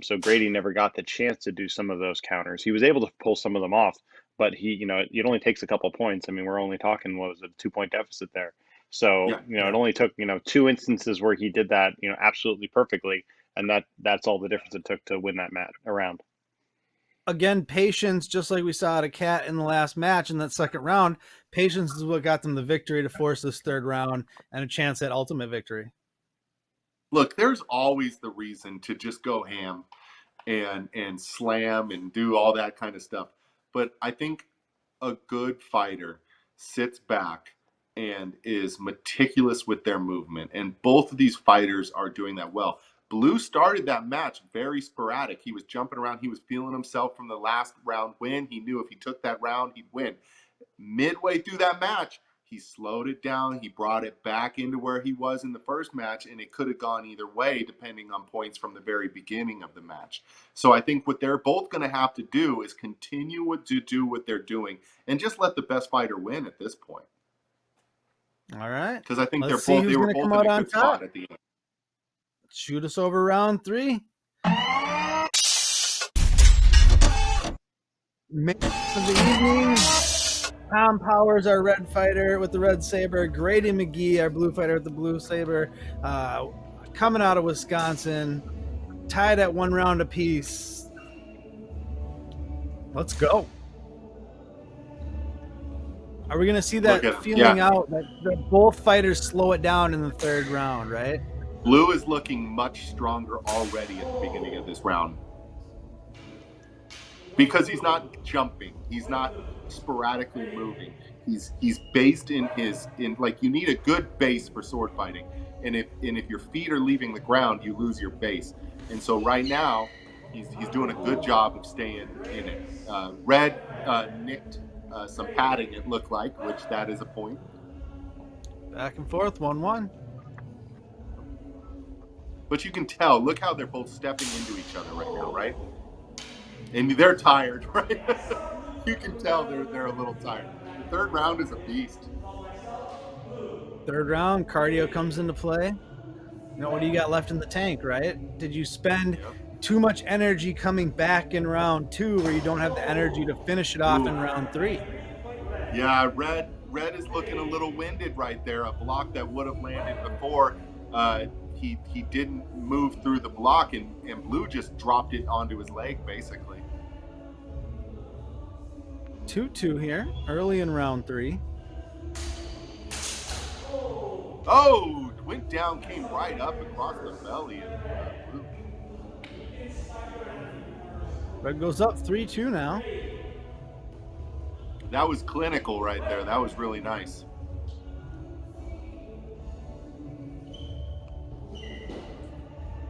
So Grady never got the chance to do some of those counters. He was able to pull some of them off, but it only takes a couple points. I mean, we're only talking, what was it, a 2-point deficit there. So, it only took, 2 instances where he did that, absolutely perfectly. And that's all the difference it took to win that match around. Again, patience, just like we saw at a Cat in the last match in that second round, patience is what got them the victory to force this third round and a chance at ultimate victory. Look, there's always the reason to just go ham and slam and do all that kind of stuff. But I think a good fighter sits back and is meticulous with their movement. And both of these fighters are doing that well. Blue started that match very sporadic. He was jumping around. He was feeling himself from the last round win. He knew if he took that round, he'd win. Midway through that match, he slowed it down. He brought it back into where he was in the first match, and it could have gone either way depending on points from the very beginning of the match. So I think what they're both going to have to do is continue to do what they're doing and just let the best fighter win at this point. All right. Because I think Let's they see were who's both gonna come in out a on good top. spot at the end. Shoot us over round 3. Man of the evening. Tom Powers, our red fighter with the red saber. Grady McGee, our blue fighter with the blue saber. Coming out of Wisconsin. Tied at 1 round apiece. Let's go. Are we going to see that feeling out that both fighters slow it down in the 3rd round, right? Blue is looking much stronger already at the beginning of this round. Because he's not jumping. He's not sporadically moving. He's based in like, you need a good base for sword fighting. And if your feet are leaving the ground, you lose your base. And so right now, he's doing a good job of staying in it. Red nicked some padding, it looked like, which that is a point. Back and forth, 1-1. But you can tell, look how they're both stepping into each other right now, right? And they're tired, right? You can tell they're a little tired. The 3rd round is a beast. 3rd round, cardio comes into play. You know, what do you got left in the tank, right? Did you spend too much energy coming back in round 2 where you don't have the energy to finish it off in round 3? Yeah, red is looking a little winded right there. A block that would have landed before. He didn't move through the block, and blue just dropped it onto his leg, basically. 2-2 here, early in round 3. Oh, went down, came right up across the belly of blue. Red goes up 3-2 now. That was clinical right there. That was really nice.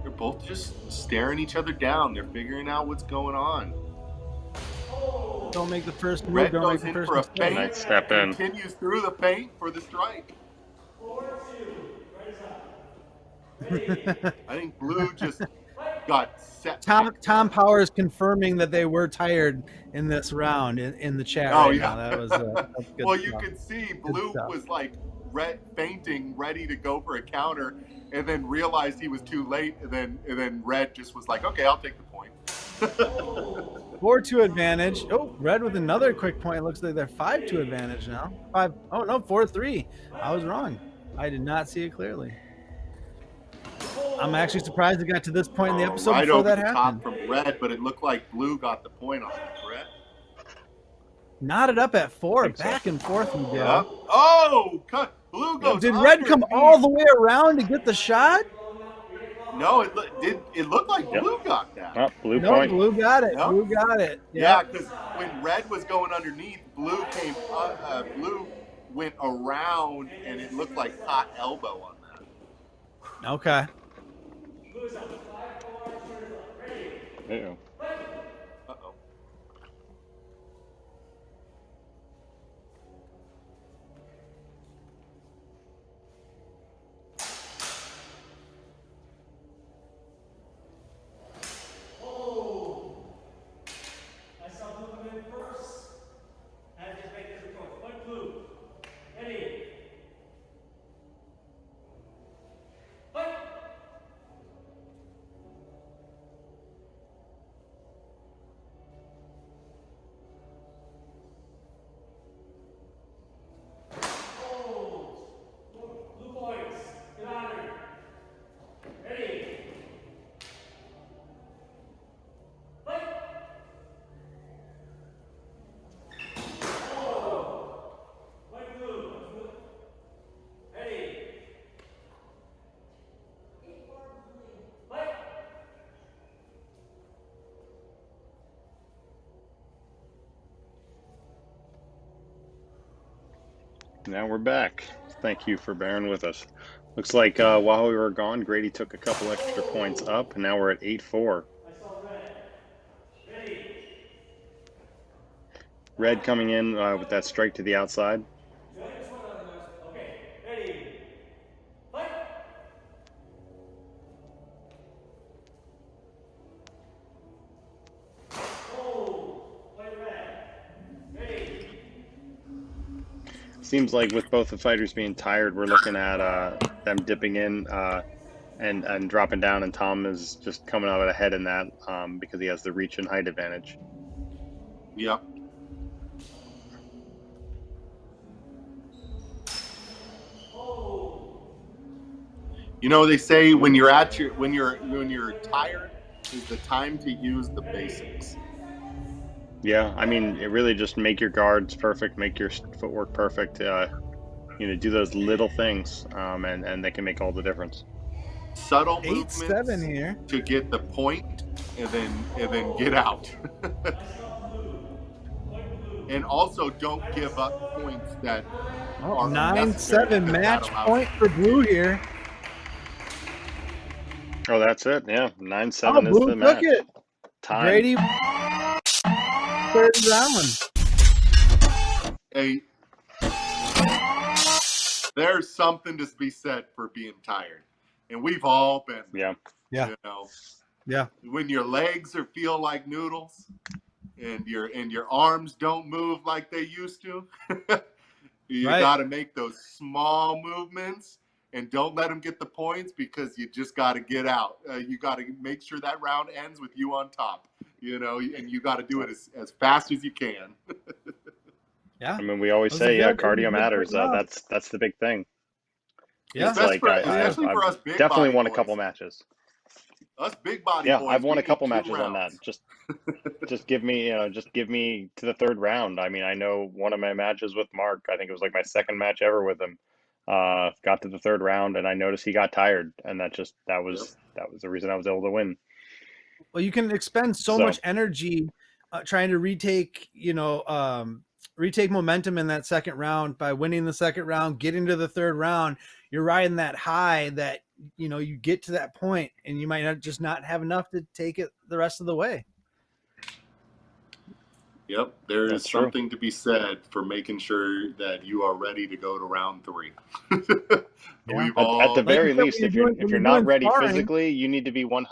They're both just staring each other down. They're figuring out what's going on. Don't make the first move. Red Don't goes make in the first for a mistake. feint. Nice step in. Continues through the feint for the strike. I think blue just got set. Tom Powers confirming that they were tired in this round in the chat now. That was that's good well, stuff. you could see blue was like feinting, ready to go for a counter, and then realized he was too late, and then red just was like, okay, I'll take the point. 4-2 advantage. Oh, red with another quick point. Looks like they're 5-2 advantage now. 4-3. I was wrong. I did not see it clearly. I'm actually surprised it got to this point in the episode right before over that the happened. top from red, but it looked like blue got the point on it, correct? Knotted up at 4, back and forth we go. Yep. Oh, blue goes. Did red come all the way around to get the shot? No, it looked like blue got that. Oh, blue No, point. blue got it. Yep. Blue got it. Yeah, because when red was going underneath, blue came blue went around, and it looked like hot elbow on that. Okay. Uh-oh. Uh-oh. Now we're back. Thank you for bearing with us. Looks like while we were gone, Grady took a couple extra points up, and now we're at 8-4. Red coming in with that strike to the outside. Okay, ready, fight! Seems like with both the fighters being tired, we're looking at them dipping in and dropping down, and Tom is just coming out ahead in that because he has the reach and height advantage. Yep. You know, they say when you're tired is the time to use the basics. Yeah, I mean, it really just make your guards perfect, make your footwork perfect. Do those little things, and they can make all the difference. Subtle 8-7 movements here to get the point, and then get out. And also, don't give up points that are unnecessary. 9-7 match point for Blue here. Oh, that's it. Yeah, 9-7 Oh, is Blue the took match. it. Time. Grady, third round. Hey, there's something to be said for being tired, and we've all been there. Yeah. You know, yeah. When your legs feel like noodles, and your arms don't move like they used to, you got to make those small movements. And don't let them get the points, because you just got to get out. You got to make sure that round ends with you on top, and you got to do it as fast as you can. Yeah. I mean, we always say, cardio matters. That's the big thing. Yeah. It's like, especially for us big definitely body won boys. a couple matches. Us big body boys. I've won a couple need 2 matches rounds. on that. Just give me to the third round. I mean, I know one of my matches with Mark, I think it was like my second match ever with him. Got to the third round, and I noticed he got tired, and that was the reason I was able to win. Well, you can expend so much energy trying to retake momentum in that second round by winning the second round, getting to the third round. You're riding that high that you get to that point, and you might not have enough to take it the rest of the way. Yep, there That's is something to be said for making sure that you are ready to go to round 3. At the very least, if you're not ready physically, you need to be 100%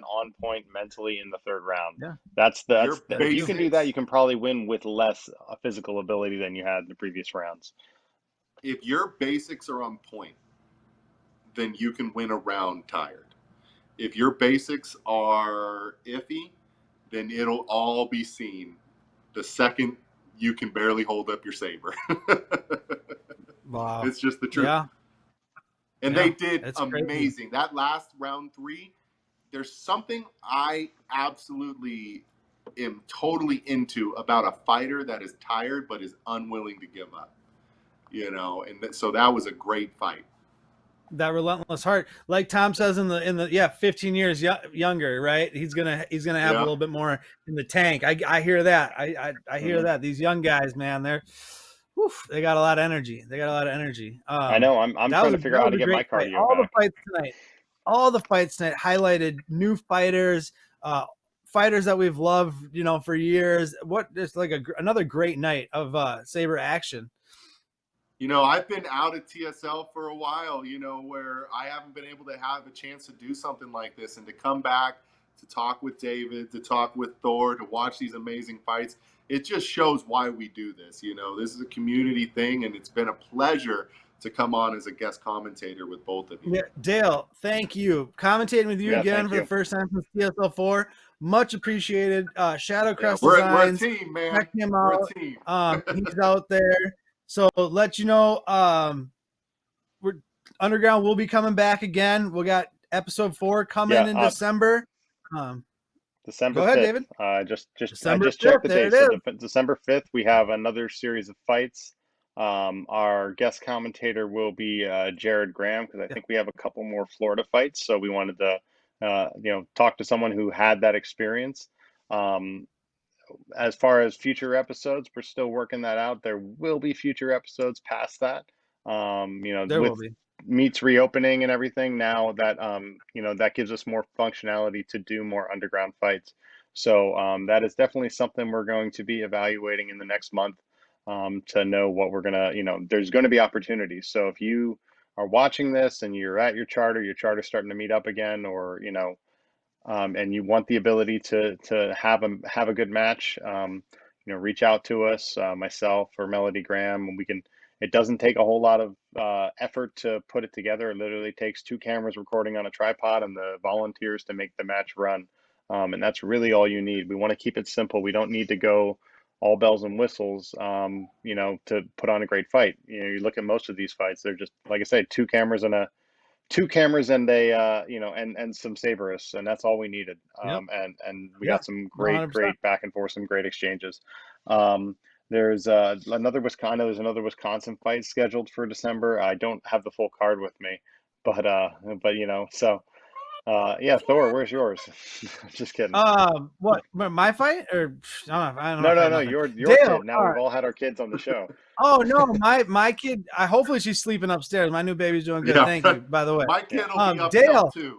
on point mentally in the third round. Yeah, if you can do that, you can probably win with less physical ability than you had in the previous rounds. If your basics are on point, then you can win a round tired. If your basics are iffy, then it'll all be seen the second you can barely hold up your saber. Wow. It's just the truth. Yeah. And they did amazing. Crazy. That last round 3, there's something I absolutely am totally into about a fighter that is tired but is unwilling to give up. And so that was a great fight. That relentless heart, like Tom says in the 15 years younger, right? He's gonna have a little bit more in the tank. I hear that. I hear that. These young guys, man, they got a lot of energy. I know. I'm trying to figure out how to get my cardio back. All the fights tonight highlighted new fighters, fighters that we've loved, for years. It's like another great night of Saber action. I've been out at TSL for a while, where I haven't been able to have a chance to do something like this, and to come back to talk with David, to talk with Thor, to watch these amazing fights. It just shows why we do this. This is a community thing, and it's been a pleasure to come on as a guest commentator with both of you. Yeah, Dale, thank you. Commentating with you again for the first time since TSL 4. Much appreciated. Shadowcrest Designs. We're a team, man. Check him out. We're a team. He's out there. So let you know, Underground will be coming back again. We got episode 4 coming in December. December 5th. Go ahead, David. I just checked the date. So December 5th, we have another series of fights. Our guest commentator will be Jared Graham, because I think we have a couple more Florida fights. So we wanted to, talk to someone who had that experience. as far as future episodes, we're still working that out. There will be future episodes past that. There will With be. meets reopening and everything now that that gives us more functionality to do more underground fights. So that is definitely something we're going to be evaluating in the next month, to know what we're gonna, there's going to be opportunities. So if you are watching this and you're at your charter's starting to meet up again, or and you want the ability to have a good match, reach out to us, myself or Melodie Graham, and we can. It doesn't take a whole lot of effort to put it together. It literally takes 2 cameras recording on a tripod and the volunteers to make the match run, and that's really all you need. We want to keep it simple. We don't need to go all bells and whistles, to put on a great fight. You look at most of these fights; they're just, like I say, 2 cameras and and some Saberists, and that's all we needed. Yep. And we Yeah. got some 100%. great back and forth, some great exchanges. There's another Wisconsin fight scheduled for December. I don't have the full card with me, but yeah, Thor, where's yours? Just kidding. What, my fight, or I don't know. No, Nothing. your Dale, kid. Now we've all had our kids on the show. Oh no, my kid. Hopefully she's sleeping upstairs. My new baby's doing good. Yeah. Thank you, by the way. My kid will be up Dale, till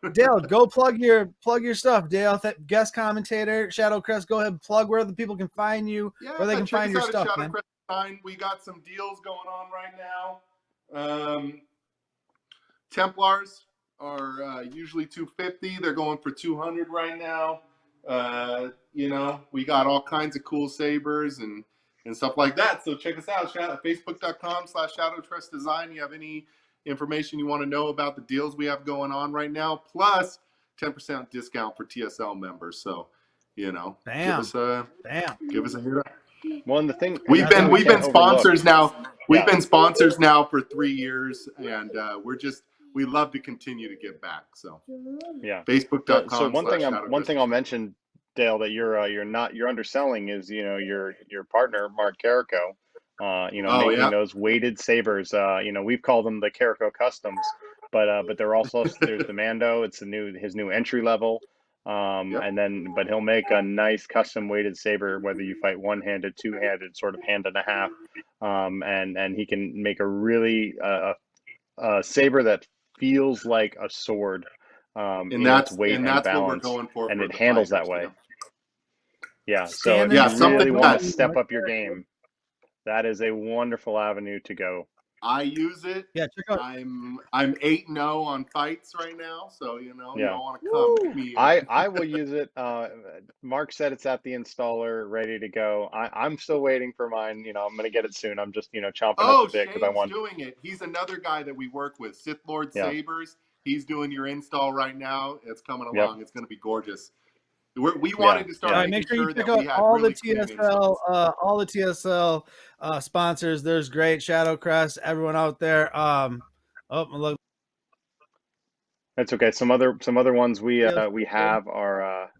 2. Dale, go plug your stuff. Dale, guest commentator, Shadow Crest. Go ahead, plug where the people can find you, where they can check find us your out at stuff, Shadow man. Crest Design. We got some deals going on right now. Templars are usually $250. They're going for $200 right now. We got all kinds of cool sabers and stuff like that. So check us out, Facebook.com/Shadow Crest Design. You have any information you want to know about the deals we have going on right now, plus 10% discount for TSL members. So, give us a hit up. Well, and the thing We've been sponsors now. We've Yeah. been sponsors now for 3 years, and we love to continue to give back. So yeah, Facebook.com. So one thing I'll mention, Dale, that you're underselling is your partner Mark Carrico, making those weighted sabers. We've called them the Carrico Customs, but they're also there's the Mando. It's his new entry level. But he'll make a nice custom weighted saber, whether you fight one-handed, two-handed, sort of hand and a half, and he can make a really a saber that feels like a sword. And that's its weight and that's balance, what we're going for and it the handles fighters, that way. Yeah. So if you really want to step up your game, that is a wonderful avenue to go. I use it. Yeah, check out. I'm 8-0 on fights right now, so you don't want to come at me. I will use it. Mark said it's at the installer, ready to go. I'm still waiting for mine. I'm going to get it soon. I'm just chomping at the bit because I want. Doing it. He's another guy that we work with. Sith Lord Sabers. He's doing your install right now. It's coming along. It's going to be gorgeous. We wanted to start making sure that we had all really the TSL sponsors. There's great Shadow Crest, everyone out there. Look. That's okay. Some other ones we have are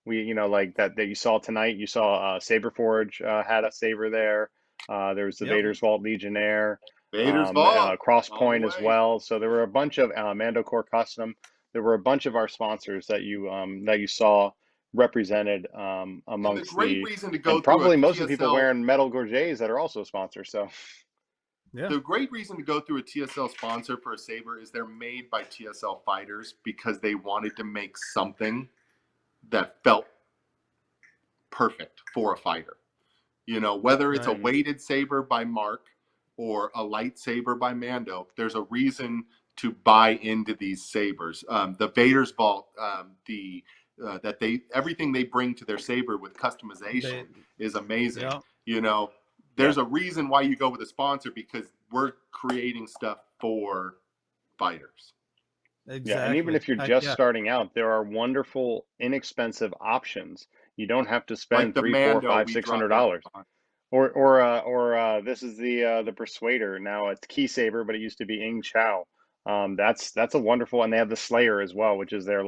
like that you saw tonight. You saw Saber Forge had a saber there. There was the Vader's Vault Legionnaire. Vader's Vault. Crosspoint as well. So there were a bunch of Mando Core Custom. There were a bunch of our sponsors that you saw represented amongst reason to go and probably most TSL, of the people wearing metal gorgets that are also sponsors. So the great reason to go through a TSL sponsor for a saber is they're made by TSL fighters because they wanted to make something that felt perfect for a fighter. Whether it's a weighted saber by Mark or a lightsaber by Mando, there's a reason to buy into these sabers. The Vader's Vault, everything they bring to their saber with customization is amazing. There's a reason why you go with a sponsor, because we're creating stuff for fighters. Exactly. Yeah, and even if you're just starting out, there are wonderful, inexpensive options. You don't have to spend like $300, $400, $500, $600. Or this is the Persuader. Now it's Key Saber, but it used to be Ing Chao. That's a wonderful, and they have the Slayer as well, which is their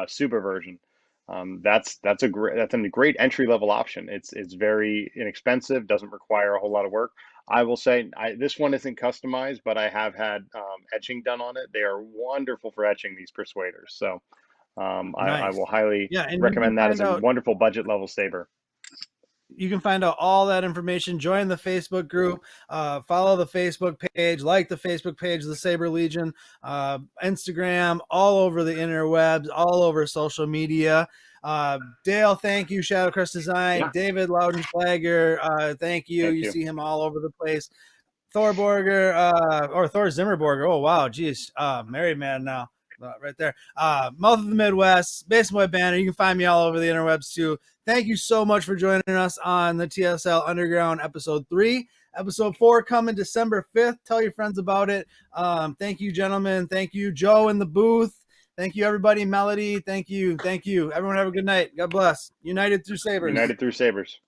super version. That's a great entry level option. It's very inexpensive, doesn't require a whole lot of work. I will say this one isn't customized, but I have had etching done on it. They are wonderful for etching, these Persuaders. So I will highly recommend that as a wonderful budget level saber. You can find out all that information. Join the Facebook group, follow the Facebook page, like the Facebook page of the Saber Legion, Instagram, all over the interwebs, all over social media. Dale, thank you. Shadowcrest Design. Yeah. David Loudon Flagger, thank you. Thank You you. see him all over the place. Thor Borger, or Thor Zimmerborger. Oh, wow. Geez. Married man now. Right there. Mouth of the Midwest, Basement Banner. You can find me all over the interwebs too. Thank you so much for joining us on the TSL Underground episode 3. Episode 4 coming December 5th. Tell your friends about it. Thank you, gentlemen. Thank you, Joe in the booth. Thank you, everybody. Melodie. Thank you. Thank you. Everyone have a good night. God bless. United through Sabers. United through Sabers.